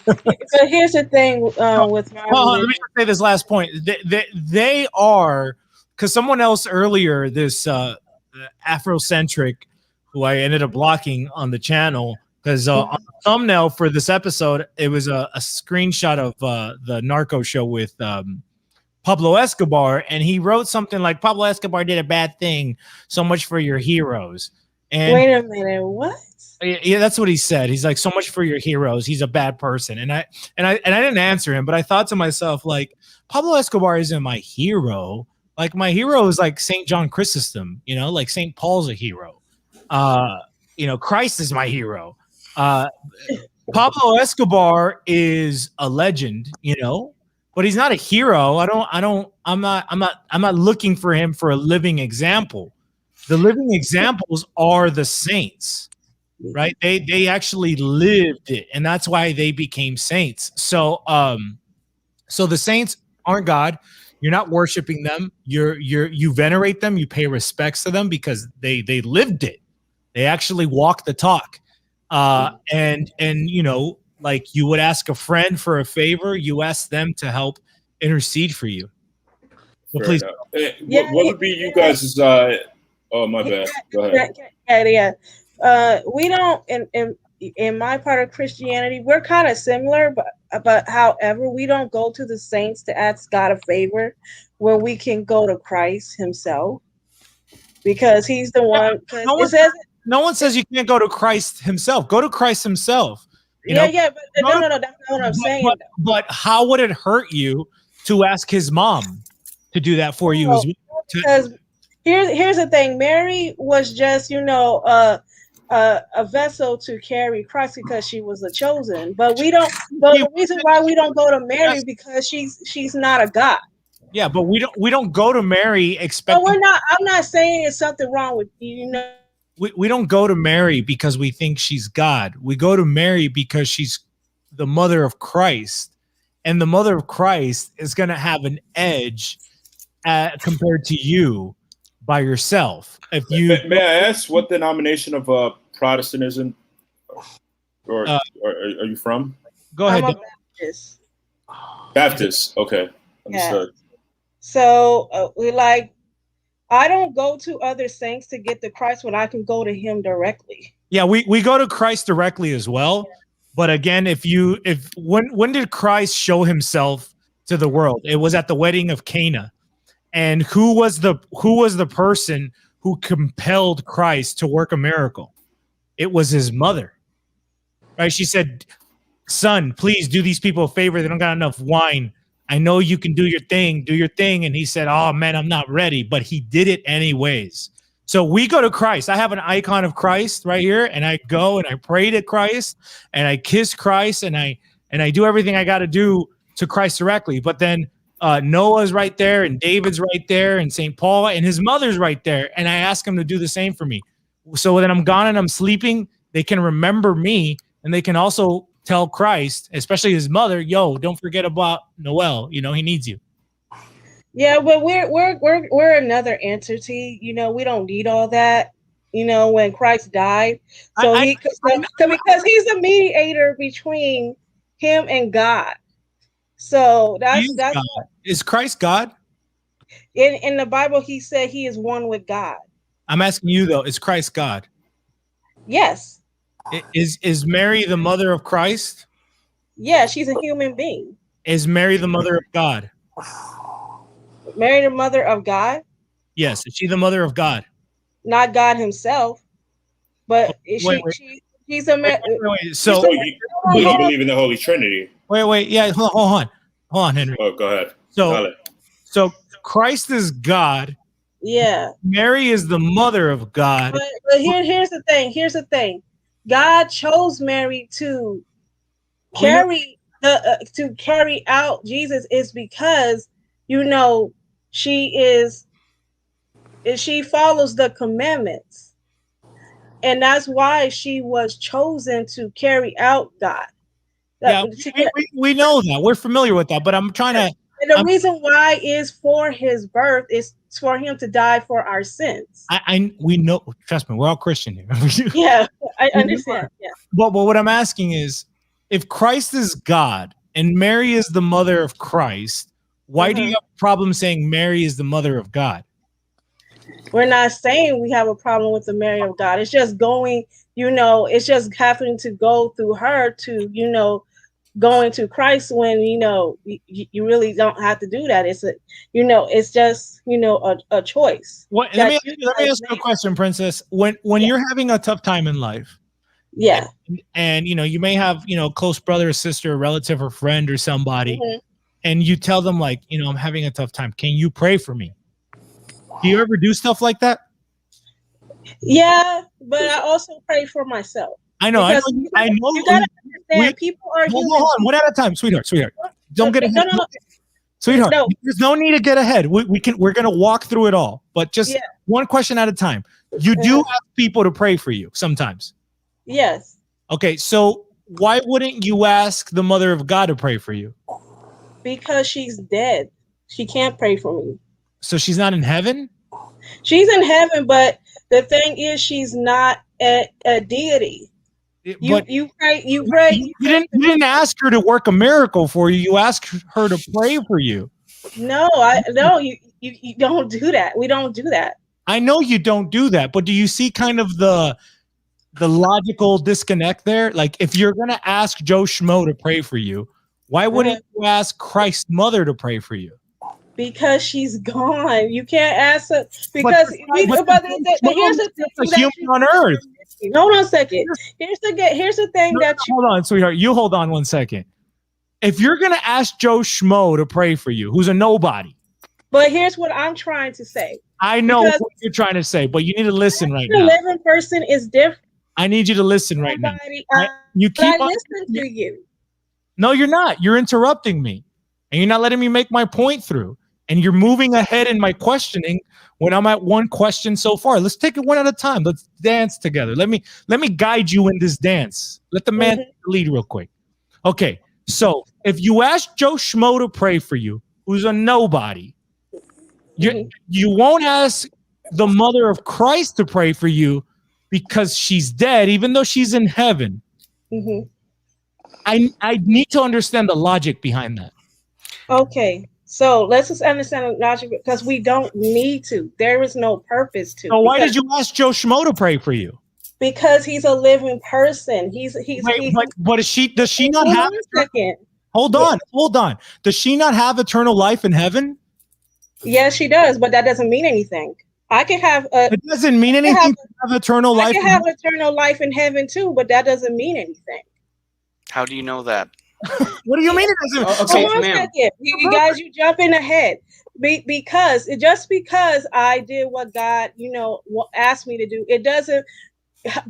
So here's the thing with my let me just say this last point. They are, because someone else earlier, this Afrocentric, who I ended up blocking on the channel, because on the thumbnail for this episode, it was a screenshot of the Narco show with Pablo Escobar, and he wrote something like, Pablo Escobar did a bad thing, so much for your heroes. And wait a minute, what? Yeah, that's what he said. He's like, so much for your heroes. He's a bad person. And I didn't answer him, but I thought to myself, like, Pablo Escobar isn't my hero. Like, my hero is like St. John Chrysostom, you know, like St. Paul's a hero. You know, Christ is my hero. Pablo Escobar is a legend, you know, but he's not a hero. I'm not looking for him for a living example. The living examples are the saints, right? They actually lived it, and that's why they became saints. So so the saints aren't God. You're not worshiping them. You venerate them, you pay respects to them because they lived it. They actually walked the talk. And you know, like you would ask a friend for a favor, you ask them to help intercede for you. Well, please. What would be you guys' oh, my bad. Go ahead. We don't in my part of Christianity, we're kind of similar, but however, we don't go to the saints to ask God a favor when we can go to Christ himself, because he's the one. No one says you can't go to Christ himself. Go to Christ himself. You know? But no, that's not what I'm saying. But how would it hurt you to ask his mom to do that for you? Because here's the thing. Mary was just, you know, a vessel to carry Christ because she was a chosen. But we don't. But the reason why we don't go to Mary because she's not a God. Yeah, but we don't go to Mary expecting. No, we're not. I'm not saying it's something wrong with you know. We don't go to Mary because we think she's God. We go to Mary because she's the mother of Christ, and the mother of Christ is going to have an edge compared to you by yourself. If you may I ask what denomination of Protestantism or are you from? Go ahead. I'm a Baptist. Baptist. Okay, understood. Yeah. So I don't go to other saints to get to Christ when I can go to him directly. Yeah, we go to Christ directly as well. But again, when did Christ show himself to the world? It was at the wedding of Cana. And who was the person who compelled Christ to work a miracle? It was his mother. Right? She said, "Son, please do these people a favor. They don't got enough wine. I know you can do your thing. And he said, "Oh man, I'm not ready," but he did it anyways. So we go to Christ. I have an icon of Christ right here, and I go and I pray to Christ and I kiss Christ and I do everything I got to do to Christ directly. But then Noah's right there and David's right there and St. Paul and his mother's right there. And I ask him to do the same for me. So when I'm gone and I'm sleeping, they can remember me, and they can also tell Christ, especially his mother, yo, don't forget about Noel. You know, he needs you. Yeah, but we're another entity. You know, we don't need all that. You know, when Christ died, so because he's the mediator between him and God. So that's God. Is Christ God? In the Bible, he said he is one with God. I'm asking you though, is Christ God? Yes. Is Mary the mother of Christ? Yeah, she's a human being. Is Mary the mother of God? Mary the mother of God? Yes. Is she the mother of God? Not God himself, but she's a wait. So you believe in the Holy Trinity? Wait. Yeah, hold on, Henry. Oh, go ahead. So Christ is God. Yeah. Mary is the mother of God. But here's the thing. God chose Mary to carry out Jesus is because, you know, she follows the commandments, and that's why she was chosen to carry out God. We know that. We're familiar with that, but I'm trying to. And the reason why is for his birth is for him to die for our sins. We know. Trust me, we're all Christian here. Yeah, I understand. Yeah. But what I'm asking is, if Christ is God and Mary is the mother of Christ, why do you have a problem saying Mary is the mother of God? We're not saying we have a problem with the Mary of God. It's just going, you know, it's just having to go through her to, you know, going to Christ when you really don't have to do that. It's it's just a choice. Let me ask you a question, Princess. When you're having a tough time in life, and you may have close brother or sister, or relative or friend or somebody, and you tell them like I'm having a tough time. Can you pray for me? Do you ever do stuff like that? Yeah, but I also pray for myself. I know. You gotta understand, people are human. Hold on, one at a time, sweetheart. Don't get ahead. No. Sweetheart, there's no need to get ahead. We're gonna walk through it all, but just one question at a time. You do ask people to pray for you sometimes. Yes. Okay, so why wouldn't you ask the Mother of God to pray for you? Because she's dead. She can't pray for me. So she's not in heaven? She's in heaven, but the thing is, she's not a deity. You pray. You didn't ask her to work a miracle for you. You asked her to pray for you. No, you don't do that. We don't do that. I know you don't do that, but do you see kind of the logical disconnect there? Like, if you're gonna ask Joe Schmo to pray for you, why wouldn't you ask Christ's mother to pray for you? Because she's gone. You can't ask her because here's the thing. Human on earth. Hold on a second. Here's the thing that you hold on, sweetheart. You hold on 1 second. If you're gonna ask Joe Schmo to pray for you, who's a nobody. But here's what I'm trying to say. I know what you're trying to say, but you need to listen right now. The living person is different. I need you to listen right now. I listen to you. No, you're not. You're interrupting me, and you're not letting me make my point through. And you're moving ahead in my questioning when I'm at one question so far. Let's take it one at a time. Let's dance together. Let me guide you in this dance. Let the man lead real quick. Okay, so if you ask Joe Schmo to pray for you, who's a nobody, you won't ask the Mother of Christ to pray for you because she's dead, even though she's in heaven. I need to understand the logic behind that. Okay. So let's just understand the logic because we don't need to. There is no purpose to. So why did you ask Joe Schmo to pray for you? Because he's a living person. But does she not have? Hold on. Does she not have eternal life in heaven? Yes, she does, but that doesn't mean anything. I can have. It doesn't mean anything to have eternal life. I can have eternal life in heaven too, but that doesn't mean anything. How do you know that? What do you mean it doesn't? Okay, hold on a second. You guys, you jumping ahead because I did what God, asked me to do. It doesn't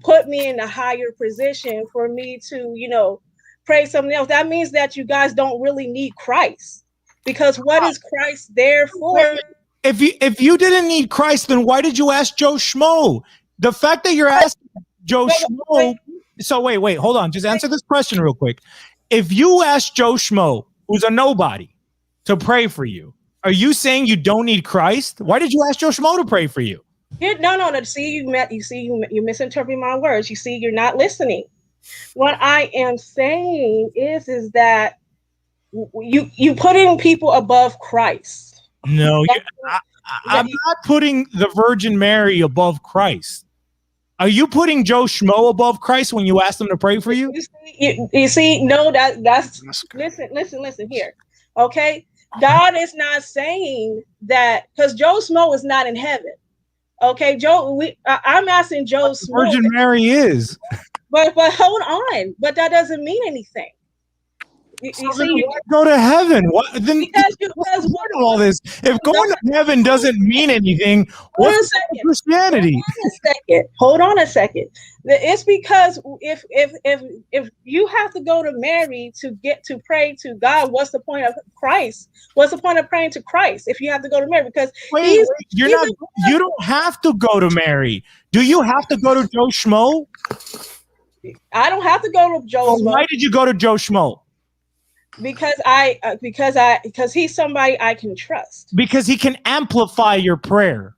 put me in a higher position for me to, pray something else. That means that you guys don't really need Christ because what is Christ there for? If you didn't need Christ, then why did you ask Joe Schmo? The fact that you're asking Joe Schmo. So wait, hold on. Just answer this question real quick. If you ask Joe Schmo, who's a nobody, to pray for you, are you saying you don't need Christ? Why did you ask Joe Schmo to pray for you? No. See, you misinterpreting my words. You see, you're not listening. What I am saying is that you putting people above Christ. No, I'm not putting the Virgin Mary above Christ. Are you putting Joe Schmo above Christ when you ask them to pray for you? You see, no, that's listen here. Okay. God is not saying that because Joe Schmo is not in heaven. Okay, I'm asking Joe Schmo. Virgin Mary is. But hold on. But that doesn't mean anything. You go to heaven. What then? Because all this. If going to heaven doesn't mean anything, what's Christianity? Hold on a second. It's because if you have to go to Mary to get to pray to God, what's the point of Christ? What's the point of praying to Christ if you have to go to Mary? Because you don't have to go to Mary. Do you have to go to Joe Schmo? I don't have to go to Joe Schmo. Why did you go to Joe Schmo? Because he's somebody I can trust. Because he can amplify your prayer.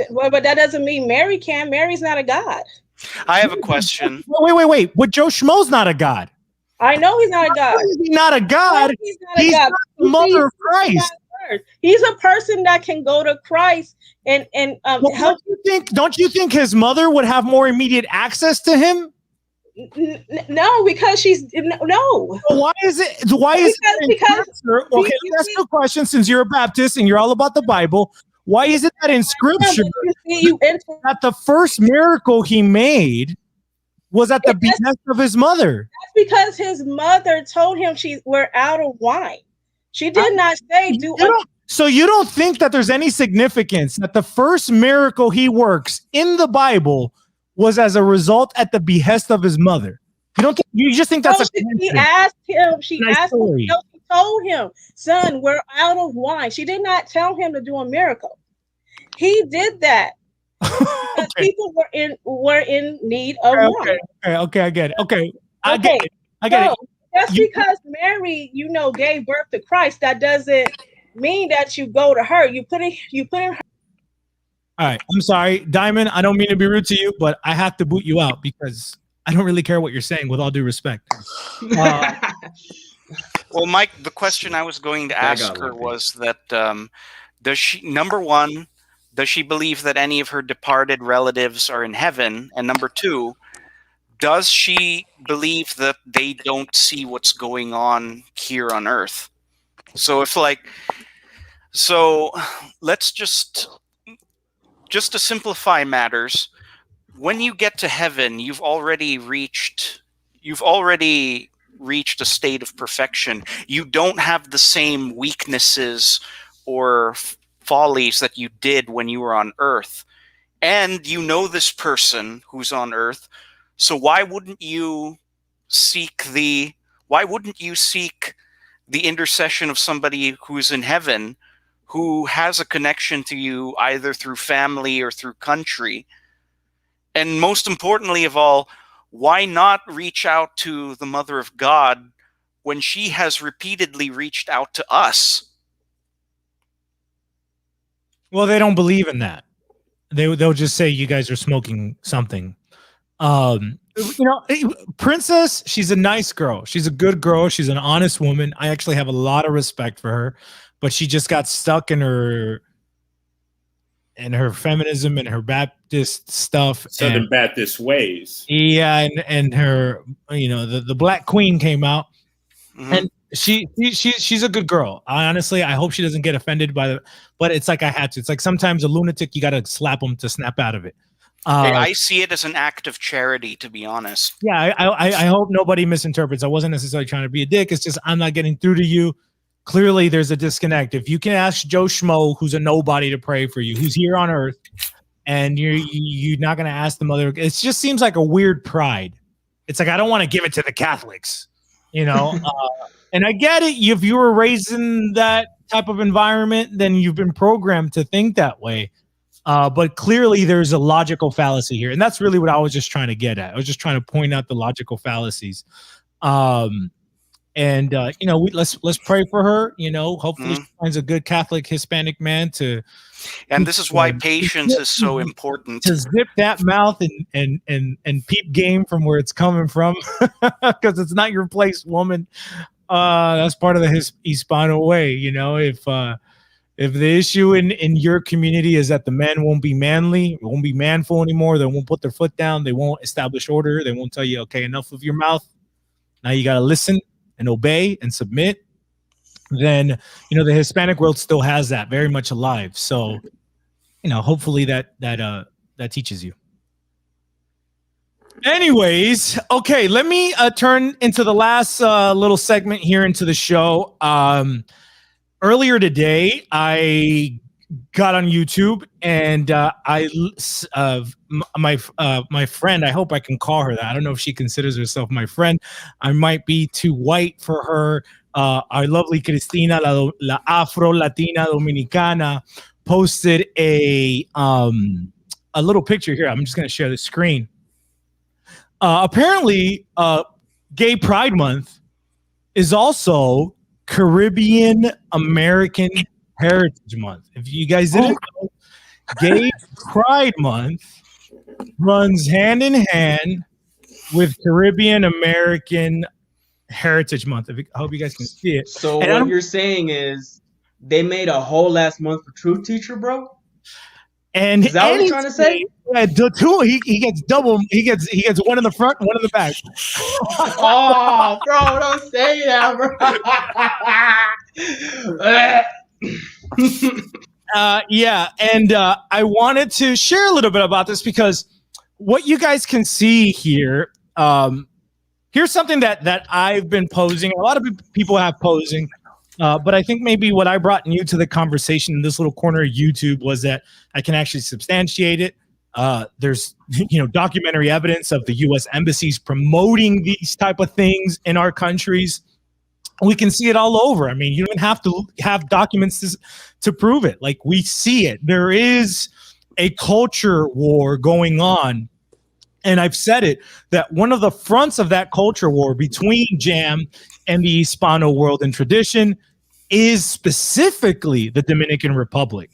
But that doesn't mean Mary can. Mary's not a god. I have a question. Wait. But Joe Schmo's not a god. I know he's not a god. He's not a god. He's not the Mother of Christ. He's a person that can go to Christ and help. Don't you think his mother would have more immediate access to him? No, because she's no. So why is it? Why is it? Because okay, let's ask you a question. Since you're a Baptist and you're all about the Bible, why is it that in Scripture that the first miracle he made was at the behest of his mother? That's because his mother told him we're out of wine. She did not say So you don't think that there's any significance that the first miracle he works in the Bible was as a result at the behest of his mother? You don't think, you just think that's she asked him, she told him, son, we're out of wine. She did not tell him to do a miracle. He did that. Because people were in need of wine. Okay, I get it. Okay, I get it. Just because Mary, gave birth to Christ, that doesn't mean that you go to her. You put in her. All right, I'm sorry, Diamond. I don't mean to be rude to you, but I have to boot you out because I don't really care what you're saying. With all due respect. Well, Mike, the question I was going to ask her was that does she, number one, does she believe that any of her departed relatives are in heaven? And number two, does she believe that they don't see what's going on here on Earth? So let's just to simplify matters, when you get to heaven, you've already reached a state of perfection. You don't have the same weaknesses or follies that you did when you were on Earth. And you know this person who's on Earth. So why wouldn't you seek the intercession of somebody who's in heaven, who has a connection to you either through family or through country? And most importantly of all, why not reach out to the Mother of God when she has repeatedly reached out to us? Well, they don't believe in that. They'll just say you guys are smoking something. Princess, she's a nice girl. She's a good girl. She's an honest woman. I actually have a lot of respect for her, but she just got stuck in her feminism and her Baptist stuff. Southern Baptist ways. Yeah, and her, the Black Queen came out, and she's a good girl. I hope she doesn't get offended by but it's like I had to. It's like sometimes a lunatic, you got to slap them to snap out of it. I see it as an act of charity, to be honest. Yeah, I hope nobody misinterprets. I wasn't necessarily trying to be a dick. It's just I'm not getting through to you. Clearly, there's a disconnect. If you can ask Joe Schmo, who's a nobody, to pray for you, who's here on Earth, and you're not going to ask the mother, it just seems like a weird pride. It's like I don't want to give it to the Catholics, and I get it. If you were raised in that type of environment, then you've been programmed to think that way. But clearly there's a logical fallacy here. And that's really what I was just trying to get at. I was just trying to point out the logical fallacies. Let's pray for her. Hopefully she finds a good Catholic Hispanic man and this is why patience is so important. To zip that mouth and peep game from where it's coming from. Because it's not your place, woman. That's part of the Hispano way. If the issue in your community is that the men won't be manly, won't be manful anymore, they won't put their foot down, they won't establish order, they won't tell you, okay, enough of your mouth, now you got to listen and obey and submit, then, the Hispanic world still has that very much alive. So, hopefully that teaches you. Anyways, okay, let me turn into the last little segment here into the show. Earlier today, I got on YouTube and my friend, I hope I can call her that. I don't know if she considers herself my friend. I might be too white for her. Our lovely Cristina, la Afro-Latina Dominicana, posted a little picture here. I'm just going to share the screen. Apparently, Gay Pride Month is also Caribbean American Heritage Month. If you guys didn't know, Gay Pride Month runs hand in hand with Caribbean American Heritage Month. I hope you guys can see it. So what you're saying is they made a whole last month for Truth Teacher, bro? And is that what you're trying to say? Yeah, two. He gets double. He gets one in the front, one in the back. Oh, bro, don't say that, bro. Yeah, and I wanted to share a little bit about this because what you guys can see here. Here's something that I've been posing. A lot of people have posing. But I think maybe what I brought new to the conversation in this little corner of YouTube was that I can actually substantiate it. There's documentary evidence of the U.S. embassies promoting these type of things in our countries. We can see it all over. I mean, you don't have to have documents to prove it. Like, we see it. There is a culture war going on. And I've said it, that one of the fronts of that culture war between JAM and the Hispano world and tradition is specifically the Dominican Republic.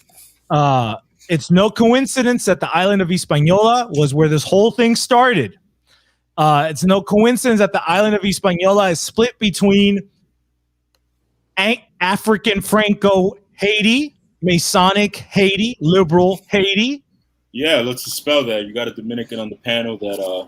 It's no coincidence that the island of Hispaniola was where this whole thing started. It's no coincidence that the island of Hispaniola is split between African Franco Haiti, Masonic Haiti, liberal Haiti. Yeah, let's spell that. You got a Dominican on the panel that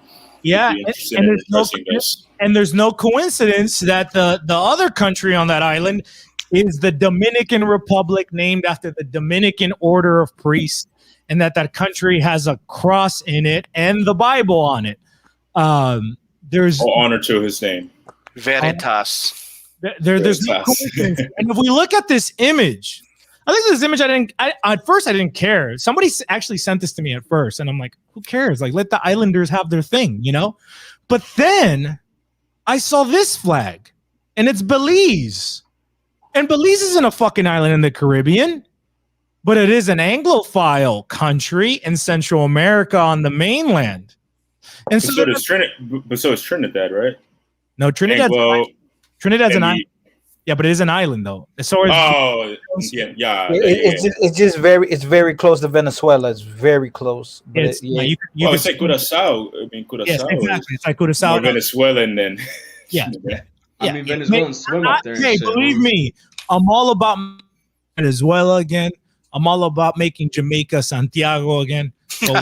and there's no coincidence that the other country on that island is the Dominican Republic, named after the Dominican Order of Priests, and that country has a cross in it and the Bible on it. There's honor to his name. Veritas. There's no coincidence. And if we look at this image, I think this image, at first I didn't care. Somebody actually sent this to me at first, and I'm like, who cares? Like, let the islanders have their thing, But then I saw this flag, and it's Belize. And Belize isn't a fucking island in the Caribbean, but it is an Anglophile country in Central America on the mainland. And so it's Trinidad, right? No, Trinidad's an island. Yeah, but it is an island though. So it's very close to Venezuela. It's very close. It's like Curacao. I mean, Curacao. Yes, exactly. It's like Curacao. More Venezuelan than. Yeah. I mean, Venezuelans swim up there. Hey, believe me, I'm all about Venezuela again. I'm all about making Jamaica Santiago again. So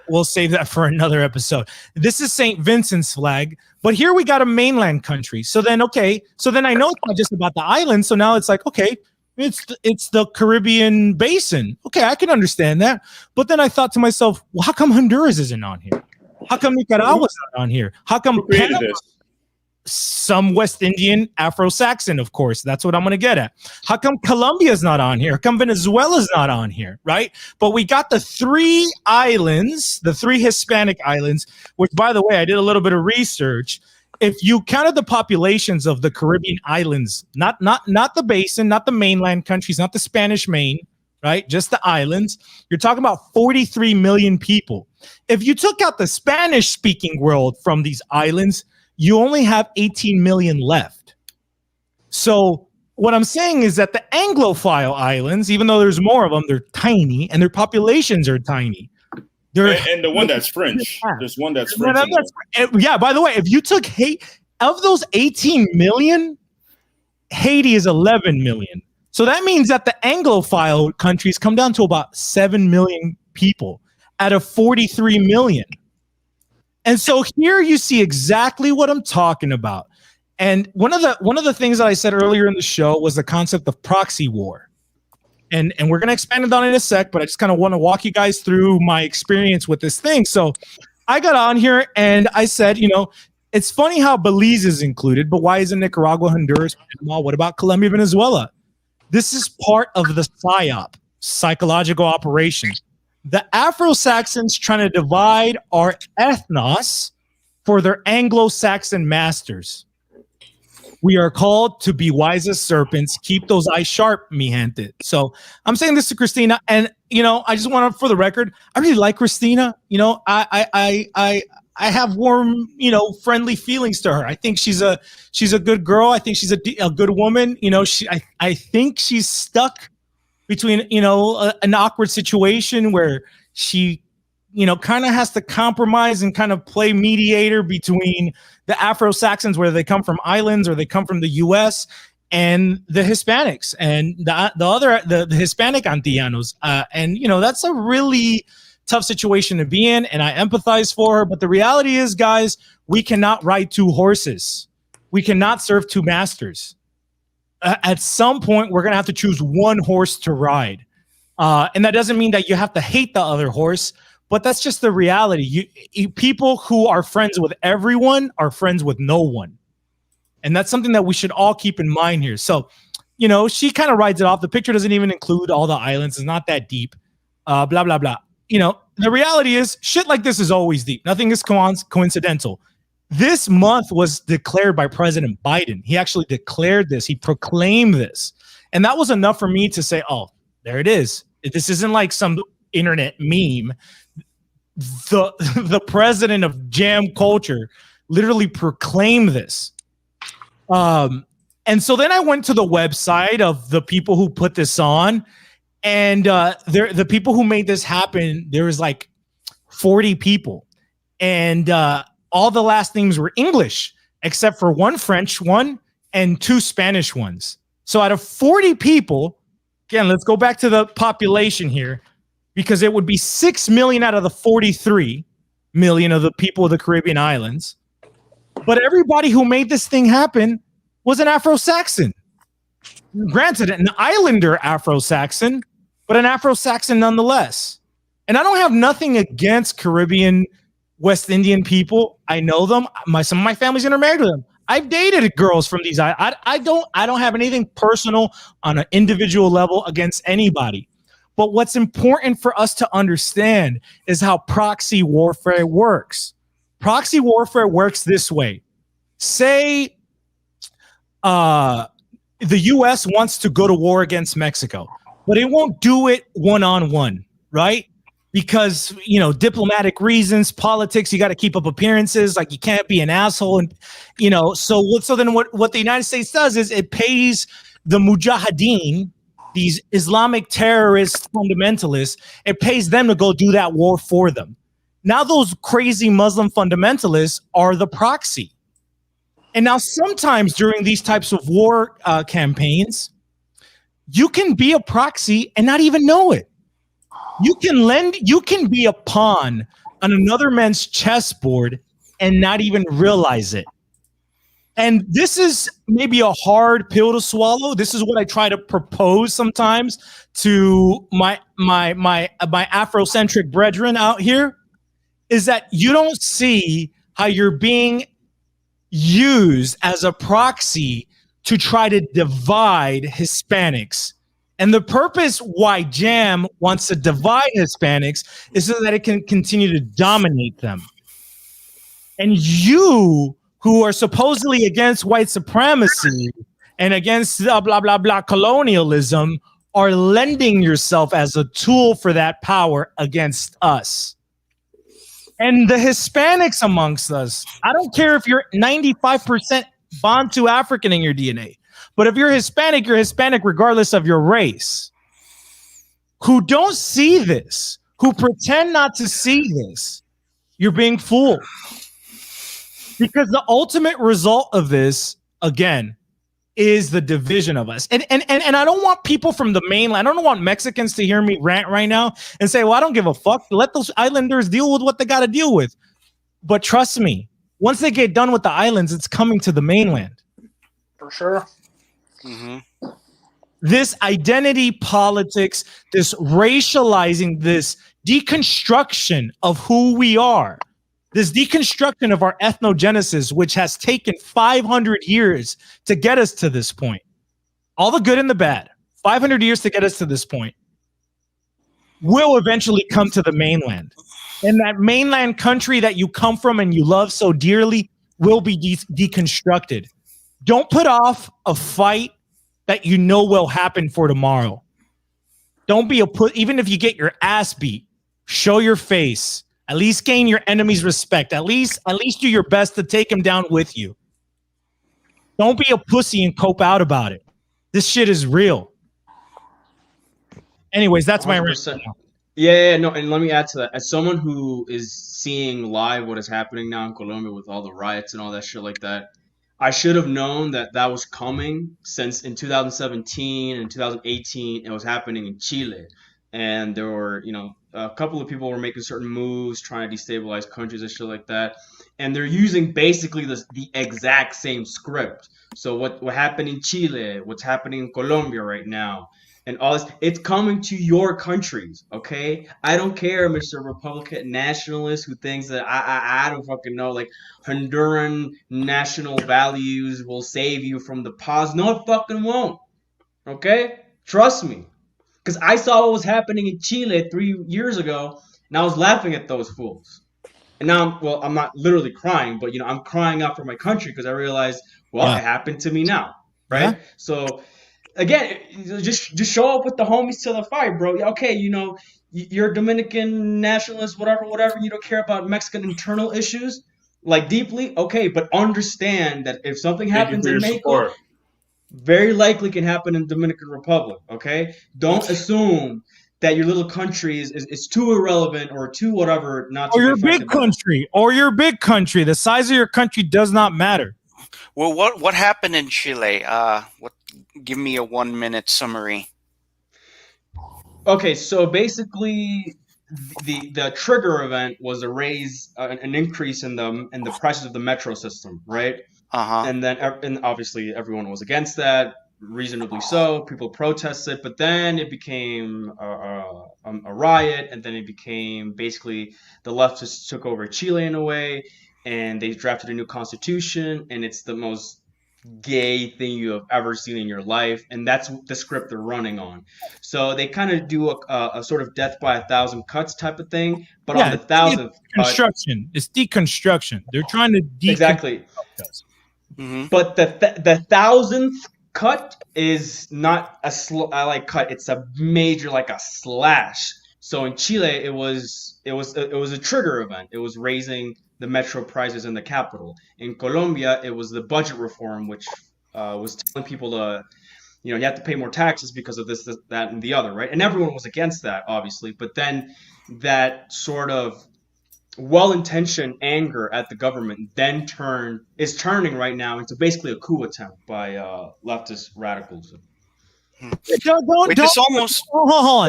we'll save that for another episode. This is St. Vincent's flag, but here we got a mainland country. So then I know it's not just about the island. So now it's like, okay, it's the Caribbean basin. Okay, I can understand that. But then I thought to myself, well, how come Honduras isn't on here? How come Nicaragua's not on here? How come Panama? Some West Indian, Afro-Saxon, of course. That's what I'm going to get at. How come Colombia's not on here? How come Venezuela's not on here, right? But we got the three islands, the three Hispanic islands, which, by the way, I did a little bit of research. If you counted the populations of the Caribbean islands, not the basin, not the mainland countries, not the Spanish Main, right? Just the islands, you're talking about 43 million people. If you took out the Spanish-speaking world from these islands, you only have 18 million left. So what I'm saying is that the Anglophile islands, even though there's more of them, they're tiny and their populations are tiny. And the one that's French. There's one that's French. Yeah, by the way, if you took of those 18 million, Haiti is 11 million. So that means that the Anglophile countries come down to about 7 million people out of 43 million. And so here you see exactly what I'm talking about. And one of the things that I said earlier in the show was the concept of proxy war. And we're going to expand on it in a sec, but I just kind of want to walk you guys through my experience with this thing. So I got on here and I said, it's funny how Belize is included, but why isn't Nicaragua, Honduras, Panama? What about Colombia, Venezuela? This is part of the Psyop, psychological operation. The Afro-Saxons trying to divide our ethnos for their Anglo-Saxon masters. We are called to be wise as serpents. Keep those eyes sharp, mi gente. So I'm saying this to Christina, and I just want to, for the record, I really like Christina. I have warm, friendly feelings to her. I think she's a good girl. I think she's a good woman. I think she's stuck between, an awkward situation where she, kind of has to compromise and kind of play mediator between the Afro-Saxons, whether they come from islands or they come from the U.S. and the Hispanics and the Hispanic Antillanos. And, that's a really tough situation to be in, and I empathize for her. But the reality is, guys, we cannot ride two horses. We cannot serve two masters. At some point, we're going to have to choose one horse to ride. And that doesn't mean that you have to hate the other horse, but that's just the reality. People who are friends with everyone are friends with no one. And that's something that we should all keep in mind here. So, she kind of rides it off. The picture doesn't even include all the islands. It's not that deep. Blah, blah, blah. The reality is shit like this is always deep. Nothing is coincidental. This month was declared by President Biden. He actually declared this. He proclaimed this. And that was enough for me to say, oh, there it is. This isn't like some internet meme. The president of jam culture literally proclaimed this. And so then I went to the website of the people who put this on, and the people who made this happen, there was like 40 people, and all the last names were English except for one French one and two Spanish ones. So out of 40 people, again, let's go back to the population here, because it would be 6 million out of the 43 million of the people of the Caribbean islands. But everybody who made this thing happen was an Afro-Saxon. Granted, an islander Afro-Saxon, but an Afro-Saxon nonetheless. And I don't have nothing against Caribbean West Indian people. I know them. Some of my family's intermarried with them. I've dated girls from these. I don't have anything personal on an individual level against anybody. But what's important for us to understand is how proxy warfare works. Proxy warfare works this way. Say the U.S. wants to go to war against Mexico, but it won't do it one-on-one, right? Because, diplomatic reasons, politics, you got to keep up appearances. Like, you can't be an asshole. And, so then what the United States does is it pays the Mujahideen, these Islamic terrorist fundamentalists, it pays them to go do that war for them. Now those crazy Muslim fundamentalists are the proxy. And now sometimes during these types of war campaigns, you can be a proxy and not even know it. You can be a pawn on another man's chessboard and not even realize it. And this is maybe a hard pill to swallow. This is what I try to propose sometimes to my Afrocentric brethren out here, is that you don't see how you're being used as a proxy to try to divide Hispanics. And the purpose why Jam wants to divide Hispanics is so that it can continue to dominate them. And you, who are supposedly against white supremacy and against blah, blah, blah, colonialism, are lending yourself as a tool for that power against us. And the Hispanics amongst us, I don't care if you're 95% Bantu African in your DNA, but if you're Hispanic regardless of your race, who don't see this, who pretend not to see this, you're being fooled. Because the ultimate result of this, again, is the division of us. And I don't want people from the mainland, I don't want Mexicans to hear me rant right now and say, well, I don't give a fuck. Let those islanders deal with what they got to deal with. But trust me, once they get done with the islands, it's coming to the mainland. For sure. Mm-hmm. This identity politics, this racializing, this deconstruction of who we are, this deconstruction of our ethnogenesis, which has taken 500 years to get us to this point. All the good and the bad, 500 years to get us to this point, will eventually come to the mainland. And that mainland country that you come from and you love so dearly will be deconstructed. Don't put off a fight that you know will happen for tomorrow. Don't be even if you get your ass beat, show your face. At least gain your enemy's respect. At least do your best to take him down with you. Don't be a pussy and cope out about it. This shit is real. Anyways, that's my rant. Yeah, no, and let me add to that. As someone who is seeing live what is happening now in Colombia with all the riots and all that shit like that, I should have known that that was coming, since in 2017 and 2018 it was happening in Chile, and there were, you know, a couple of people were making certain moves trying to destabilize countries and shit like that, and they're using basically the exact same script. So what happened in Chile, what's happening in Colombia right now, and all this, it's coming to your countries, okay? I don't care, Mr. Republican nationalist who thinks that I don't fucking know, like Honduran national values will save you from the pause. No, it fucking won't, okay? Trust me. Because I saw what was happening in Chile 3 years ago, and I was laughing at those fools. And now, I'm not literally crying, but, you know, I'm crying out for my country because I realized, it happened to me now, right? Yeah. So, again, just show up with the homies to the fight, bro. Okay, you know, you're a Dominican nationalist, whatever, you don't care about Mexican internal issues, like, deeply, okay, but understand that if something happens in Mexico, very likely can happen in Dominican Republic, okay? Don't assume that your little country is too irrelevant or too whatever not to be affected. Or your big country. The size of your country does not matter. Well, what happened in Chile? Give me a 1 minute summary. Okay, so basically, the trigger event was a raise, an increase in the prices of the metro system, right? And then, and obviously, everyone was against that, reasonably so. People protested, but then it became a riot, and then it became basically the leftists took over Chile in a way, and they drafted a new constitution, and it's the most gay thing you have ever seen in your life, and that's the script they're running on. So they kind of do a sort of death by 1,000 cuts type of thing, but on the 1,000th construction, it's deconstruction. They're trying to exactly. But the 1,000th cut is not a cut; it's a major, like a slash. So in Chile, it was a trigger event. It was raising the metro prices in the capital. In Colombia, it was the budget reform, which was telling people to, you have to pay more taxes because of this, that, and the other, right? And everyone was against that, obviously. But then that sort of well-intentioned anger at the government then is turning right now into basically a coup attempt by leftist radicals.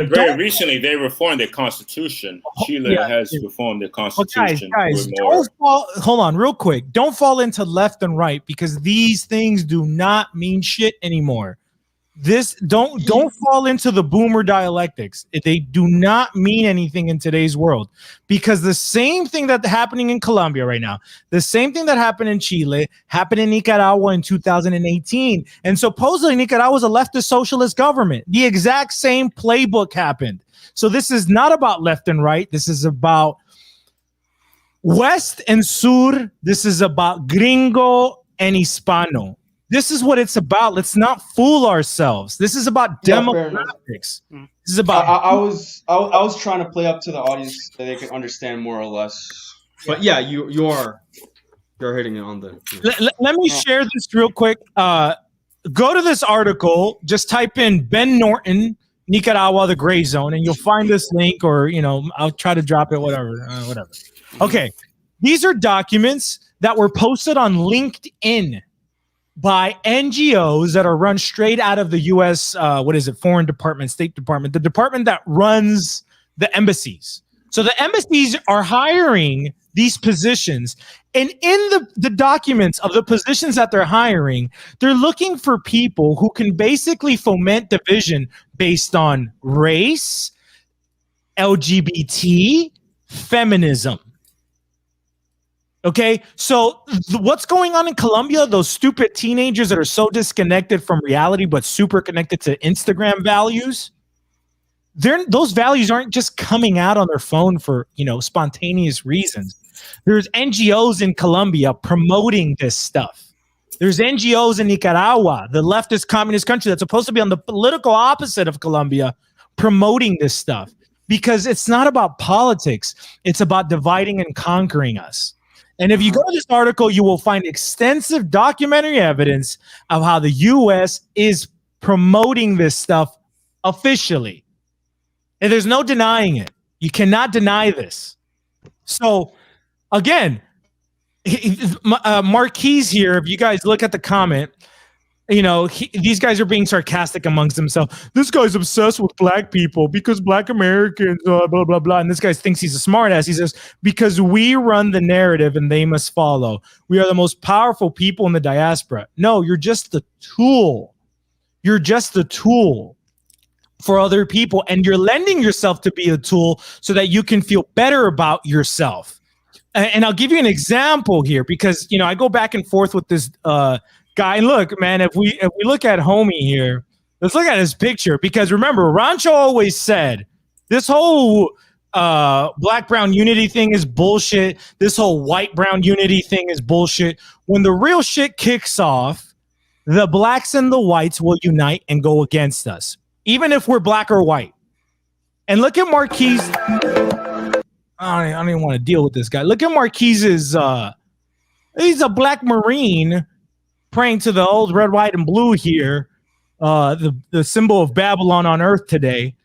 Very recently, they reformed their constitution. Chile has reformed their constitution. Guys, hold on, real quick. Don't fall into left and right, because these things do not mean shit anymore. Don't fall into the boomer dialectics. They do not mean anything in today's world, because the same thing that's happening in Colombia right now, the same thing that happened in Chile, happened in Nicaragua in 2018. And supposedly Nicaragua was a leftist socialist government. The exact same playbook happened. So this is not about left and right. This is about West and Sur. This is about Gringo and Hispano. This is what it's about. Let's not fool ourselves. This is about demographics. This is about. I was trying to play up to the audience so they could understand more or less. But yeah, you're hitting it on the. Let me share this real quick. Go to this article. Just type in Ben Norton, Nicaragua, the gray zone, and you'll find this link. Or I'll try to drop it. Whatever. Okay, these are documents that were posted on LinkedIn by NGOs that are run straight out of the U.S. Foreign Department, State Department, the department that runs the embassies. So the embassies are hiring these positions, and in the documents of the positions that they're hiring, they're looking for people who can basically foment division based on race, LGBT, feminism. Okay, so what's going on in Colombia? Those stupid teenagers that are so disconnected from reality but super connected to Instagram values. Those values aren't just coming out on their phone for spontaneous reasons. There's NGOs in Colombia promoting this stuff. There's NGOs in Nicaragua, the leftist communist country that's supposed to be on the political opposite of Colombia, promoting this stuff, because it's not about politics. It's about dividing and conquering us. And if you go to this article, you will find extensive documentary evidence of how the U.S. is promoting this stuff officially. And there's no denying it. You cannot deny this. So, again, Marquise here, if you guys look at the comment, you know, these guys are being sarcastic amongst themselves. This guy's obsessed with black people because black Americans, blah, blah, blah. And this guy thinks he's a smartass. He says, because we run the narrative and they must follow. We are the most powerful people in the diaspora. No, you're just the tool. You're just the tool for other people. And you're lending yourself to be a tool so that you can feel better about yourself. And I'll give you an example here because, you know, I go back and forth with this guy. And look, man, if we look at homie here, let's look at his picture because remember, Rancho always said this whole black-brown unity thing is bullshit. This whole white-brown unity thing is bullshit. When the real shit kicks off, the blacks and the whites will unite and go against us, even if we're black or white. And look at Marquise. I don't even want to deal with this guy. Look at Marquise's. He's a black Marine praying to the old red, white, and blue here, the symbol of Babylon on earth today.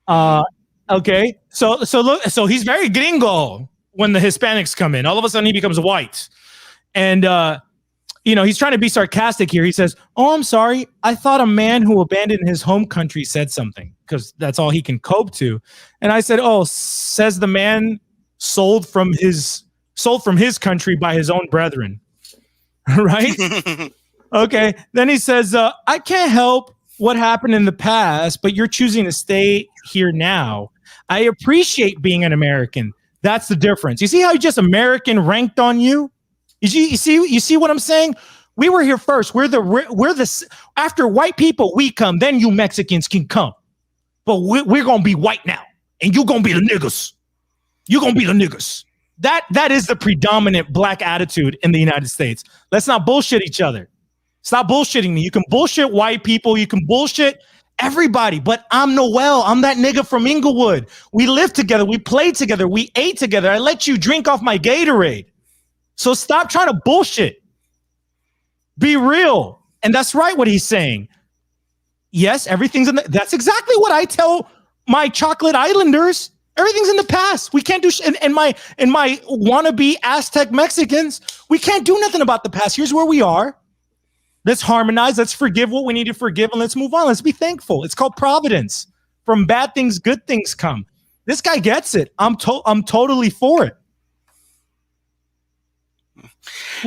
Okay, so look, so he's very gringo when the Hispanics come in. All of a sudden, he becomes white, and you know he's trying to be sarcastic here. He says, "Oh, I'm sorry. I thought a man who abandoned his home country said something because that's all he can cope to." And I said, "Oh, says the man sold from his country by his own brethren." Right? Okay. Then he says, I can't help what happened in the past, but you're choosing to stay here now. I appreciate being an American. That's the difference. You see how you just American ranked on you? You see what I'm saying? We were here first. We're the after white people, we come, then you Mexicans can come. But we're going to be white now. And you're going to be the niggas. You're going to be the niggas. That is the predominant black attitude in the United States. Let's not bullshit each other. Stop bullshitting me. You can bullshit white people. You can bullshit everybody. But I'm Noel. I'm that nigga from Inglewood. We lived together. We played together. We ate together. I let you drink off my Gatorade. So stop trying to bullshit. Be real. And that's right what he's saying. Yes, everything's in the... That's exactly what I tell my chocolate islanders. Everything's in the past. We can't do and my wannabe Aztec Mexicans, we can't do nothing about the past. Here's where we are. Let's harmonize. Let's forgive what we need to forgive, and let's move on. Let's be thankful. It's called providence. From bad things, good things come. This guy gets it. I'm totally for it.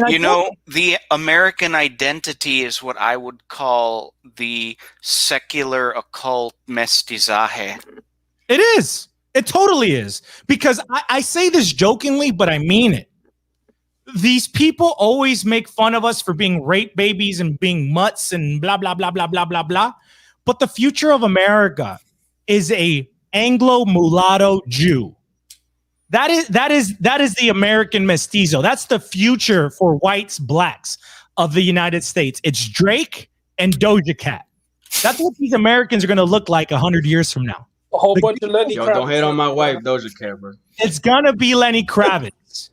You know, the American identity is what I would call the secular occult mestizaje. It is. It totally is. Because I say this jokingly, but I mean it. These people always make fun of us for being rape babies and being mutts and blah, blah, blah, blah, blah, blah, blah. But the future of America is a Anglo mulatto Jew. That is the American mestizo. That's the future for whites, blacks of the United States. It's Drake and Doja Cat. That's what these Americans are going to look like 100 years from now. A whole bunch of Lenny Kravitz. Don't hate on my wife, Doja Cat, bro. It's going to be Lenny Kravitz.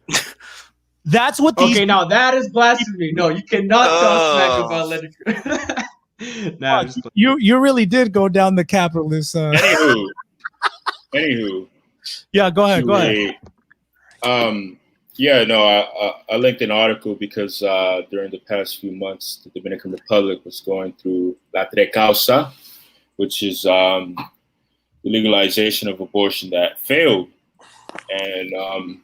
That's what these... Okay, now that is blasphemy. No, you cannot talk smack about Lenny Kravitz. Nah, you really did go down the capitalist... Anywho. Yeah, go ahead. Yeah, no, I linked an article because during the past few months, the Dominican Republic was going through La Tres Causa, which is the legalization of abortion that failed. And,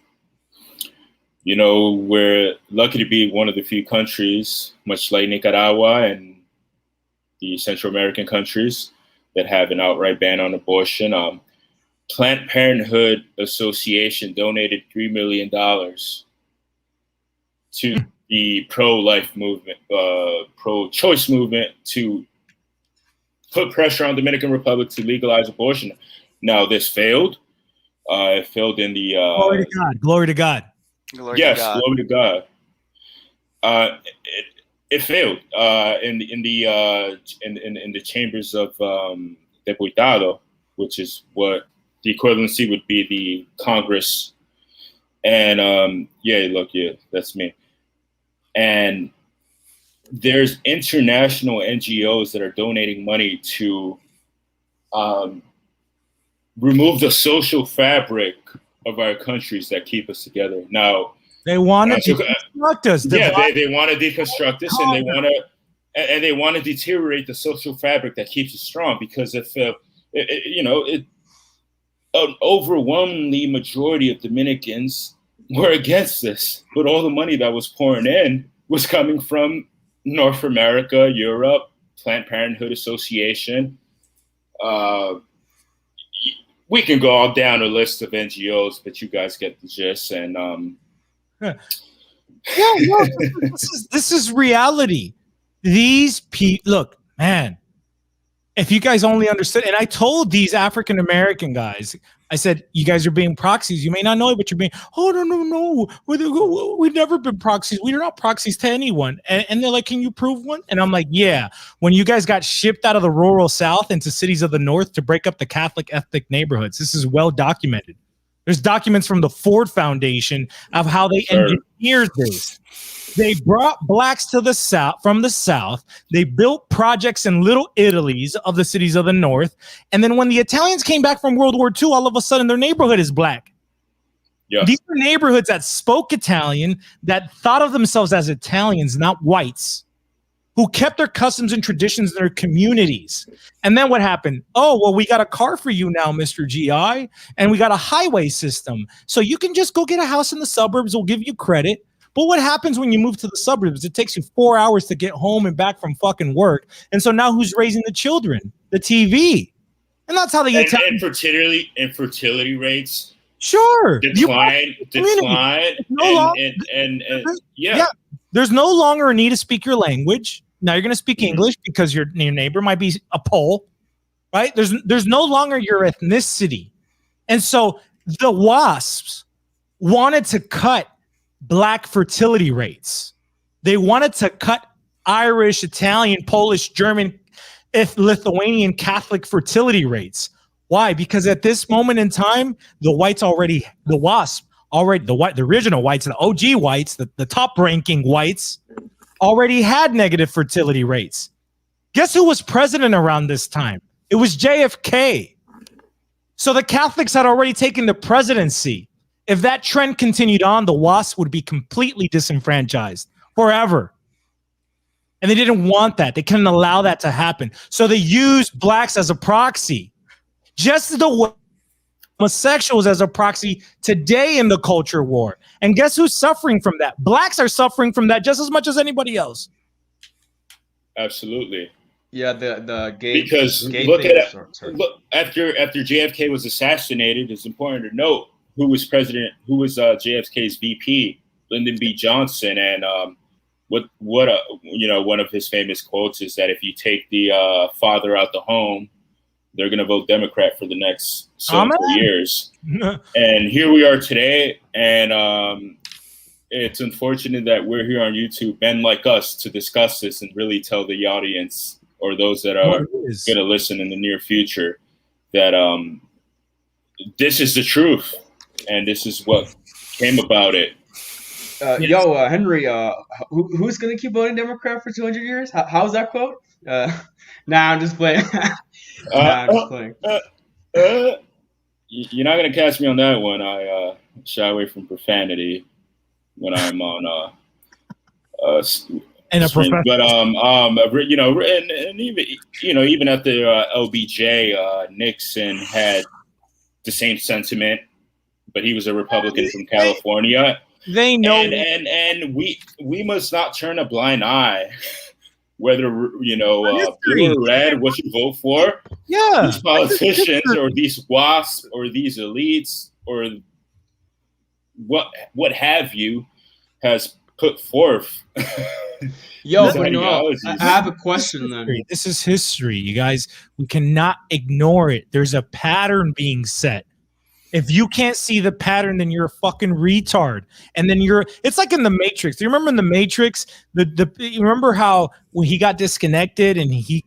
you know, we're lucky to be one of the few countries, much like Nicaragua and the Central American countries, that have an outright ban on abortion. Planned Parenthood Association donated $3 million to the pro-life movement, pro-choice movement, to put pressure on the Dominican Republic to legalize abortion. Now, this failed. It failed in the... Glory to God. Glory to God. Glory to God. It failed in the chambers of Diputado, which is what the equivalency would be the Congress. And that's me. And there's international NGOs that are donating money to remove the social fabric of our countries that keep us together. Now, they want to deconstruct us. Yeah, they want to deconstruct us, and they want to deteriorate the social fabric that keeps us strong. Because if an overwhelmingly majority of Dominicans were against this, but all the money that was pouring in was coming from North America, Europe, Planned Parenthood Association. We can go all down a list of NGOs, but you guys get the gist. And this is reality. These people, look, man. If you guys only understood, and I told these African American guys, I said, you guys are being proxies. You may not know it, but you're being, no. We've never been proxies. We are not proxies to anyone. And they're like, can you prove one? And I'm like, yeah. When you guys got shipped out of the rural South into cities of the North to break up the Catholic ethnic neighborhoods, this is well documented. There's documents from the Ford Foundation of how they engineered this. They brought blacks to the South, from the South. They built projects in Little Italies of the cities of the North. And then when the Italians came back from World War II, all of a sudden their neighborhood is black. Yeah. These are neighborhoods that spoke Italian, that thought of themselves as Italians, not whites, who kept their customs and traditions in their communities. And then what happened? Oh, well, we got a car for you now, Mr. GI, and we got a highway system. So you can just go get a house in the suburbs. We'll give you credit. But what happens when you move to the suburbs? It takes you 4 hours to get home and back from fucking work. And so now who's raising the children? The TV. And that's how they get fertility rates. Sure. Decline. Yeah. There's no longer a need to speak your language. Now you're going to speak English because your neighbor might be a Pole, right? There's no longer your ethnicity. And so the WASPs wanted to cut black fertility rates. They wanted to cut Irish, Italian, Polish, German, Lithuanian Catholic fertility rates. Why? Because at this moment in time, the original whites, the OG whites, the top ranking whites already had negative fertility rates. Guess who was president around this time? It was JFK. So the Catholics had already taken the presidency. If that trend continued on, the WASP would be completely disenfranchised forever. And they didn't want that. They couldn't allow that to happen. So they used blacks as a proxy. Just as the homosexuals as a proxy today in the culture war. And guess who's suffering from that? Blacks are suffering from that just as much as anybody else. Absolutely. Yeah, the gay. Because look after JFK was assassinated, it's important to note who was JFK's VP, Lyndon B. Johnson, and one of his famous quotes is that if you take the father out the home, they're going to vote Democrat for the next several years. And here we are today, and it's unfortunate that we're here on YouTube, men like us, to discuss this and really tell the audience or those that are going to listen in the near future that this is the truth. And this is what came about it. Henry, who's going to keep voting Democrat for 200 years? How's that quote? Nah, I'm just playing. You're not going to catch me on that one. I shy away from profanity when I'm on and a stream. But and even at the LBJ, Nixon had the same sentiment. But he was a Republican from California. They know, and we must not turn a blind eye, whether blue or red, what you vote for. Yeah, these politicians or these WASPs or these elites or what have you has put forth. I have a question then. This is history, you guys. We cannot ignore it. There's a pattern being set. If you can't see the pattern, then you're a fucking retard. And then it's like in the Matrix. Do you remember in the Matrix, you remember how when he got disconnected and he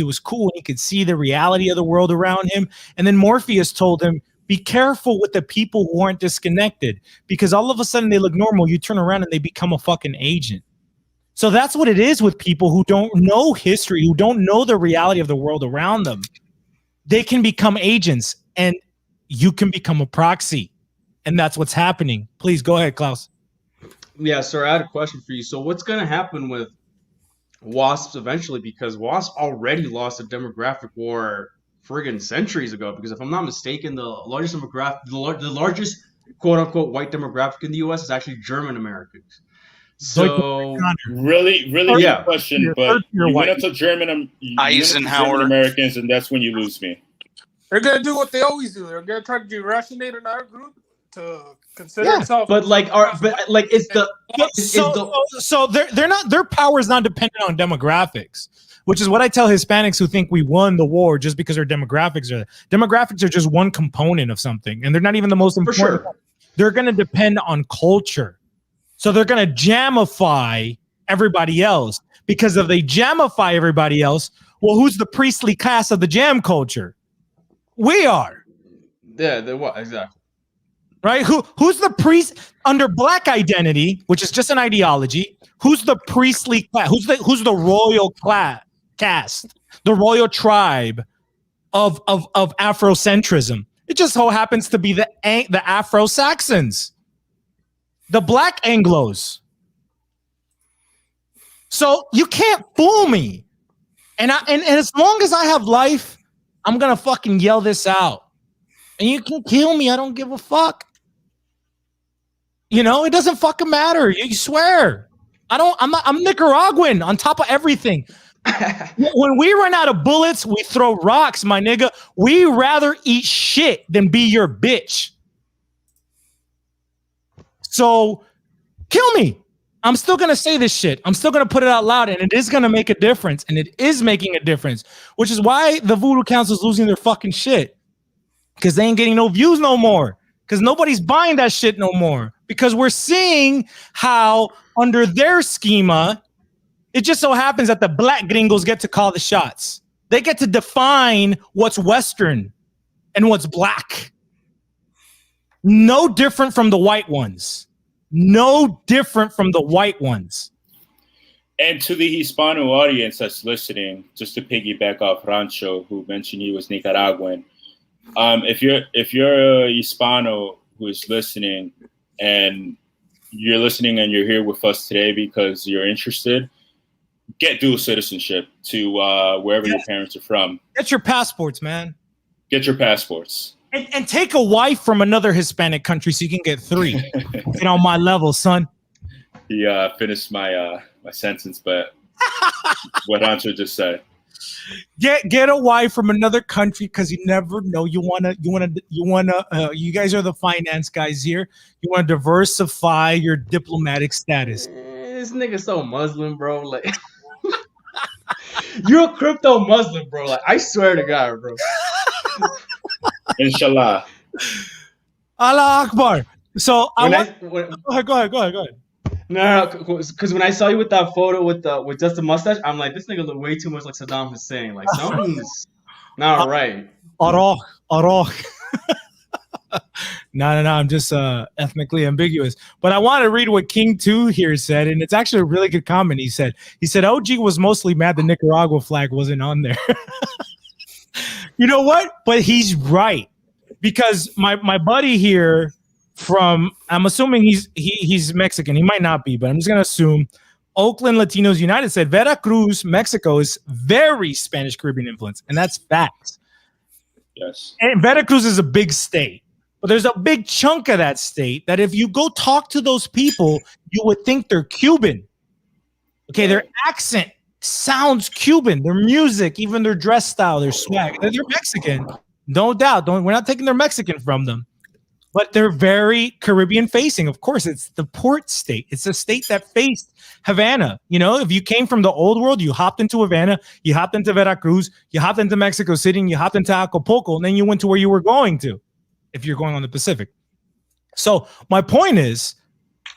was cool and he could see the reality of the world around him. And then Morpheus told him, be careful with the people who aren't disconnected, because all of a sudden they look normal. You turn around and they become a fucking agent. So that's what it is with people who don't know history, who don't know the reality of the world around them. They can become agents, and you can become a proxy, and that's what's happening. Please go ahead, Klaus. Yeah, sir, I had a question for you. So what's going to happen with wasps eventually? Because wasps already lost a demographic war friggin' centuries ago. Because if I'm not mistaken, the largest demographic, the largest quote unquote white demographic in the U.S. is actually German Americans. So really yeah. good question, but you went up to German Americans, and that's when you lose me. They're gonna do what they always do. They're gonna try to deracinate another group to consider itself. But so they're not, their power is not dependent on demographics, which is what I tell Hispanics who think we won the war just because our demographics are just one component of something, and they're not even the most important. For sure. They're going to depend on culture, so they're going to jamify everybody else, because if they jamify everybody else, well, who's the priestly class of the jam culture? We are. Yeah, what exactly? Right? Who's the priest under black identity, which is just an ideology? Who's the priestly class? Who's the royal caste, the royal tribe of Afrocentrism? It just so happens to be the Afro-Saxons, the black Anglos. So you can't fool me. And as long as I have life, I'm gonna fucking yell this out. And you can kill me. I don't give a fuck. You know, it doesn't fucking matter. You swear. I'm Nicaraguan on top of everything. When we run out of bullets, we throw rocks, my nigga. We rather eat shit than be your bitch. So kill me. I'm still going to say this shit. I'm still going to put it out loud, and it is going to make a difference, and it is making a difference, which is why the Voodoo Council is losing their fucking shit, because they ain't getting no views no more, because nobody's buying that shit no more, because we're seeing how under their schema, it just so happens that the black gringos get to call the shots. They get to define what's Western and what's black. No different from the white ones. No different from the white ones. And to the Hispano audience that's listening, just to piggyback off Rancho, who mentioned he was Nicaraguan, if you're a Hispano who is listening, and you're listening and you're here with us today because you're interested, get dual citizenship to wherever your parents are from. Get your passports, man. Get your passports. And take a wife from another Hispanic country so you can get 3. Get on my level, son. He finished my my sentence, but what Rancho just said. Get a wife from another country, because you never know. You guys are the finance guys here. You want to diversify your diplomatic status. This nigga so Muslim, bro. Like, you're a crypto Muslim, bro. Like, I swear to God, bro. Inshallah. Allah Akbar. So go ahead. No, because when I saw you with that photo with just the mustache, I'm like, this nigga look way too much like Saddam Hussein. Like, something's not right. Arokh. No. I'm just ethnically ambiguous. But I want to read what King 2 here said, and it's actually a really good comment. He said OG was mostly mad the Nicaragua flag wasn't on there. You know what? But he's right, because my buddy here from, I'm assuming he's Mexican. He might not be, but I'm just gonna assume, Oakland Latinos United said Veracruz, Mexico is very Spanish Caribbean influence, and that's facts. Yes. And Veracruz is a big state, but there's a big chunk of that state that if you go talk to those people, you would think they're Cuban. Okay, their accent sounds Cuban, their music, even their dress style, their swag. They're Mexican, no doubt. We're not taking their Mexican from them, but they're very Caribbean facing. Of course, it's the port state. It's a state that faced Havana. You know, if you came from the old world, you hopped into Havana, you hopped into Veracruz, you hopped into Mexico City, and you hopped into Acapulco, and then you went to where you were going to, if you're going on the Pacific. So my point is,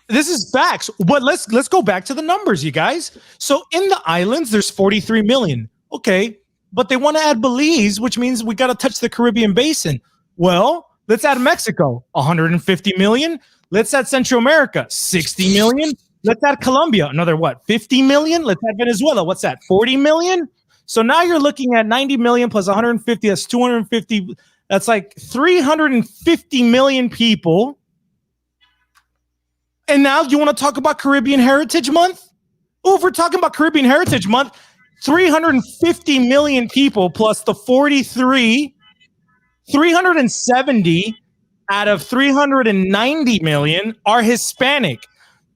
this is facts, but let's go back to the numbers, you guys. So in the islands, there's 43 million. Okay, but they want to add Belize, which means we got to touch the Caribbean basin. Well, let's add Mexico, 150 million. Let's add Central America, 60 million. Let's add Colombia, another 50 million. Let's add Venezuela. What's that, 40 million? So now you're looking at 90 million plus 150. That's 250. That's like 350 million people And now you want to talk about Caribbean Heritage Month? Oh, if we're talking about Caribbean Heritage Month, 350 million people plus the 370 out of 390 million are Hispanic.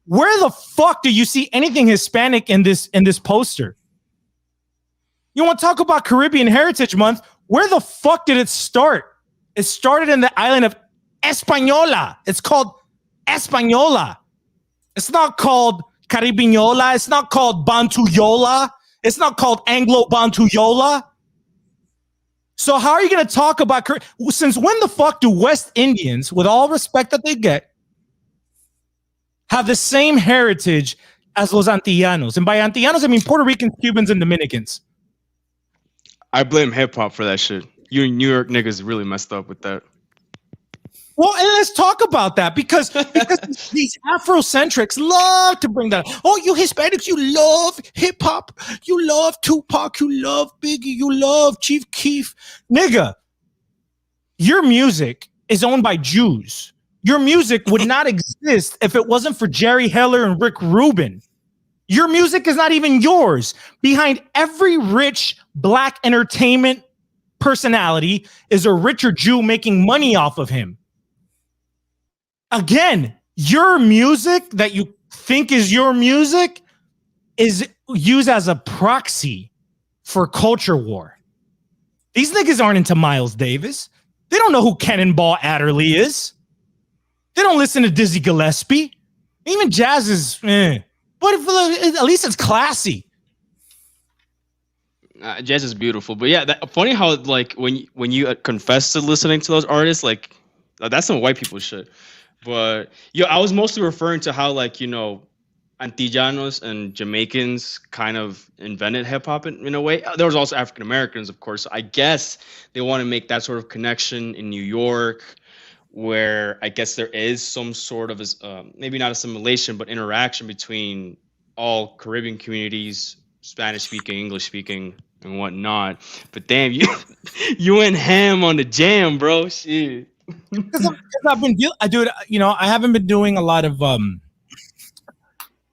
Where the fuck do you see anything Hispanic in this poster? You want to talk about Caribbean Heritage Month? Where the fuck did it start? It started in the island of Española. It's called Española. It's not called Caribbeñola. It's not called Bantuyola. It's not called Anglo-Bantuyola. So how are you going to talk about, since when the fuck do West Indians, with all respect that they get, have the same heritage as los Antillanos? And by Antillanos, I mean Puerto Ricans, Cubans, and Dominicans. I blame hip hop for that shit. You New York niggas really messed up with that. Well, and let's talk about that because these Afrocentrics love to bring that up. Oh, you Hispanics, you love hip hop, you love Tupac, you love Biggie, you love Chief Keef. Nigga, your music is owned by Jews. Your music would not exist if it wasn't for Jerry Heller and Rick Rubin. Your music is not even yours. Behind every rich black entertainment personality is a richer Jew making money off of him. Again, your music that you think is your music is used as a proxy for culture war. These niggas aren't into Miles Davis. They don't know who Cannonball Adderley is. They don't listen to Dizzy Gillespie. Even jazz is, But at least it's classy. Jazz is beautiful, but yeah, funny how like when you confess to listening to those artists, like that's some white people shit. But I was mostly referring to how Antillanos and Jamaicans kind of invented hip hop in a way. There was also African Americans, of course. So I guess they want to make that sort of connection in New York, where I guess there is some sort of maybe not assimilation, but interaction between all Caribbean communities, Spanish speaking, English speaking, and whatnot. But damn, you went ham on the jam, bro. Shit. Because I've been dude, I haven't been doing a lot of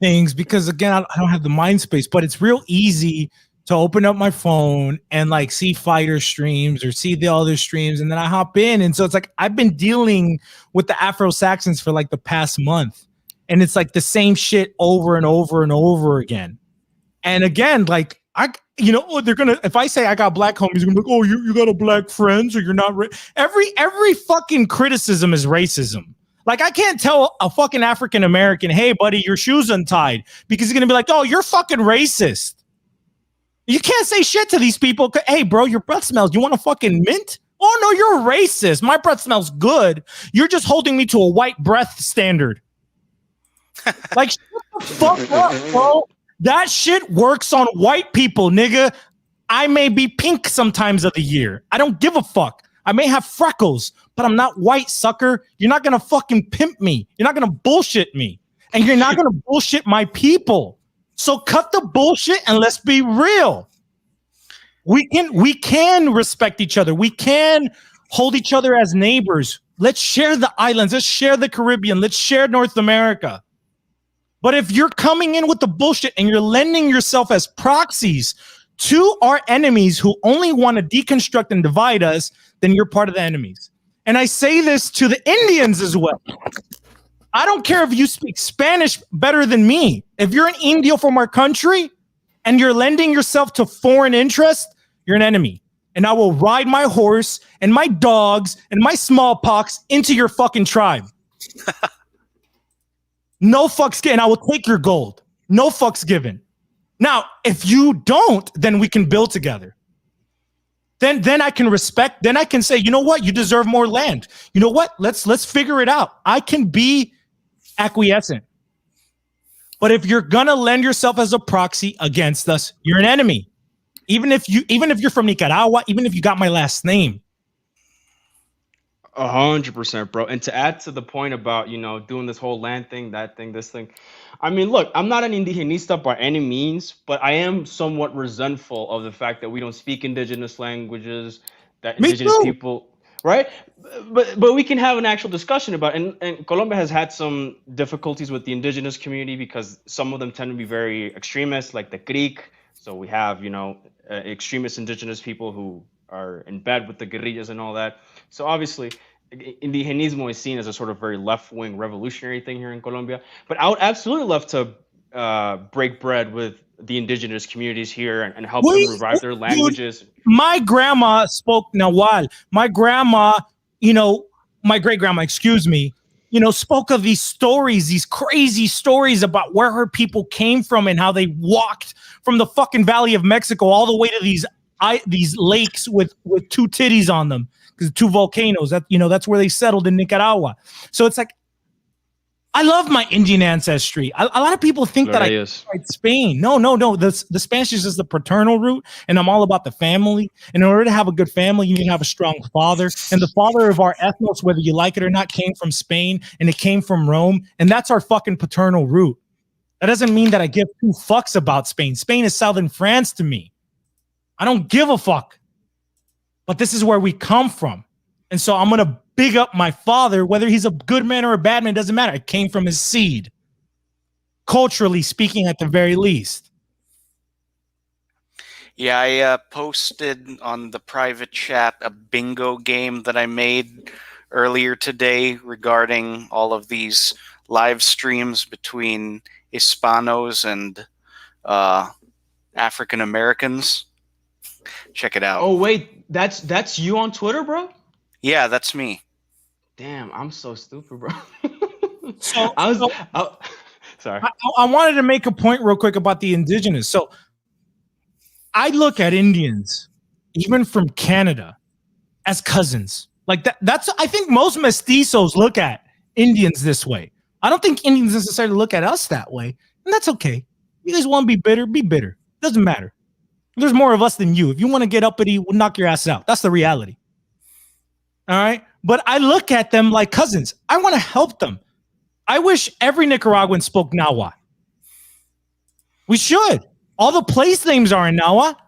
things because again, I don't have the mind space, but it's real easy to open up my phone and like see fighter streams or see the other streams, and then I hop in, and so it's like I've been dealing with the Afro-Saxons for like the past month, and it's like the same shit over and over and over again. And again, like they're gonna, if I say I got black homies, they're gonna be like, oh, you got a black friend, so you're not every fucking criticism is racism. Like I can't tell a fucking African American, hey buddy, your shoe's untied, because he's gonna be like, oh, you're fucking racist. You can't say shit to these people. Hey bro, your breath smells. You want a fucking mint? Oh no, you're racist. My breath smells good. You're just holding me to a white breath standard. Like shut the fuck up, bro. That shit works on white people, nigga. I may be pink sometimes of the year. I don't give a fuck. I may have freckles, but I'm not white, sucker. You're not gonna fucking pimp me. You're not gonna bullshit me. And you're not gonna bullshit my people. So cut the bullshit and let's be real. We can respect each other. We can hold each other as neighbors. Let's share the islands. Let's share the Caribbean. Let's share North America. But if you're coming in with the bullshit and you're lending yourself as proxies to our enemies who only want to deconstruct and divide us, then you're part of the enemies. And I say this to the Indians as well. I don't care if you speak Spanish better than me. If you're an Indio from our country and you're lending yourself to foreign interest, you're an enemy. And I will ride my horse and my dogs and my smallpox into your fucking tribe. No fucks given. I will take your gold. No fucks given. Now, if you don't, then we can build together. Then I can respect. Then I can say, you know what? You deserve more land. You know what? Let's figure it out. I can be acquiescent. But if you're gonna lend yourself as a proxy against us, you're an enemy. Even if you're from Nicaragua, even if you got my last name. 100%, bro. And to add to the point about, doing this whole land thing, that thing, this thing. I mean, look, I'm not an indigenista by any means, but I am somewhat resentful of the fact that we don't speak indigenous languages, that indigenous people, right? But we can have an actual discussion about it. And Colombia has had some difficulties with the indigenous community because some of them tend to be very extremist, like the Greek. So we have, extremist indigenous people who are in bed with the guerrillas and all that. So obviously, indigenismo is seen as a sort of very left-wing revolutionary thing here in Colombia. But I would absolutely love to break bread with the indigenous communities here and help them revive their languages. My grandma spoke Nahuatl. My grandma, my great grandma, spoke of these stories, these crazy stories about where her people came from and how they walked from the fucking Valley of Mexico all the way to these lakes with two titties on them, because two volcanoes. That's where they settled in Nicaragua. So it's like, I love my Indian ancestry. A lot of people think that I tried Spain. No. The Spanish is just the paternal root, and I'm all about the family. And in order to have a good family, you need to have a strong father. And the father of our ethnos, whether you like it or not, came from Spain, and it came from Rome. And that's our fucking paternal root. That doesn't mean that I give two fucks about Spain. Spain is southern France to me. I don't give a fuck. But this is where we come from. And so I'm going to big up my father, whether he's a good man or a bad man, doesn't matter. It came from his seed. Culturally speaking, at the very least. Yeah, I posted on the private chat a bingo game that I made earlier today regarding all of these live streams between Hispanos and African Americans. Check it out. Oh wait, that's you on Twitter, bro? Yeah, that's me. Damn, I'm so stupid, bro. Sorry. I wanted to make a point real quick about the indigenous. So I look at Indians, even from Canada, as cousins. Like that's I think most mestizos look at Indians this way. I don't think Indians necessarily look at us that way. And that's okay. You guys want to be bitter? Be bitter. Doesn't matter. There's more of us than you. If you want to get uppity, we'll knock your ass out. That's the reality. All right. But I look at them like cousins. I want to help them. I wish every Nicaraguan spoke Nahuatl. We should. All the place names are in Nahuatl.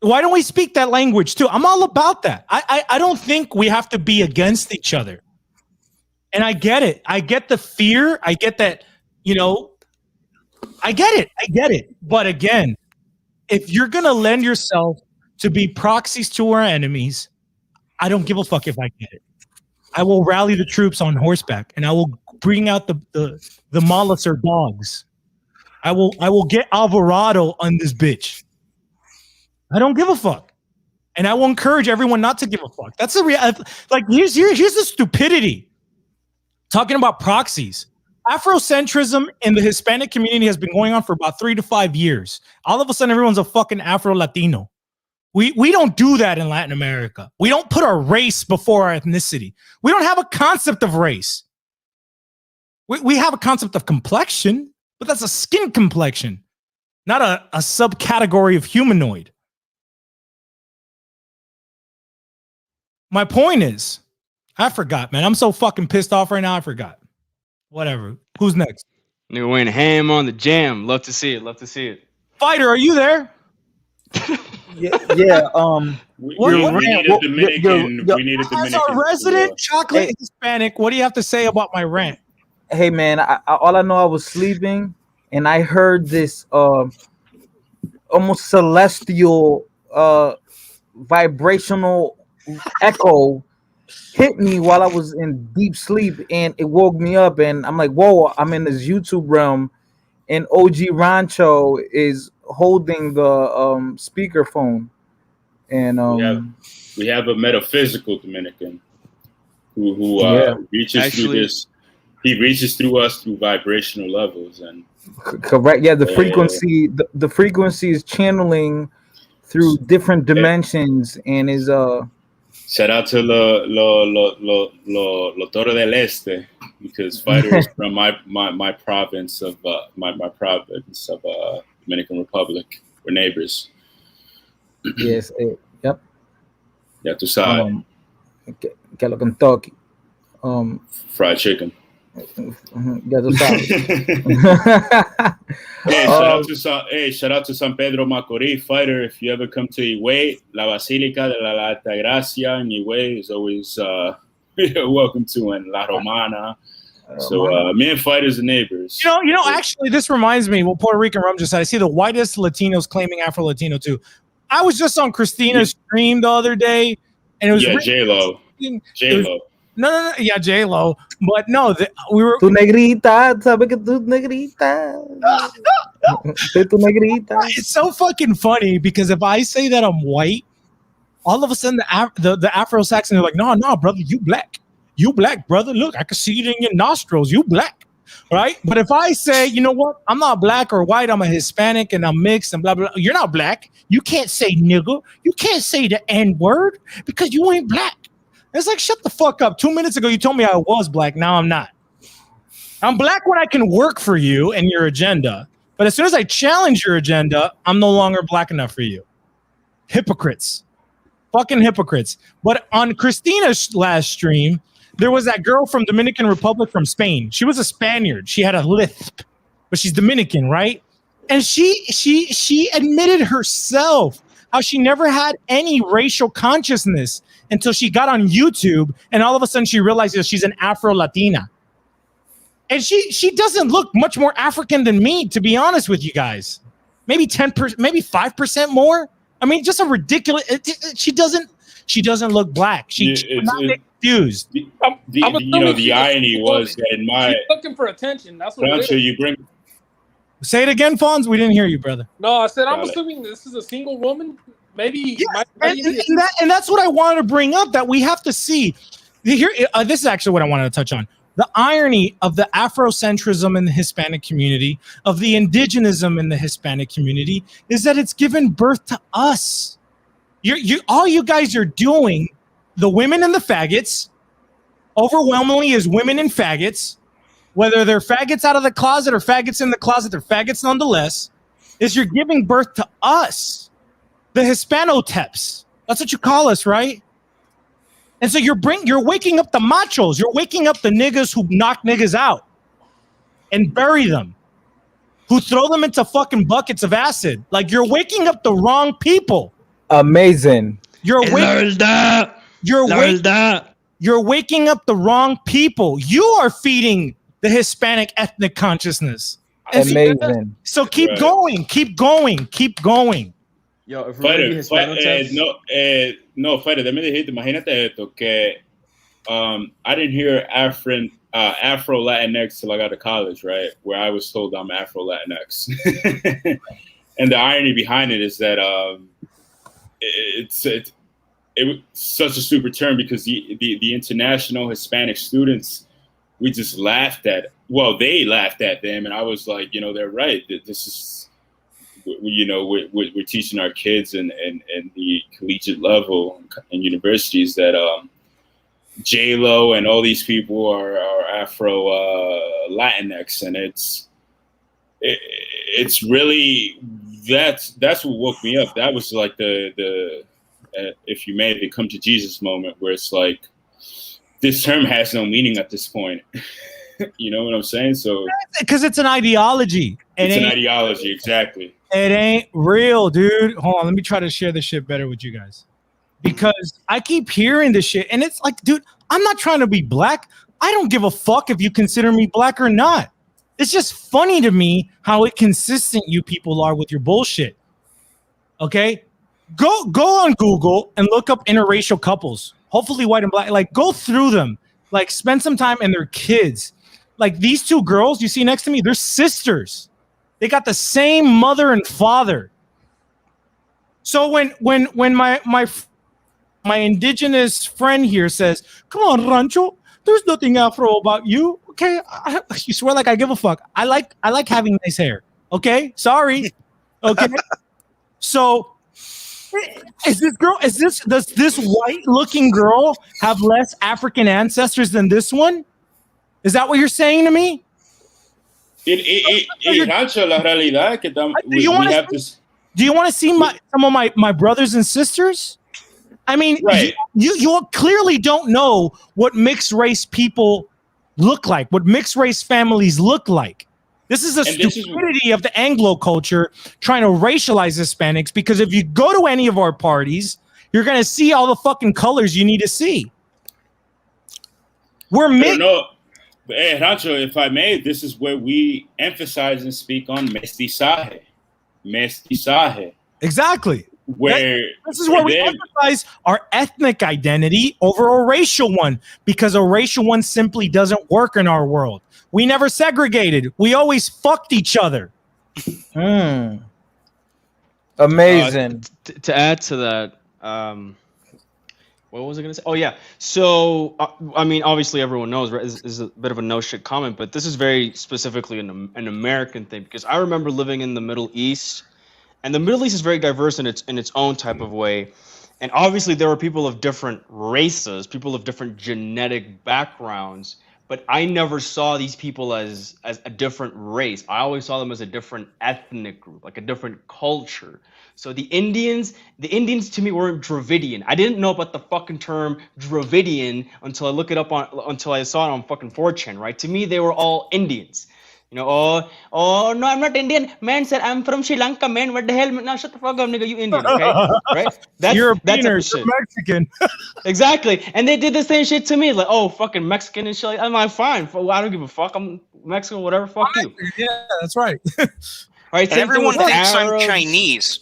Why don't we speak that language too? I'm all about that. I don't think we have to be against each other. And I get it. I get the fear. I get that, I get it. I get it. But again, if you're going to lend yourself to be proxies to our enemies, I don't give a fuck if I get it. I will rally the troops on horseback, and I will bring out the Molliser dogs. I will get Alvarado on this bitch. I don't give a fuck, and I will encourage everyone not to give a fuck. That's the here's the stupidity. Talking about proxies, Afrocentrism in the Hispanic community has been going on for about 3 to 5 years. All of a sudden, everyone's a fucking Afro-Latino. We don't do that in Latin America. We don't put our race before our ethnicity. We don't have a concept of race. We have a concept of complexion, but that's a skin complexion, not a subcategory of humanoid. My point is, I forgot, man. I'm so fucking pissed off right now. I forgot. Whatever. Who's next? Nigga went ham on the jam. Love to see it. Love to see it. Fighter, are you there? Yeah. We need a Dominican. As our resident chocolate Hispanic, what do you have to say about my rant? Hey man, all I know, I was sleeping and I heard this almost celestial vibrational echo hit me while I was in deep sleep, and it woke me up, and I'm like, whoa, I'm in this YouTube realm, and OG Rancho is holding the speakerphone, and we have a metaphysical Dominican who reaches through this. He reaches through us through vibrational levels, and correct. Yeah, the frequency, the frequency is channeling through different dimensions, and is shout out to lo Toro del Este, because Fighter is from my province of Dominican Republic. We're neighbors. Yes. Yep. Ya tú sabes. Que lo Kentucky. Fried chicken. Ya tú sabes. Shout out to San Pedro Macorís fighter. If you ever come to Higüey, La Basílica de la Altagracia in Higüey is always welcome to, and La Romana. So me and fighters are neighbors. You know. Actually, this reminds me. Well, Puerto Rican Rum just said. I see the whitest Latinos claiming Afro Latino too. I was just on Christina's stream the other day, and it was J-Lo. No, yeah, J-Lo. But no, we were. Tu negrita, sabe que tu negrita. Tu negrita. It's so fucking funny because if I say that I'm white, all of a sudden the Afro-Saxon are like, no, brother, you black. You black, brother. Look, I can see it in your nostrils. You black, right? But if I say, you know what, I'm not black or white, I'm a Hispanic and I'm mixed and blah, blah, blah. You're not black. You can't say nigga. You can't say the N-word because you ain't black. It's like, shut the fuck up. 2 minutes ago, you told me I was black. Now I'm not. I'm black when I can work for you and your agenda. But as soon as I challenge your agenda, I'm no longer black enough for you. Hypocrites. Fucking hypocrites. But on Christina's last stream, there was that girl from Dominican Republic from Spain. She was a Spaniard. She had a lisp, but she's Dominican, right? And she admitted herself how she never had any racial consciousness until she got on YouTube, and all of a sudden she realized that she's an Afro-Latina. And she doesn't look much more African than me, to be honest with you guys. Maybe 10%, maybe 5% more. I mean, just a ridiculous. She doesn't look black. She's not confused. The irony was that in my looking for attention. That's what it is. You bring. Say it again, Fonz. We didn't hear you, brother. No, I said I'm assuming this is a single woman. Maybe, yes, and that's what I wanted to bring up. That we have to see here. This is actually what I wanted to touch on. The irony of the Afrocentrism in the Hispanic community, of the indigenism in the Hispanic community, is that it's given birth to us. All you guys are doing, the women and the faggots, overwhelmingly is women and faggots, whether they're faggots out of the closet or faggots in the closet, they're faggots nonetheless, is you're giving birth to us. The Hispanoteps. That's what you call us, right? And so you're waking up the machos. You're waking up the niggas who knock niggas out and bury them, who throw them into fucking buckets of acid. Like, you're waking up the wrong people. Amazing. You're waking up the wrong people. You are feeding the Hispanic ethnic consciousness. Amazing. So keep going. Yo, if Fighter, Fighter, déjame decirte, imagínate esto, que I didn't hear Afro Latinx till I got to college, right? Where I was told I'm Afro Latinx. And the irony behind it is that it's such a super term because the international Hispanic students, we just laughed at, they laughed at them. And I was like, they're right. This is, we're teaching our kids and the collegiate level and universities that J-Lo and all these people are Afro Latinx, and it's really that's what woke me up. That was like the if you may, the come to Jesus moment where it's like this term has no meaning at this point. You know what I'm saying? So because it's an ideology. It's an ideology, exactly. It ain't real, dude. Hold on, let me try to share this shit better with you guys. Because I keep hearing this shit, and it's like, dude, I'm not trying to be black. I don't give a fuck if you consider me black or not. It's just funny to me how inconsistent you people are with your bullshit. Okay? Go on Google and look up interracial couples. Hopefully white and black. Like, go through them. Like, spend some time and their kids. Like, these two girls you see next to me, they're sisters. They got the same mother and father. So when my indigenous friend here says, "Come on, Rancho, there's nothing Afro about you." Okay, you swear like I give a fuck. I like having nice hair. Okay, sorry. Okay, so does this white looking girl have less African ancestors than this one? Is that what you're saying to me? Do you want to see some of my brothers and sisters? I mean, right. you clearly don't know what mixed race people look like, what mixed race families look like. This is the stupidity of the Anglo culture trying to racialize Hispanics, because if you go to any of our parties, you're going to see all the fucking colors you need to see. We're mixed. No, but hey, Rancho, if I may, this is where we emphasize and speak on mestizaje. Mestizaje. Exactly. This is where we they, emphasize our ethnic identity over a racial one, because a racial one simply doesn't work in our world. We never segregated. We always fucked each other. Amazing. To add to that, what was I going to say? Oh, yeah. So, I mean, obviously everyone knows, right? This is a bit of a no shit comment, but this is very specifically an American thing, because I remember living in the Middle East, and the Middle East is very diverse in its own type of way. And obviously there were people of different races, people of different genetic backgrounds, but I never saw these people as a different race. I always saw them as a different ethnic group, like a different culture. So the Indians to me weren't Dravidian. I didn't know about the fucking term Dravidian until I saw it on fucking 4chan, right? To me, they were all Indians. You know, oh no, I'm not Indian. Man said I'm from Sri Lanka, man. What the hell? Now shut the fuck up, nigga. You Indian, okay? Right? You're shit. Mexican. Exactly. And they did the same shit to me. Like, oh, fucking Mexican and shit. I'm like, fine. I don't give a fuck. I'm Mexican, whatever. Fuck you. Yeah, that's right. All right. And everyone thinks I'm Chinese.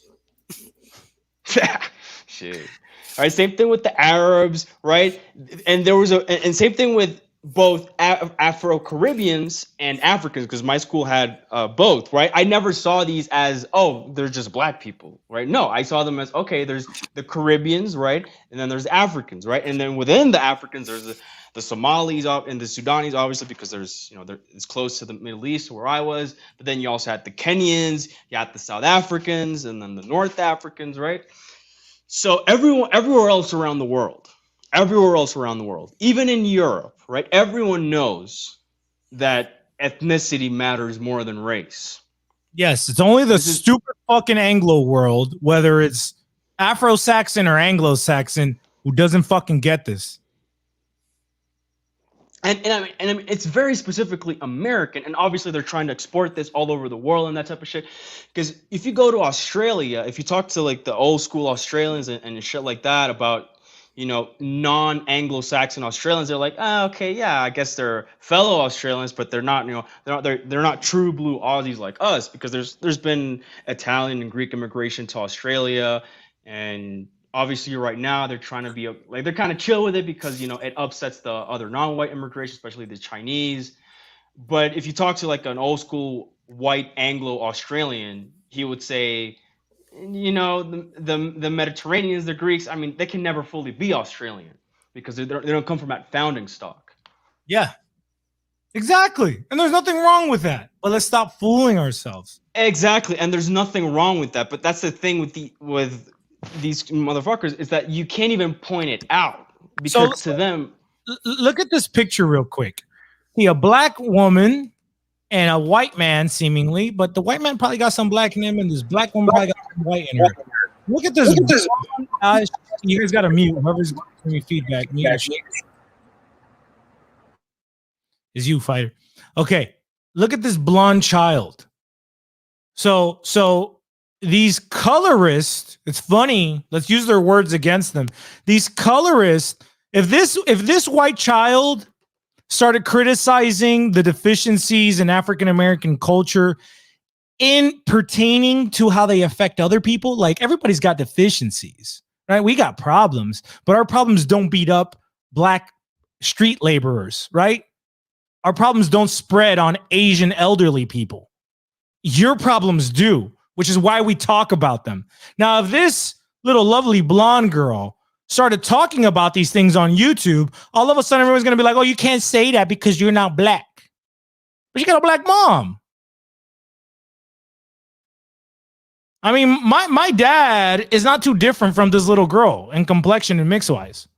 Shit. All right. Same thing with the Arabs, right? And there was and same thing with both Afro-Caribbeans and Africans, because my school had both, right? I never saw these as, oh, they're just black people, right? No, I saw them as, okay, there's the Caribbeans, right? And then there's Africans, right? And then within the Africans, there's the Somalis and the Sudanese, obviously, because there's, it's close to the Middle East where I was. But then you also had the Kenyans, you had the South Africans, and then the North Africans, right? So everywhere else around the world, even in Europe, right? Everyone knows that ethnicity matters more than race. Yes, it's only the stupid fucking Anglo world, whether it's Afro-Saxon or Anglo-Saxon, who doesn't fucking get this. And I mean, it's very specifically American, and obviously they're trying to export this all over the world and that type of shit. Because if you go to Australia, if you talk to like the old school Australians and shit like that about, non-Anglo-Saxon Australians, they're like, okay, yeah, I guess they're fellow Australians, but they're not, they're not true blue Aussies like us, because there's been Italian and Greek immigration to Australia, and obviously right now they're trying to be they're kind of chill with it because it upsets the other non-white immigration, especially the Chinese. But if you talk to like an old school white Anglo-Australian, he would say, the Mediterraneans, the Greeks, I mean, they can never fully be Australian because they don't come from that founding stock. Yeah, exactly. And there's nothing wrong with that. But let's stop fooling ourselves. Exactly. And there's nothing wrong with that. But that's the thing with these motherfuckers, is that you can't even point it out, because to them. Look at this picture real quick. See a black woman and a white man, seemingly, but the white man probably got some black in him, and this black woman probably got some white in her. Look at this. You guys got to mute. Whoever's giving me feedback, is you, fighter. Okay, look at this blonde child. So these colorists, it's funny. Let's use their words against them. These colorists, if this white child started criticizing the deficiencies in African-American culture in pertaining to how they affect other people, like everybody's got deficiencies, right? We got problems, but our problems don't beat up black street laborers, right? Our problems don't spread on Asian elderly people. Your problems do, which is why we talk about them. Now, if this little lovely blonde girl started talking about these things on YouTube, all of a sudden everyone's going to be like, oh, you can't say that because you're not black. But you got a black mom. I mean, my dad is not too different from this little girl in complexion and mix-wise.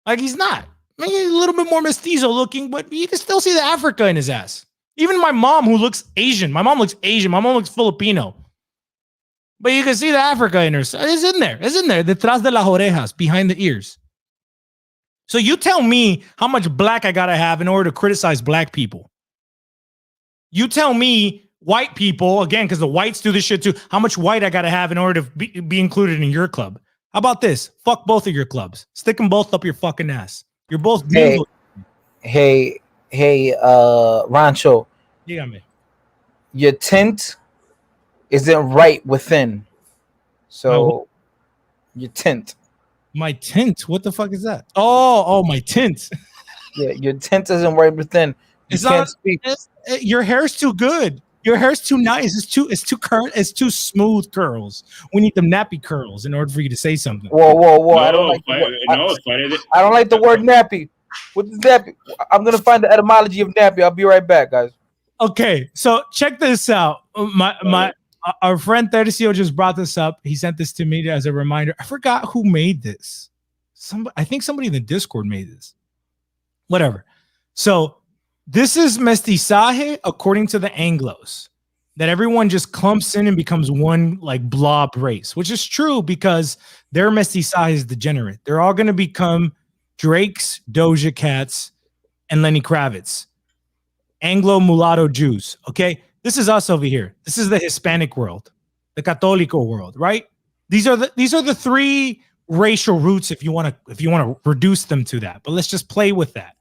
Like, he's not. I mean, he's a little bit more mestizo looking, but you can still see the Africa in his ass. Even my mom, who looks Asian. My mom looks Asian. My mom looks Filipino. But you can see the Africa in her. It's in there. It's in there. Detrás de las orejas, behind the ears. So you tell me how much black I gotta have in order to criticize black people. You tell me white people, again, because the whites do this shit too, how much white I gotta have in order to be included in your club. How about this? Fuck both of your clubs. Stick them both up your fucking ass. You're both beautiful. Hey, Rancho. Dígame. Your tint isn't right within. So your tint. My tint? What the fuck is that? Oh, my tint. Yeah, your tint isn't right within. You can't speak. Your hair's too good. Your hair's too nice. It's too smooth curls. We need them nappy curls in order for you to say something. Whoa! I don't like I don't like the word nappy. What is nappy? I'm gonna find the etymology of nappy. I'll be right back, guys. Okay, so check this out. Our friend Tercio just brought this up. He sent this to me as a reminder. I forgot who made this. I think somebody in the Discord made this. Whatever. So this is mestizaje according to the Anglos, that everyone just clumps in and becomes one like blob race, which is true because their mestizaje is degenerate. They're all going to become Drakes, Doja Cats, and Lenny Kravitz. Anglo mulatto Jews. Okay, this is us over here. This is the Hispanic world, the Católico world, right? These are the three racial roots if you want to reduce them to that. But let's just play with that.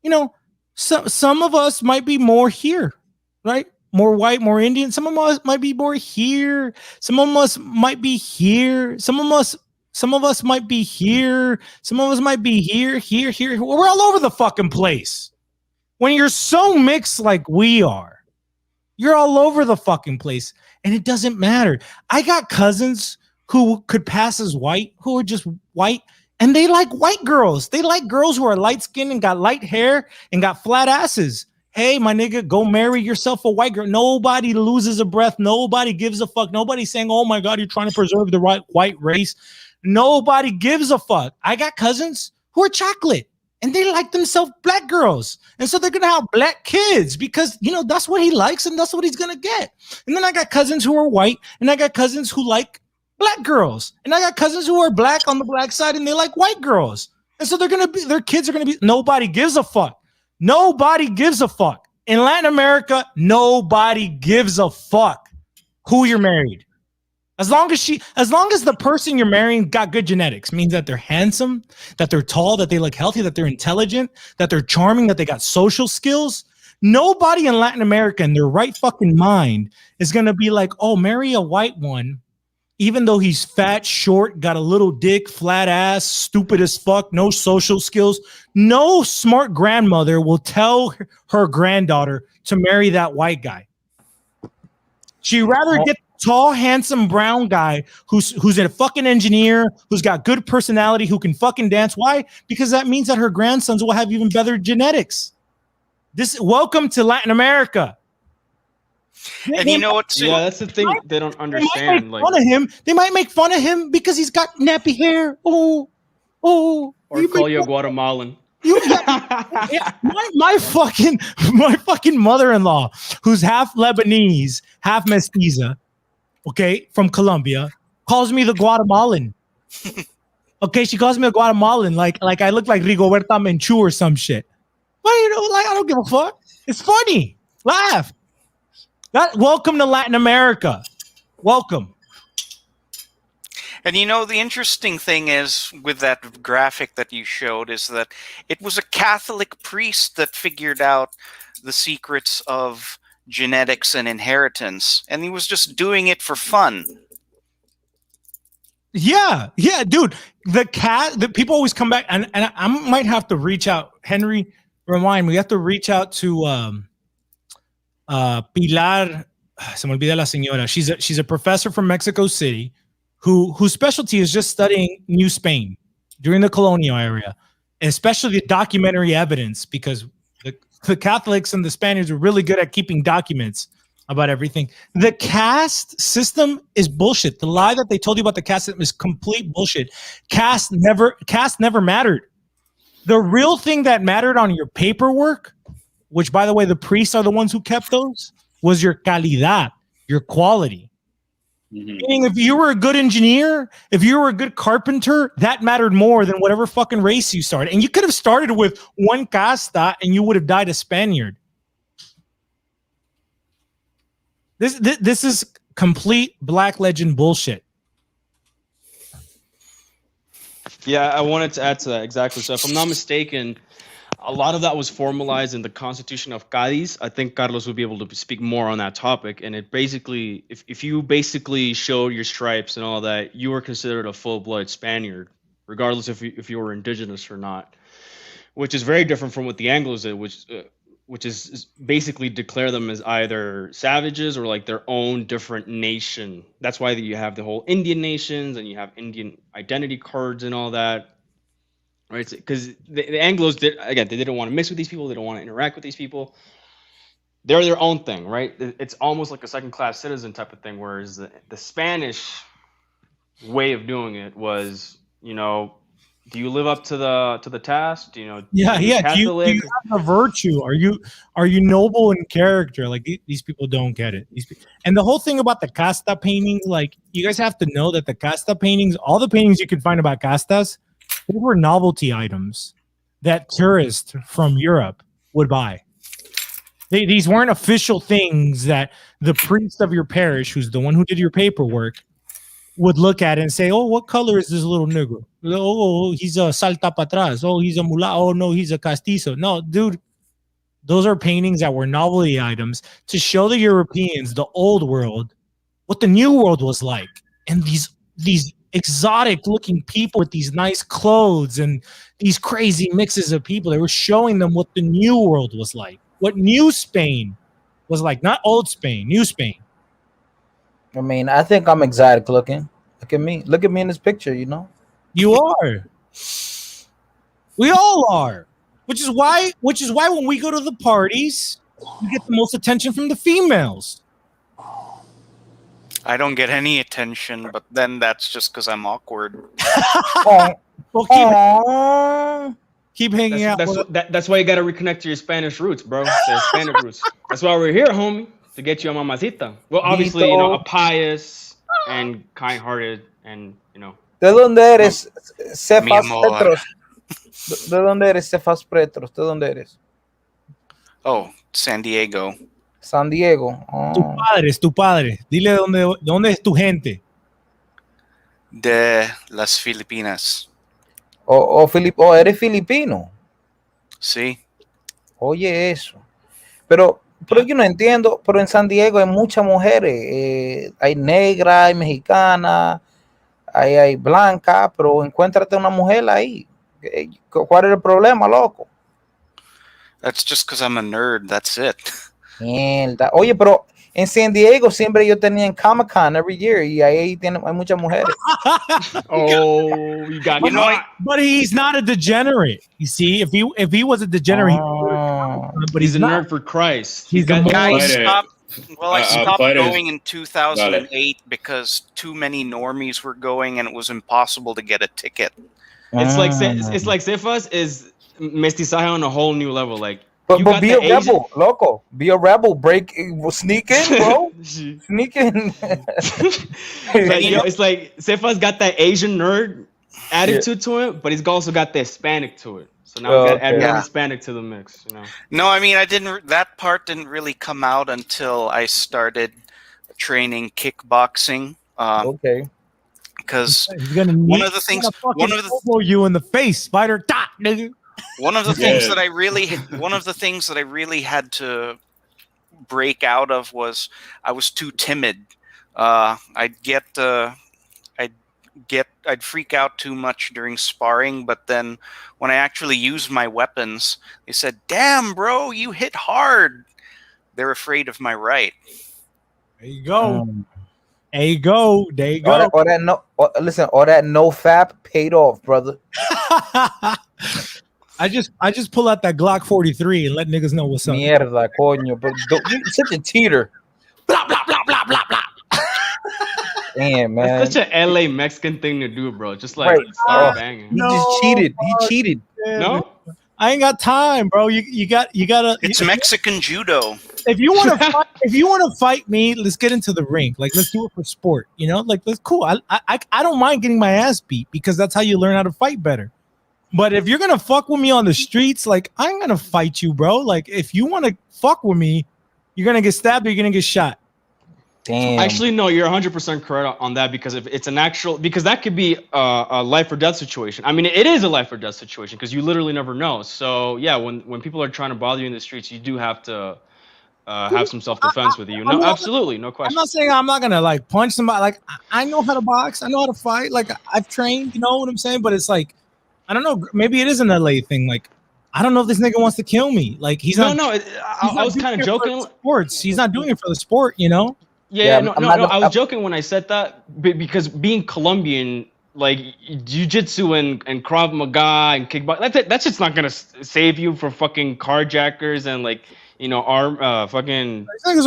You know, some of us might be more here, right? More white, more Indian. Some of us might be more here. Some of us might be here. Some of us might be here. Some of us might be here. We're all over the fucking place. When you're so mixed like we are, you're all over the fucking place, and it doesn't matter. I got cousins who could pass as white, who are just white, and they like white girls. They like girls who are light-skinned and got light hair and got flat asses. Hey, my nigga, go marry yourself a white girl. Nobody loses a breath. Nobody gives a fuck. Nobody's saying, oh my God, you're trying to preserve the right white race. Nobody gives a fuck. I got cousins who are chocolate, and they like themselves black girls. And so they're going to have black kids because, you know, that's what he likes and that's what he's going to get. And then I got cousins who are white, and I got cousins who like black girls. And I got cousins who are black on the black side, and they like white girls. And so their kids are going to be, nobody gives a fuck. Nobody gives a fuck. In Latin America, nobody gives a fuck who you're married. As long as the person you're marrying got good genetics, means that they're handsome, that they're tall, that they look healthy, that they're intelligent, that they're charming, that they got social skills. Nobody in Latin America in their right fucking mind is going to be like, oh, marry a white one, even though he's fat, short, got a little dick, flat ass, stupid as fuck, no social skills. No smart grandmother will tell her granddaughter to marry that white guy. She'd rather get tall, handsome brown guy who's a fucking engineer, who's got good personality, who can fucking dance. Why? Because that means that her grandsons will have even better genetics. Welcome to Latin America. And you know what? Yeah, that's the thing they don't understand. They might make fun of him because he's got nappy hair. Or call you a Guatemalan. My fucking mother-in-law, who's half Lebanese, half mestiza, okay, from Colombia, calls me the Guatemalan. Okay, she calls me a Guatemalan, like I look like Rigoberta Menchú or some shit. Well, I don't give a fuck. It's funny. Laugh. Welcome to Latin America. Welcome. And you know, the interesting thing is with that graphic that you showed is that it was a Catholic priest that figured out the secrets of genetics and inheritance, and he was just doing it for fun. Yeah, dude. The people always come back, and I might have to reach out. Henry, remind me. We have to reach out to Pilar. Se me olvida la señora. She's a professor from Mexico City, whose specialty is just studying New Spain during the colonial area, especially the documentary evidence, because the Catholics and the Spaniards were really good at keeping documents about everything. The caste system is bullshit. The lie that they told you about the caste system is complete bullshit. Caste never mattered. The real thing that mattered on your paperwork, which, by the way, the priests are the ones who kept those, was your calidad, your quality. Meaning, if you were a good engineer, if you were a good carpenter, that mattered more than whatever fucking race you started. And you could have started with one casta and you would have died a Spaniard. This is complete Black Legend bullshit. Yeah, I wanted to add to that exactly. So if I'm not mistaken, a lot of that was formalized in the Constitution of Cádiz. I think Carlos would be able to speak more on that topic. And it basically, if you basically showed your stripes and all that, you were considered a full-blooded Spaniard, regardless if you were indigenous or not, which is very different from what the Anglos did, which is basically declare them as either savages or like their own different nation. That's why you have the whole Indian nations and you have Indian identity cards and all that. Right, because the Anglos they didn't want to mix with these people. They don't want to interact with these people. They're their own thing, right? It's almost like a second-class citizen type of thing. Whereas the Spanish way of doing it was, do you live up to the task? Do you know? Yeah. Do you have the virtue? Are you noble in character? Like these people don't get it. And the whole thing about the casta paintings, like you guys have to know that the casta paintings, all the paintings you can find about castas, they were novelty items that tourists from Europe would buy. These weren't official things that the priest of your parish, who's the one who did your paperwork, would look at and say, "Oh, what color is this little nigger? Oh, he's a salta para atrás. Oh, he's a mula. Oh, no, he's a castizo." No, dude, those are paintings that were novelty items to show the Europeans, the old world, what the new world was like. And these exotic looking people with these nice clothes and these crazy mixes of people, they were showing them what the new world was like, what new Spain was like, not old Spain, new Spain. I mean, I think I'm exotic looking. Look at me in this picture. You are. We all are. Which is why when we go to the parties, we get the most attention from the females. I don't get any attention, but then that's just because I'm awkward. Well, keep hanging out. That's why you got to reconnect to your Spanish roots, bro. Spanish roots. That's why we're here, homie, to get you a mamacita. Well, obviously, a pious and kind-hearted and, ¿De dónde eres, Cefas Petros? ¿De dónde eres, Cefas Petros? ¿De dónde eres? Oh, San Diego. San Diego. Oh. Tu padre. Dile dónde es tu gente. De las Filipinas. ¿Eres filipino? Sí. Oye, eso. Pero yo no entiendo, pero en San Diego hay muchas mujeres. Hay negras, hay mexicanas, hay blancas, pero encuéntrate una mujer ahí. ¿Cuál es el problema, loco? That's just because I'm a nerd. That's it. Mierda. Oye, pero en San Diego siempre yo tenía en Comic-Con every year y ahí hay muchas mujeres. Oh, you got but he's not a degenerate. You see, if he was a degenerate, but he's a nerd for Christ. He's a I stopped going in 2008 because too many normies were going and it was impossible to get a ticket. It's like Cefas is mestizaje on a whole new level. Like, but be a rebel, loco. Be a rebel. Sneak in, bro. Sneak in. It's like Cefas got that Asian nerd attitude to it, but he's also got the Hispanic to it. So now we got to add more Hispanic to the mix. No, I mean, that part didn't really come out until I started training kickboxing. Okay. Because one of the things you in the face, spider dot, nigga. One of the things that I really had to break out of was I was too timid. I'd freak out too much during sparring, but then when I actually used my weapons, they said, "Damn, bro, you hit hard." They're afraid of my right. There you go. There you go. Listen, all that no fap paid off, brother. I just pull out that Glock 43 and let niggas know what's up. Mierda, coño, but you're such a cheater. Blah blah blah blah blah blah. Damn, man. It's such an LA Mexican thing to do, bro. Just like start banging. He just cheated. He cheated. No, I ain't got time, bro. You gotta. It's Mexican judo. if you want to fight me, let's get into the ring. Like, let's do it for sport. You know, like that's cool. I don't mind getting my ass beat because that's how you learn how to fight better. But if you're gonna fuck with me on the streets, like I'm gonna fight you, bro. Like if you want to fuck with me, you're gonna get stabbed or you're gonna get shot. Damn. Actually, no, you're 100% correct on that because if it's an actual, because that could be a life or death situation. I mean, it is a life or death situation because you literally never know. So yeah, when people are trying to bother you in the streets, you do have to have some self-defense with you. No, absolutely, no question. I'm not saying I'm not gonna like punch somebody. Like I know how to box. I know how to fight. Like I've trained. You know what I'm saying? But it's like I don't know. Maybe it is an LA thing. Like I don't know if this nigga wants to kill me. Like he's not. No. I was kind of joking. Sports. He's not doing it for the sport. You know. Yeah. No. I was joking when I said that because being Colombian, like jiu-jitsu and Krav Maga and kickboxing, that's just not gonna save you from fucking carjackers and like. You know, fucking. Los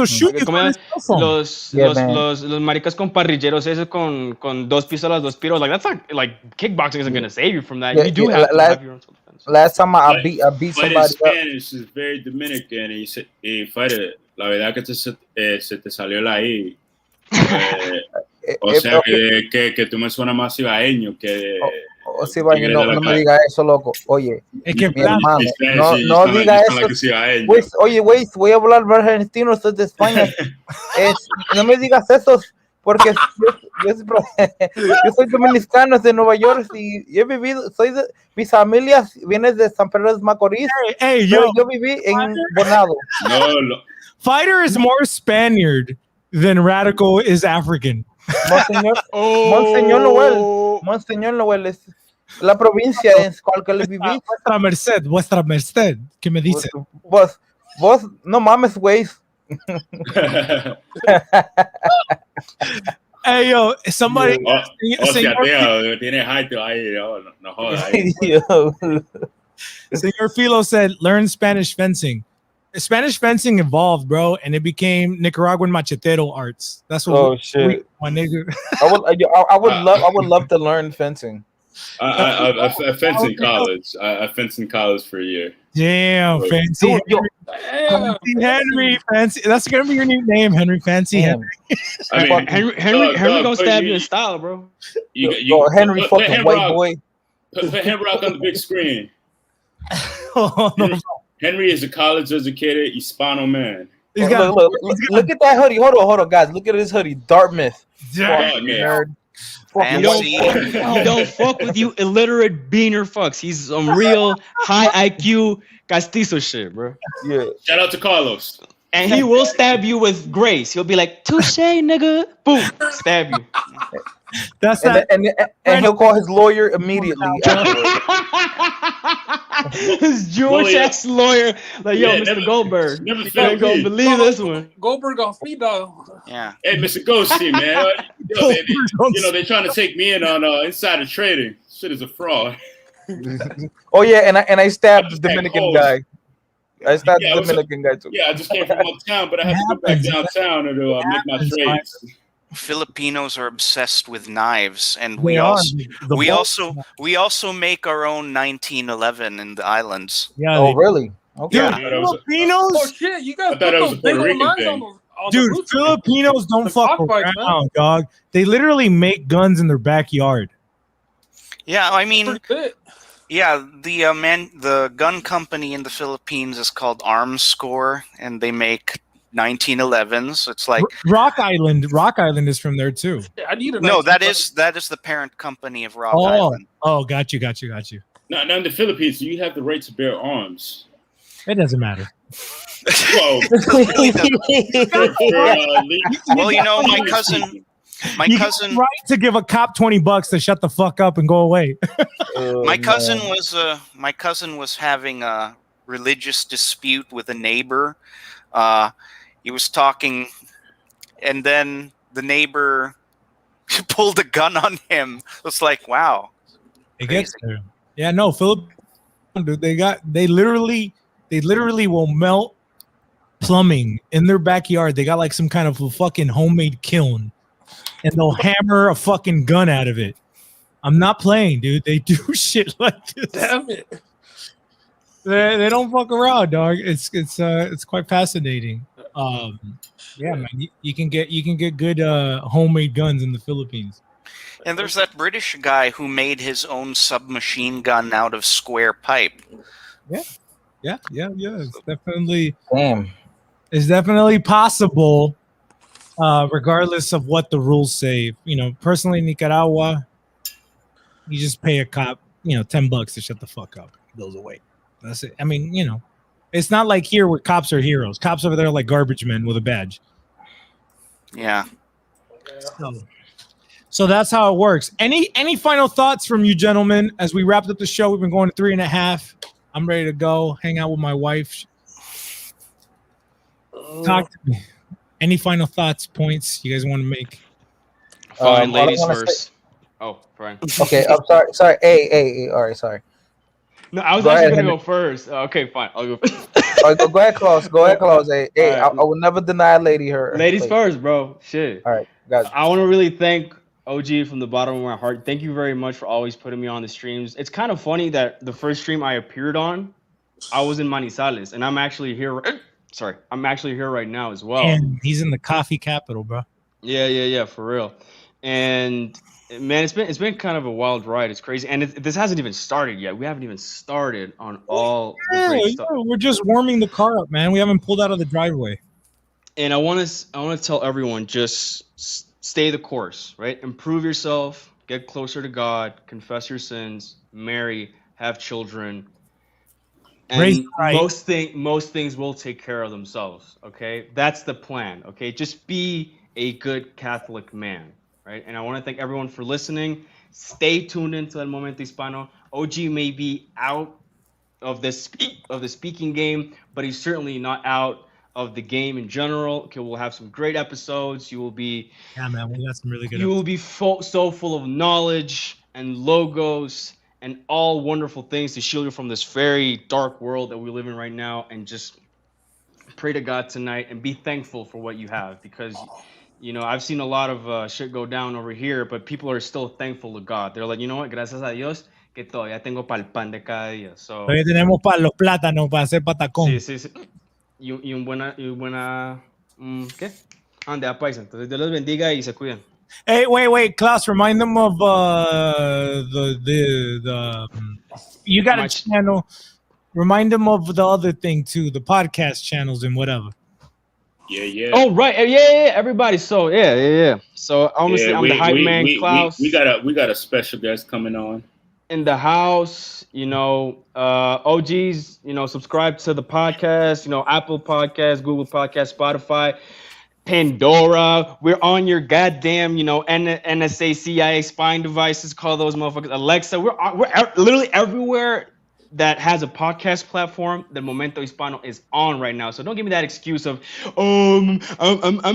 maricas con parrilleros, esos con dos pistolas, dos piros. Like that's not like kickboxing isn't gonna save you from that. Yeah, you do have to have your own self-defense. Last time I beat somebody. But in Spanish is very Dominican. Y fighter, la verdad que se te salió la I. O sea que tú me suenas más cibaeño que. O si vaya, no me diga eso, loco. Oye, es que mi hermano, no diga eso. Oye, güey, voy a hablar argentino, soy de España. No me digas eso, porque yo soy dominicano, de Nueva York y he vivido, mi familia viene de San Pedro de Macorís. Yo viví en Bonado. No. Fighter is more Spaniard than Radical is African. Monseñor Noel es la provincia en cual que le viví. Vuestra merced, ¿qué me dice? Vos no mames, güey. Hey, yo, somebody. Tiene height ahí, no jodas. Señor Filo said, learn Spanish fencing. Spanish fencing evolved, bro, and it became Nicaraguan machetero arts. That's what. Shit, my nigga. I would love to learn fencing. I fenced in college. I fenced in college for a year. Damn, Fancy Henry, Fancy. That's gonna be your new name, Henry. Fancy Henry. I mean, Henry gonna stab you in style, bro. Henry, fucking white boy. Put Henrock on the big screen. Henry is a college-educated Hispano man. Look at that hoodie. Hold on, guys. Look at this hoodie. Dartmouth. Nerd. You don't fuck with you illiterate beaner fucks. He's some real high IQ castizo shit, bro. Yeah. Shout out to Carlos. And he will stab you with grace. He'll be like, touche, nigga. Boom. Stab you. That's and he'll call his lawyer immediately. His Jewish ass lawyer, like, yo, Mr. Goldberg, you ain't gonna believe this one. Goldberg on speed dial. Yeah. Hey, Mr. Ghosty, man. They're trying to take me in on insider trading. Shit is a fraud. Oh yeah, and I stabbed the Dominican guy. I stabbed the Dominican guy too. Yeah, I just came from uptown, but I had to go back downtown to make my trades. Filipinos are obsessed with knives, and we also make our own 1911 in the islands. Yeah. Oh, really? Okay. Dude, Filipinos. Oh shit! You guys put those big old knives on those. Dude, Filipinos don't fuck around, dog. They literally make guns in their backyard. Yeah, I mean, yeah, the gun company in the Philippines is called Arms Score, and they make 1911s. It's like Rock Island. Rock Island is from there too. I need that is the parent company of Rock Island. Oh, got you. Now in the Philippines, you have the right to bear arms. It doesn't matter. Well, you know, my cousin right to give a cop $20 to shut the fuck up and go away. My cousin was having a religious dispute with a neighbor. He was talking, and then the neighbor pulled a gun on him. It's like, wow. It gets there. Yeah, no, Philip, dude, they literally will melt plumbing in their backyard. They got like some kind of a fucking homemade kiln, and they'll hammer a fucking gun out of it. I'm not playing, dude. They do shit like this. Damn it. They don't fuck around, dog. It's quite fascinating. Yeah, man, you can get good homemade guns in the Philippines. And there's that British guy who made his own submachine gun out of square pipe. Yeah. It's definitely possible, regardless of what the rules say. Personally, in Nicaragua, you just pay a cop, $10 to shut the fuck up. It goes away. That's it. I mean, it's not like here where cops are heroes. Cops over there are like garbage men with a badge. Yeah. So that's how it works. Any final thoughts from you gentlemen as we wrapped up the show? We've been going to 3.5. I'm ready to go hang out with my wife. Talk to me. Any final thoughts, points you guys want to make? Fine, ladies first. Oh, Brian. Okay, I'm sorry. Hey, all right, sorry. No, I was actually going to go first. Okay, fine. I'll go first. All right, go ahead, Klaus. Hey, right. I will never deny a lady her. Ladies first, bro. Shit. All right, guys. I want to really thank OG from the bottom of my heart. Thank you very much for always putting me on the streams. It's kind of funny that the first stream I appeared on, I was in Manizales, and I'm actually here. Sorry, I'm actually here right now as well. And he's in the coffee capital, bro. Yeah, for real. And man, it's been kind of a wild ride. It's crazy, and this hasn't even started yet. We haven't even started on all the great stuff. We're just warming the car up, man. We haven't pulled out of the driveway. And I want to tell everyone, just stay the course, right? Improve yourself, get closer to God, confess your sins, marry, have children, and most things will take care of themselves. Okay, that's the plan. Okay, just be a good Catholic man, right? And I want to thank everyone for listening. Stay tuned into El Momento Hispano. OG may be out of the speaking game, but he's certainly not out of the game in general. Okay, we'll have some great episodes. You will be, man, we got some really good. You will be so full of knowledge and logos and all wonderful things to shield you from this very dark world that we live in right now. And just pray to God tonight and be thankful for what you have, because I've seen a lot of shit go down over here, but people are still thankful to God. They're like, you know what, gracias a Dios que todavía tengo para el pan de cada día. So todavía tenemos para los plátanos para hacer patacón. Sí. Y un buena ¿qué? Ande a paisa. Entonces Dios los bendiga y se cuidan. Hey, wait, Klaus, remind them of you got a channel. Remind them of the other thing too, the podcast channels and whatever. Yeah. Oh, right. Yeah. Everybody. So yeah. So honestly, I'm the hype man, Klaus. We got a special guest coming on in the house. OGs. Subscribe to the podcast. Apple Podcasts, Google Podcasts, Spotify, Pandora. We're on your goddamn, NSA, CIA spying devices. Call those motherfuckers Alexa. We're literally everywhere that has a podcast platform that Momento Hispano is on right now. So don't give me that excuse of, I'm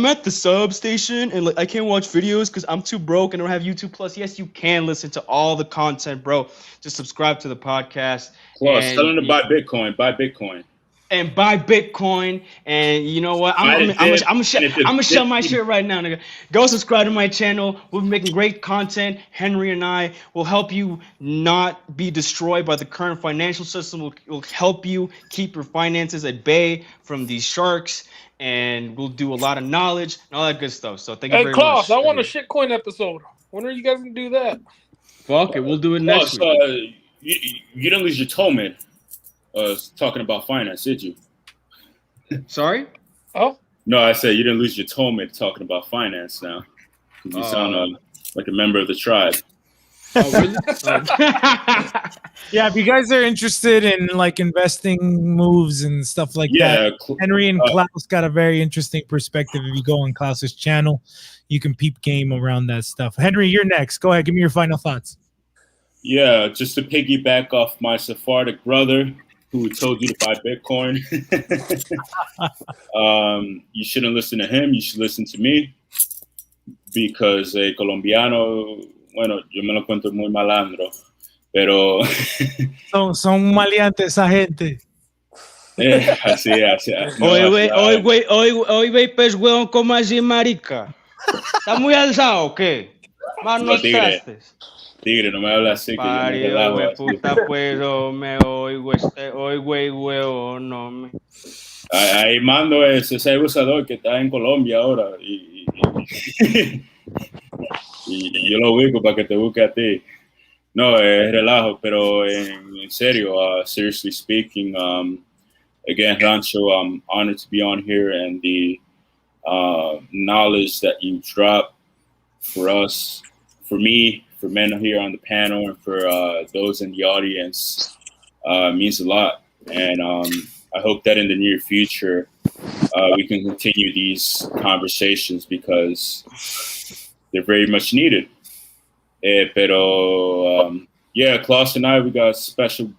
at the substation and I can't watch videos because I'm too broke and I don't have YouTube Plus. Yes, you can listen to all the content, bro. Just subscribe to the podcast. Plus, tell them to buy Bitcoin. And buy Bitcoin, and you know what? I'm gonna shut my shit right now, nigga. Go subscribe to my channel. We'll be making great content. Henry and I will help you not be destroyed by the current financial system. We'll help you keep your finances at bay from these sharks, and we'll do a lot of knowledge and all that good stuff. So thank you very Klaus, much. I want a shitcoin episode. When are you guys gonna do that? Fuck it, we'll do it next week. You didn't lose your Tolman. Talking about finance, did you? Sorry? Oh? No, I said you didn't lose your Tolman talking about finance now. You sound like a member of the tribe. Oh, really? Yeah, if you guys are interested in like investing moves and stuff like that, Henry and Klaus got a very interesting perspective. If you go on Klaus's channel, you can peep game around that stuff. Henry, you're next. Go ahead, give me your final thoughts. Yeah, just to piggyback off my Sephardic brother who told you to buy Bitcoin. You shouldn't listen to him. You should listen to me, because a colombiano, bueno, yo me lo cuento muy malandro, pero son maleantes esa gente. Así. Oye, pez huevón, ¿cómo así, marica? ¿Está muy alzado o qué? Más no estás. Tigre, no me hablas así. Parido, puta, pues, me oigo, huevo, no me. Ahí mando ese abusador que está en Colombia ahora y yo lo ubico para que te busque a ti. No, es relajo, pero en serio, seriously speaking, again, Rancho, I'm honored to be on here, and the knowledge that you drop for us, for me, for men here on the panel, and for those in the audience means a lot. And I hope that in the near future we can continue these conversations because they're very much needed. Pero yeah, Klaus and I, we got special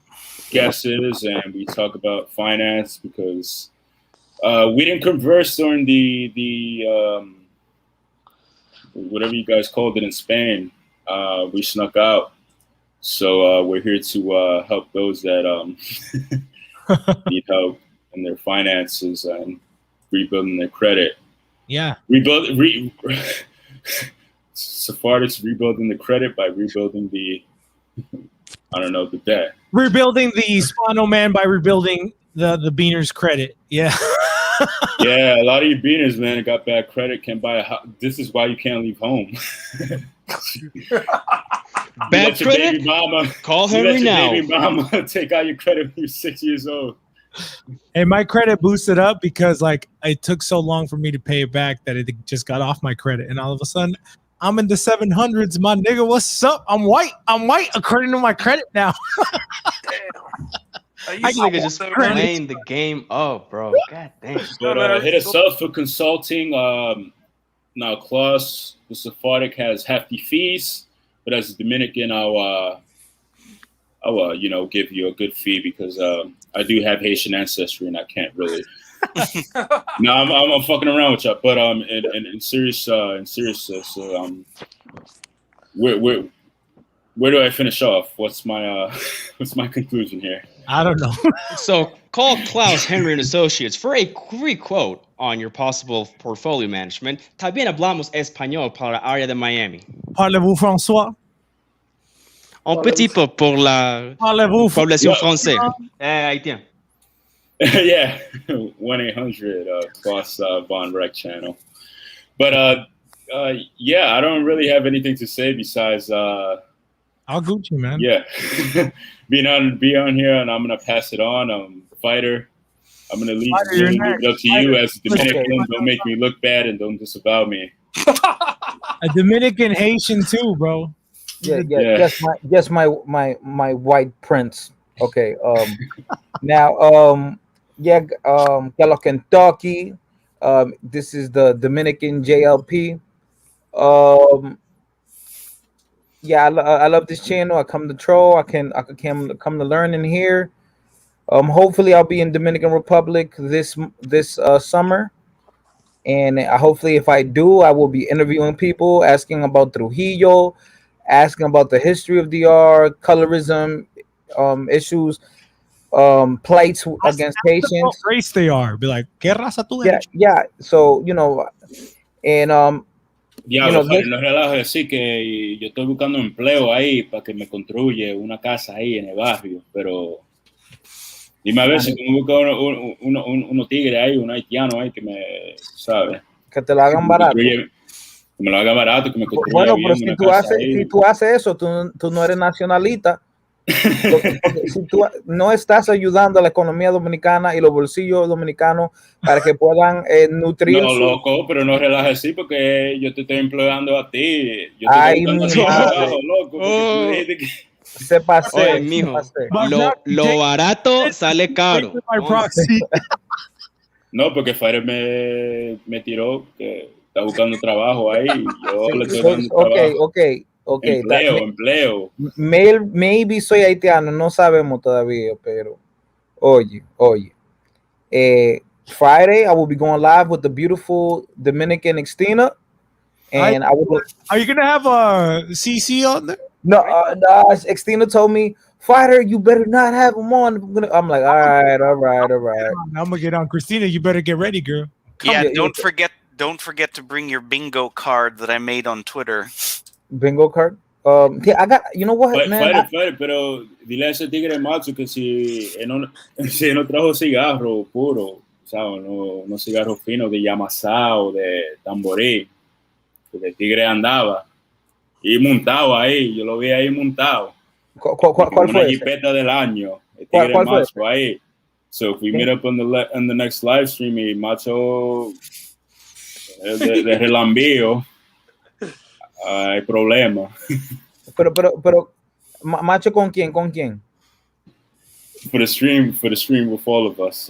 guests, and we talk about finance because we didn't converse during the whatever you guys called it in Spain. We snuck out, so we're here to help those that need help in their finances and rebuilding their credit. Yeah, Sephardics rebuilding the credit by rebuilding the debt. Rebuilding the Hispano man by rebuilding the Beaners credit. Yeah. Yeah, a lot of you Beaners, man, got bad credit, can't buy a house. This is why you can't leave home. Bad credit? Baby mama, call Henry now. Baby mama take out your credit when you're 6 years old. And my credit boosted up because like it took so long for me to pay it back that it just got off my credit, and all of a sudden I'm in the 700s, my nigga. What's up? I'm white according to my credit now. I nigga just playing the game up, bro. God damn. But hit us up for consulting. Now, Klaus, the Sephardic has hefty fees, but as a Dominican, I'll give you a good fee because I do have Haitian ancestry and I can't really. No, I'm fucking around with y'all, but in seriousness, where do I finish off? What's my conclusion here? I don't know. So call Klaus Henry and Associates for a free quote on your possible portfolio management. También hablamos español para la área de Miami. Parlez-vous François? Un petit peu pour la population française. Haïtien. Yeah, 1-800 Klaus Von Rec channel. But yeah, I don't really have anything to say besides I'll Gucci, man. Yeah. be on here, and I'm gonna pass it on. Fighter, I'm gonna leave it up to you as a Dominican. Don't make me look bad and don't disavow me. A Dominican Haitian too, bro. Yeah. Yes, my white prince. Okay. Now, Gallo Kentucky. This is the Dominican JLP. Yeah, I love this channel. I come to troll. I can come to learn in here. Hopefully, I'll be in Dominican Republic this summer, and hopefully, if I do, I will be interviewing people, asking about Trujillo, asking about the history of DR, colorism, issues, plights against Haitians. What race they are? Be like, ¿Qué raza tú eres? Yeah. So and Diablo, no relajo decir que yo estoy buscando empleo ahí para que me construye una casa ahí en el barrio, pero dime a ver si tú me buscas unos tigres ahí, un haitiano ahí que me, ¿sabes? Que te lo hagan barato. Que me lo hagan barato, que me construya bueno, bien pero si tú haces eso, tú no eres nacionalista. Porque si tú no estás ayudando a la economía dominicana y los bolsillos dominicanos para que puedan nutrir. No, loco, pero no relajes así porque yo te estoy empleando a ti. Yo Ay, mi trabajo, loco. Se pasé. Oye, mijo, lo barato sale caro. No, porque Fire me tiró que está buscando trabajo ahí. Yo le estoy dando trabajo. Okay. Empleo. Maybe soy haitiano, no sabemos todavía, pero oye. Friday I will be going live with the beautiful Dominican Extina, and Are you gonna have a CC on there? No, Extina told me, Fighter, you better not have him on. I'm like, all right. I'm gonna get on. Christina, you better get ready, girl. Don't forget to bring your bingo card that I made on Twitter. Bingo card. I got. You know what, man? Fighter, pero dile a ese tigre macho que si no trajo cigarro puro, ¿sabes? Unos cigarros finos de Yamasá o de Tamborí, porque el tigre andaba y montado ahí, yo lo vi ahí montado. ¿Cuál una fue ese? jipeta del año, el ¿Cuál tigre fue Macho ahí. So if we meet up on the next live stream y Macho de relambío, hay problema. Pero, Macho, ¿con quién? ¿Con quién? For the stream with all of us.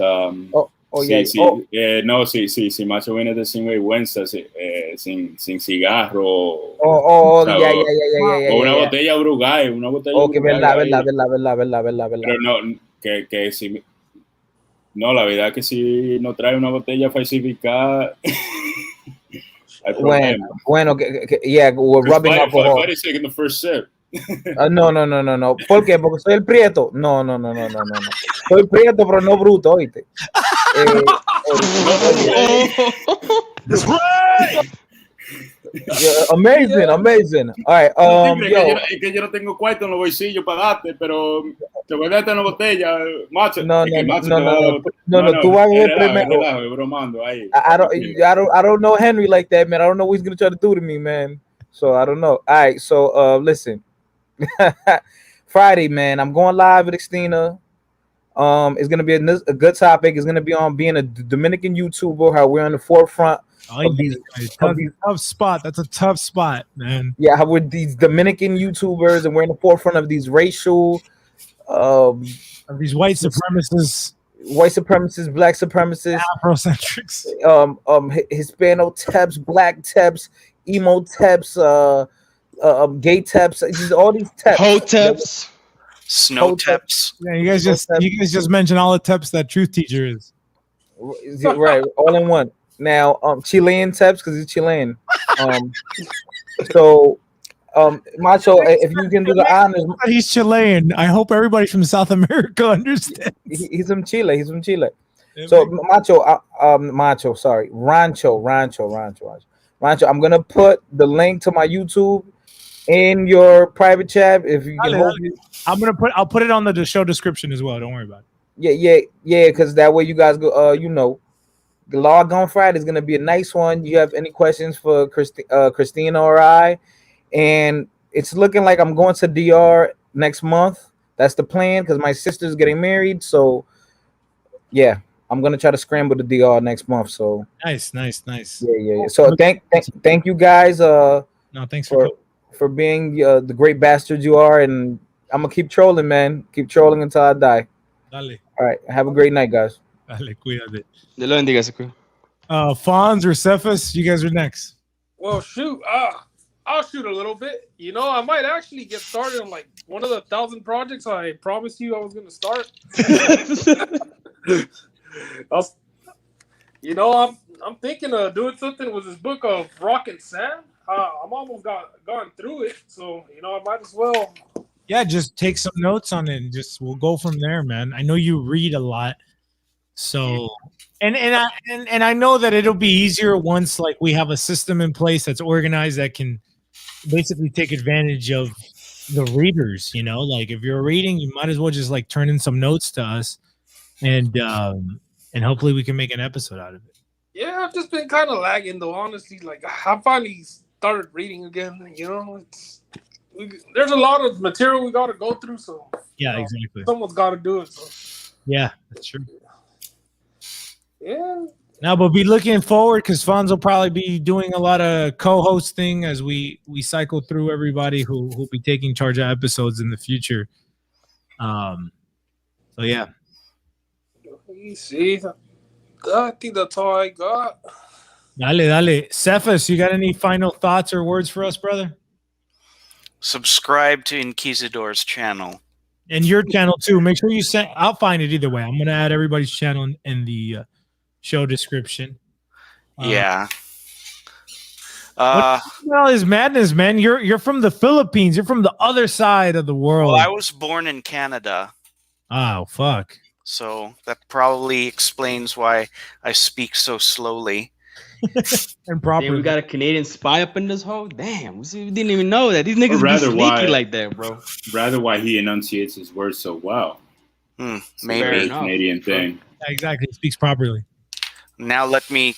Si Macho viene de sin vergüenza, sin cigarro. O una botella Brugal, una botella verdad. Pero no, que si... No, la verdad que si no trae una botella falsificada, hay problema. Bueno, we're rubbing alcohol. Fight in the first sip. No. ¿Por qué? Porque soy el prieto. No. Soy prieto, pero no bruto, ¿oíste? Amazing. All right. Es que yo no tengo cuarto en los bolsillos para darte, pero te voy a darte una botella, Macho. No, tú vas a ver primero. Bromando ahí. I don't know Henry like that, man. I don't know what he's gonna try to do to me, man. So I don't know. All right, so listen. Friday, man, I'm going live with Xtina. It's gonna be a good topic. It's gonna be on being a Dominican YouTuber, how we're on the forefront of these tough spot. That's a tough spot, man. Yeah, how we're these Dominican YouTubers and we're in the forefront of these racial these white supremacists, black supremacists, Afrocentrics, Hispano taps, black taps, emo taps, gay taps, all these taps, ho taps, snow taps. Yeah, you guys just mentioned all the taps that Truth Teacher is. Right, all in one. Now, Chilean taps because he's Chilean. Macho, if you can do the honors, he's Chilean. I hope everybody from South America understands. He's from Chile. So Macho, sorry, Rancho. I'm gonna put the link to my YouTube in your private chat. If you can, I'll put it on the show description as well. Don't worry about it. Yeah, because that way you guys go. The Log on Friday is gonna be a nice one. You have any questions for Christina or I? And it's looking like I'm going to DR next month. That's the plan because my sister's getting married. So, yeah, I'm gonna try to scramble to DR next month. So nice. Yeah. So thank you guys. Thanks for being the great bastards you are, and I'm gonna keep trolling, man. Keep trolling until I die. Dale. All right. Have a great night, guys. Dale, cuídate. Dios lo bendiga, se cuida. Fonz or Cephas, you guys are next. Well, shoot. I'll shoot a little bit. I might actually get started on like one of the 1,000 projects I promised you I was going to start. I'm thinking of doing something with this book of Rock and Sand. I'm almost gone through it, so I might as well. Yeah, just take some notes on it, and we'll go from there, man. I know you read a lot, so and I know that it'll be easier once like we have a system in place that's organized that can basically take advantage of the readers. Like if you're reading, you might as well just like turn in some notes to us, and hopefully we can make an episode out of it. Yeah, I've just been kind of lagging though, honestly. Like I finally started reading again. There's a lot of material we got to go through, so yeah, exactly. Someone's got to do it. So yeah, that's true. Yeah. Now, but be looking forward because Fonz will probably be doing a lot of co-hosting as we cycle through everybody who'll be taking charge of episodes in the future. So yeah. Let me see. I think that's all I got. Dale. Cephas, you got any final thoughts or words for us, brother? Subscribe to Inquisidor's channel. And your channel too. Make sure you send. I'll find it either way. I'm gonna add everybody's channel in the show description. Yeah. What the hell is madness, man? You're from the Philippines. You're from the other side of the world. Well, I was born in Canada. Oh, fuck. So that probably explains why I speak so slowly. And properly. Damn, we got a Canadian spy up in this hole. Damn, we didn't even know that. These niggas be sneaky like that, bro. Rather why he enunciates his words so well. Maybe a Canadian thing. Yeah, exactly. He speaks properly. Now let me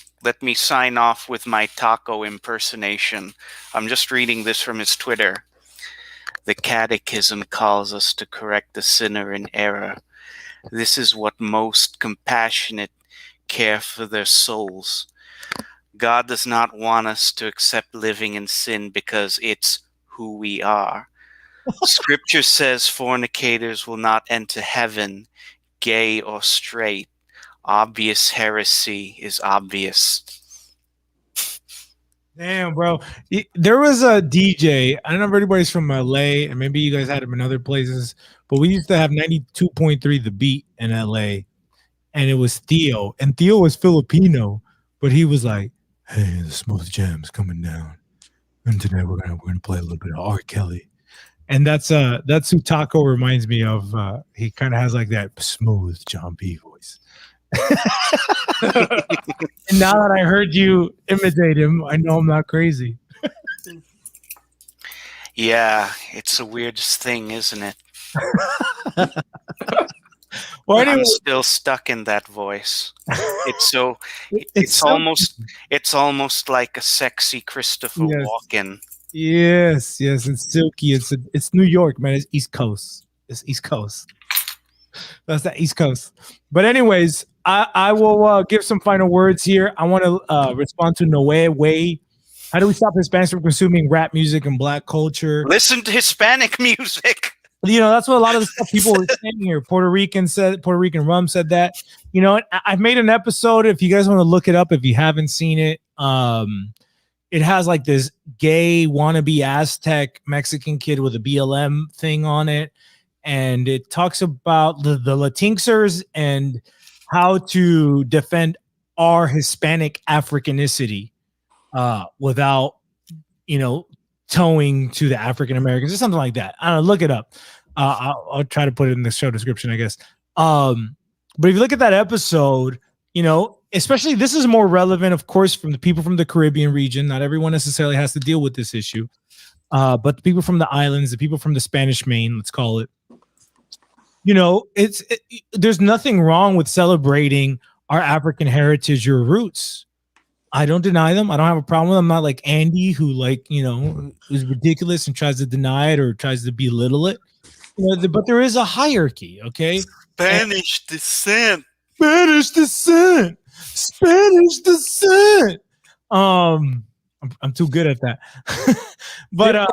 sign off with my taco impersonation. I'm just reading this from his Twitter. The Catechism calls us to correct the sinner in error. This is what most compassionate care for their souls. God does not want us to accept living in sin because it's who we are. Scripture says fornicators will not enter heaven, gay or straight. Obvious heresy is obvious. Damn, bro. There was a DJ. I don't know if everybody's from LA, and maybe you guys had him in other places, but we used to have 92.3 The Beat in LA, and it was Theo. And Theo was Filipino, but he was like, "Hey, the smooth jam's coming down. And today we're gonna play a little bit of R. Kelly." And that's who Taco reminds me of. He kind of has like that smooth John B voice. And now that I heard you imitate him, I know I'm not crazy. Yeah, it's the weirdest thing, isn't it? Well, anyway, I'm still stuck in that voice. It's so it's almost like a sexy Christopher Walken. Yes, it's silky. It's New York, man. It's East Coast. It's East Coast. That's the East Coast. But anyways, I will give some final words here. I want to respond to Noé Way. How do we stop Hispanics from consuming rap music and black culture? Listen to Hispanic music. You know, that's what a lot of the stuff people were saying here. Puerto Rican Rum said that. You know, I've made an episode. If you guys want to look it up, if you haven't seen it, it has like this gay wannabe Aztec Mexican kid with a BLM thing on it. And it talks about the Latinxers and how to defend our Hispanic Africanicity without, you know, towing to the African Americans or something like that. I don't know, look it up. I'll try to put it in the show description, I guess. But if you look at that episode, you know, especially this is more relevant, of course, from the people from the Caribbean region. Not everyone necessarily has to deal with this issue. But the people from the islands, the people from the Spanish Main, let's call it, you know, there's nothing wrong with celebrating our African heritage or roots. I don't deny them. I don't have a problem with them. I'm not like Andy, who like, you know, is ridiculous and tries to deny it or tries to belittle it. You know, but there is a hierarchy, okay? Spanish descent. Spanish descent. Spanish descent. I'm too good at that. But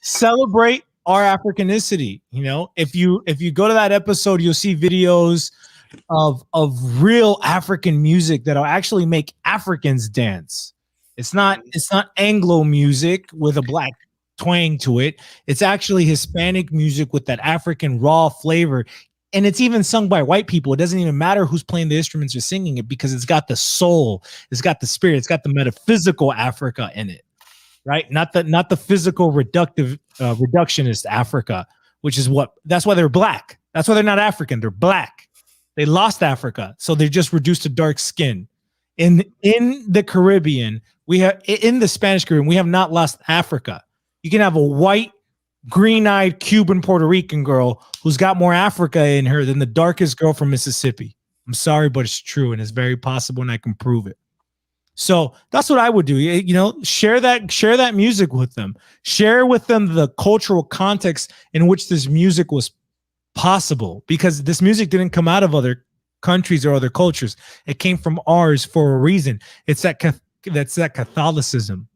celebrate our Africanicity. You know, if you go to that episode, you'll see videos of real African music that'll actually make Africans dance. It's not Anglo music with a black twang to it. It's actually Hispanic music with that African raw flavor. And it's even sung by white people. It doesn't even matter who's playing the instruments or singing it because it's got the soul, it's got the spirit, it's got the metaphysical Africa in it, right? Not the physical reductionist Africa, which is that's why they're black. That's why they're not African. They're black. They lost Africa, so they're just reduced to dark skin. In the Caribbean, in the Spanish Caribbean, we have not lost Africa. You can have a white, green-eyed Cuban Puerto Rican girl who's got more Africa in her than the darkest girl from Mississippi. I'm sorry, but it's true, and it's very possible, and I can prove it. So that's what I would do. You know, share that music with them. Share with them the cultural context in which this music was possible, because this music didn't come out of other countries or other cultures. It came from ours for a reason. It's that Catholicism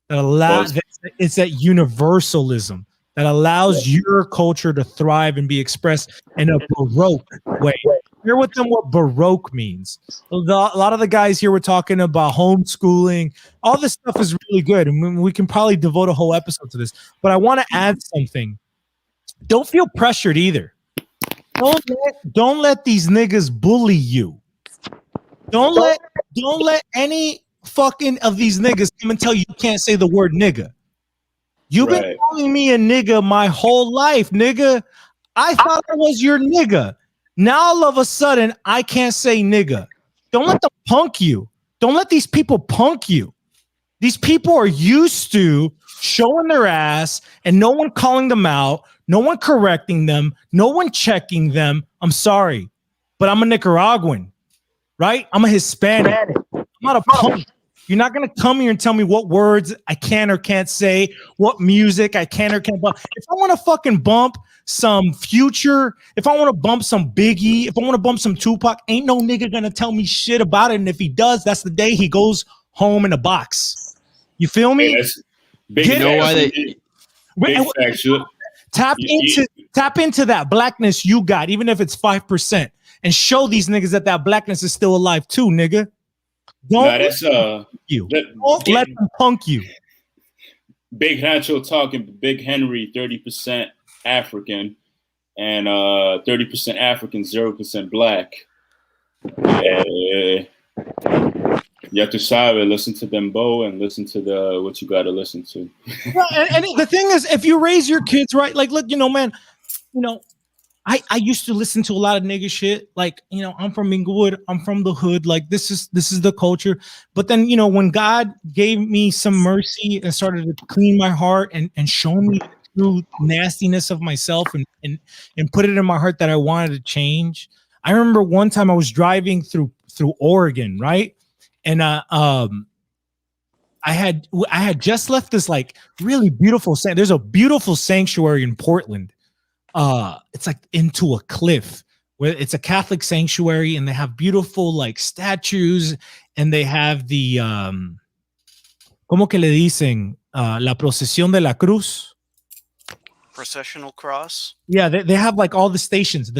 that allows. It's that universalism that allows your culture to thrive and be expressed in a Baroque way. Share with them what Baroque means. A lot of the guys here were talking about homeschooling. All this stuff is really good, and we can probably devote a whole episode to this. But I want to add something. Don't feel pressured either. Don't let these niggas bully you. Don't let any fucking of these niggas come and tell you can't say the word nigga. You've been calling me a nigga my whole life, nigga. I thought I was your nigga. Now all of a sudden I can't say nigga. Don't let them punk you. Don't let these people punk you. These people are used to showing their ass and no one calling them out, no one correcting them, no one checking them. I'm sorry, but I'm a Nicaraguan, right? I'm a Hispanic. I'm not a punk. You're not gonna come here and tell me what words I can or can't say, what music I can or can't bump. If I want to fucking bump some Future, if I want to bump some Biggie, if I want to bump some Tupac, ain't no nigga gonna tell me shit about it. And if he does, that's the day he goes home in a box. You feel me? Hey, big you know why they tap into that blackness you got, even if it's 5%, and show these niggas that blackness is still alive too, nigga. Don't let them punk you. Big Hancho talking. Big Henry, 30% African, and 30% African, 0% black. You have to sabe, listen to Dembo and listen to what you got to listen to. and the thing is, if you raise your kids right, like, look, man, I used to listen to a lot of nigga shit. Like, I'm from Inglewood. I'm from the hood. Like, this is the culture. But then, when God gave me some mercy and started to clean my heart and show me the true nastiness of myself and put it in my heart that I wanted to change. I remember one time I was driving through Oregon, right? And I had just left this like really beautiful there's a beautiful sanctuary in Portland. It's like into a cliff where it's a Catholic sanctuary, and they have beautiful like statues, and they have the ¿cómo que le dicen? La procesión de la cruz. Processional cross. Yeah, they have like all the stations.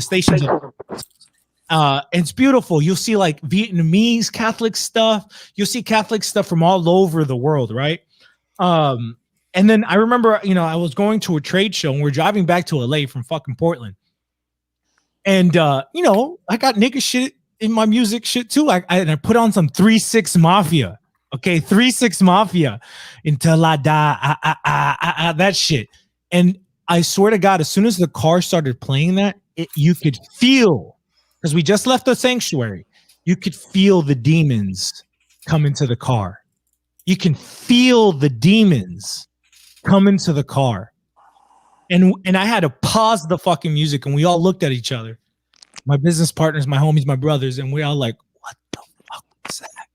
It's beautiful. You'll see like Vietnamese Catholic stuff. You'll see Catholic stuff from all over the world, right? And then I remember, I was going to a trade show and we're driving back to LA from fucking Portland. And, I got nigga shit in my music shit too. I put on some 3-6 Mafia. Okay, 3-6 Mafia. Until I die. That shit. And I swear to God, as soon as the car started playing that, you could feel, because we just left the sanctuary, you could feel the demons come into the car. You can feel the demons come into the car. And I had to pause the fucking music, and we all looked at each other. My business partners, my homies, my brothers, and we all like, what the fuck was that?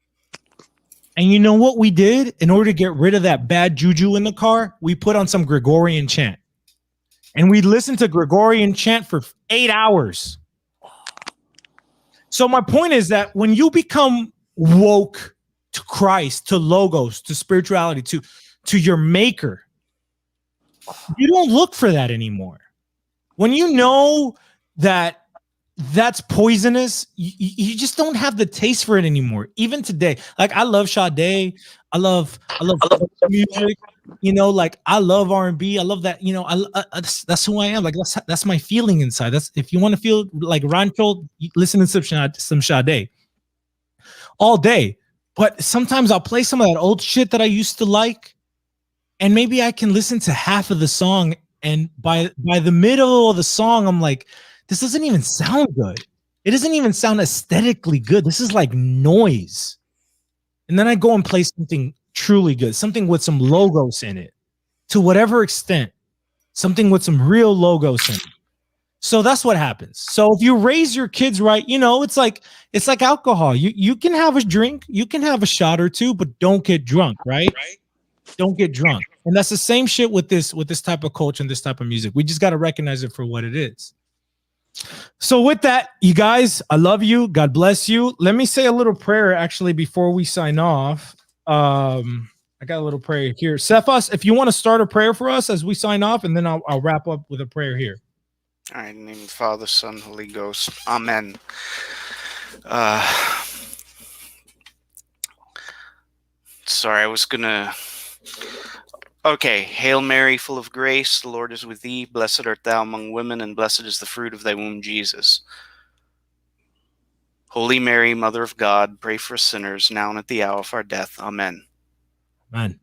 And you know what we did? In order to get rid of that bad juju in the car, we put on some Gregorian chant. And we listened to Gregorian chant for 8 hours. So my point is that when you become woke to Christ, to logos, to spirituality, to your maker, you don't look for that anymore. When you know that that's poisonous, you just don't have the taste for it anymore. Even today, like I love Sade, I love music, like I love R&B, I love that, that's who I am. Like that's my feeling inside. That's, if you want to feel like Rancho, listen to some Sade all day. But sometimes I'll play some of that old shit that I used to like, and maybe I can listen to half of the song, and by the middle of the song, I'm like, this doesn't even sound good. It doesn't even sound aesthetically good. This is like noise. And then I go and play something truly good, something with some logos in it, to whatever extent, something with some real logos in it. So that's what happens. So if you raise your kids right, it's like alcohol. You can have a drink, you can have a shot or two, but don't get drunk, right? Don't get drunk. And that's the same shit with this type of culture and this type of music. We just got to recognize it for what it is. So with that, you guys, I love you. God bless you. Let me say a little prayer actually before we sign off. I got a little prayer here. Cephas, if you want to start a prayer for us as we sign off, and then I'll wrap up with a prayer here. All right, in the name of the Father, Son, Holy Ghost. Amen. Sorry, I was gonna. Okay, Hail Mary, full of grace, the Lord is with thee. Blessed art thou among women, and blessed is the fruit of thy womb, Jesus. Holy Mary, Mother of God, pray for us sinners, now and at the hour of our death. Amen. Amen.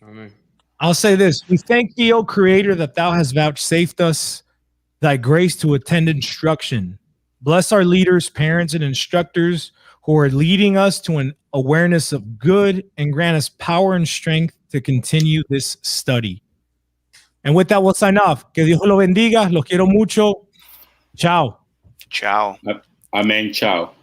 Amen. I'll say this. We thank thee, O Creator, that thou hast vouchsafed us thy grace to attend instruction. Bless our leaders, parents, and instructors who are leading us to an awareness of good, and grant us power and strength to continue this study. And with that, we'll sign off. Que Dios lo bendiga. Los quiero mucho. Ciao. Ciao. Amen. Ciao.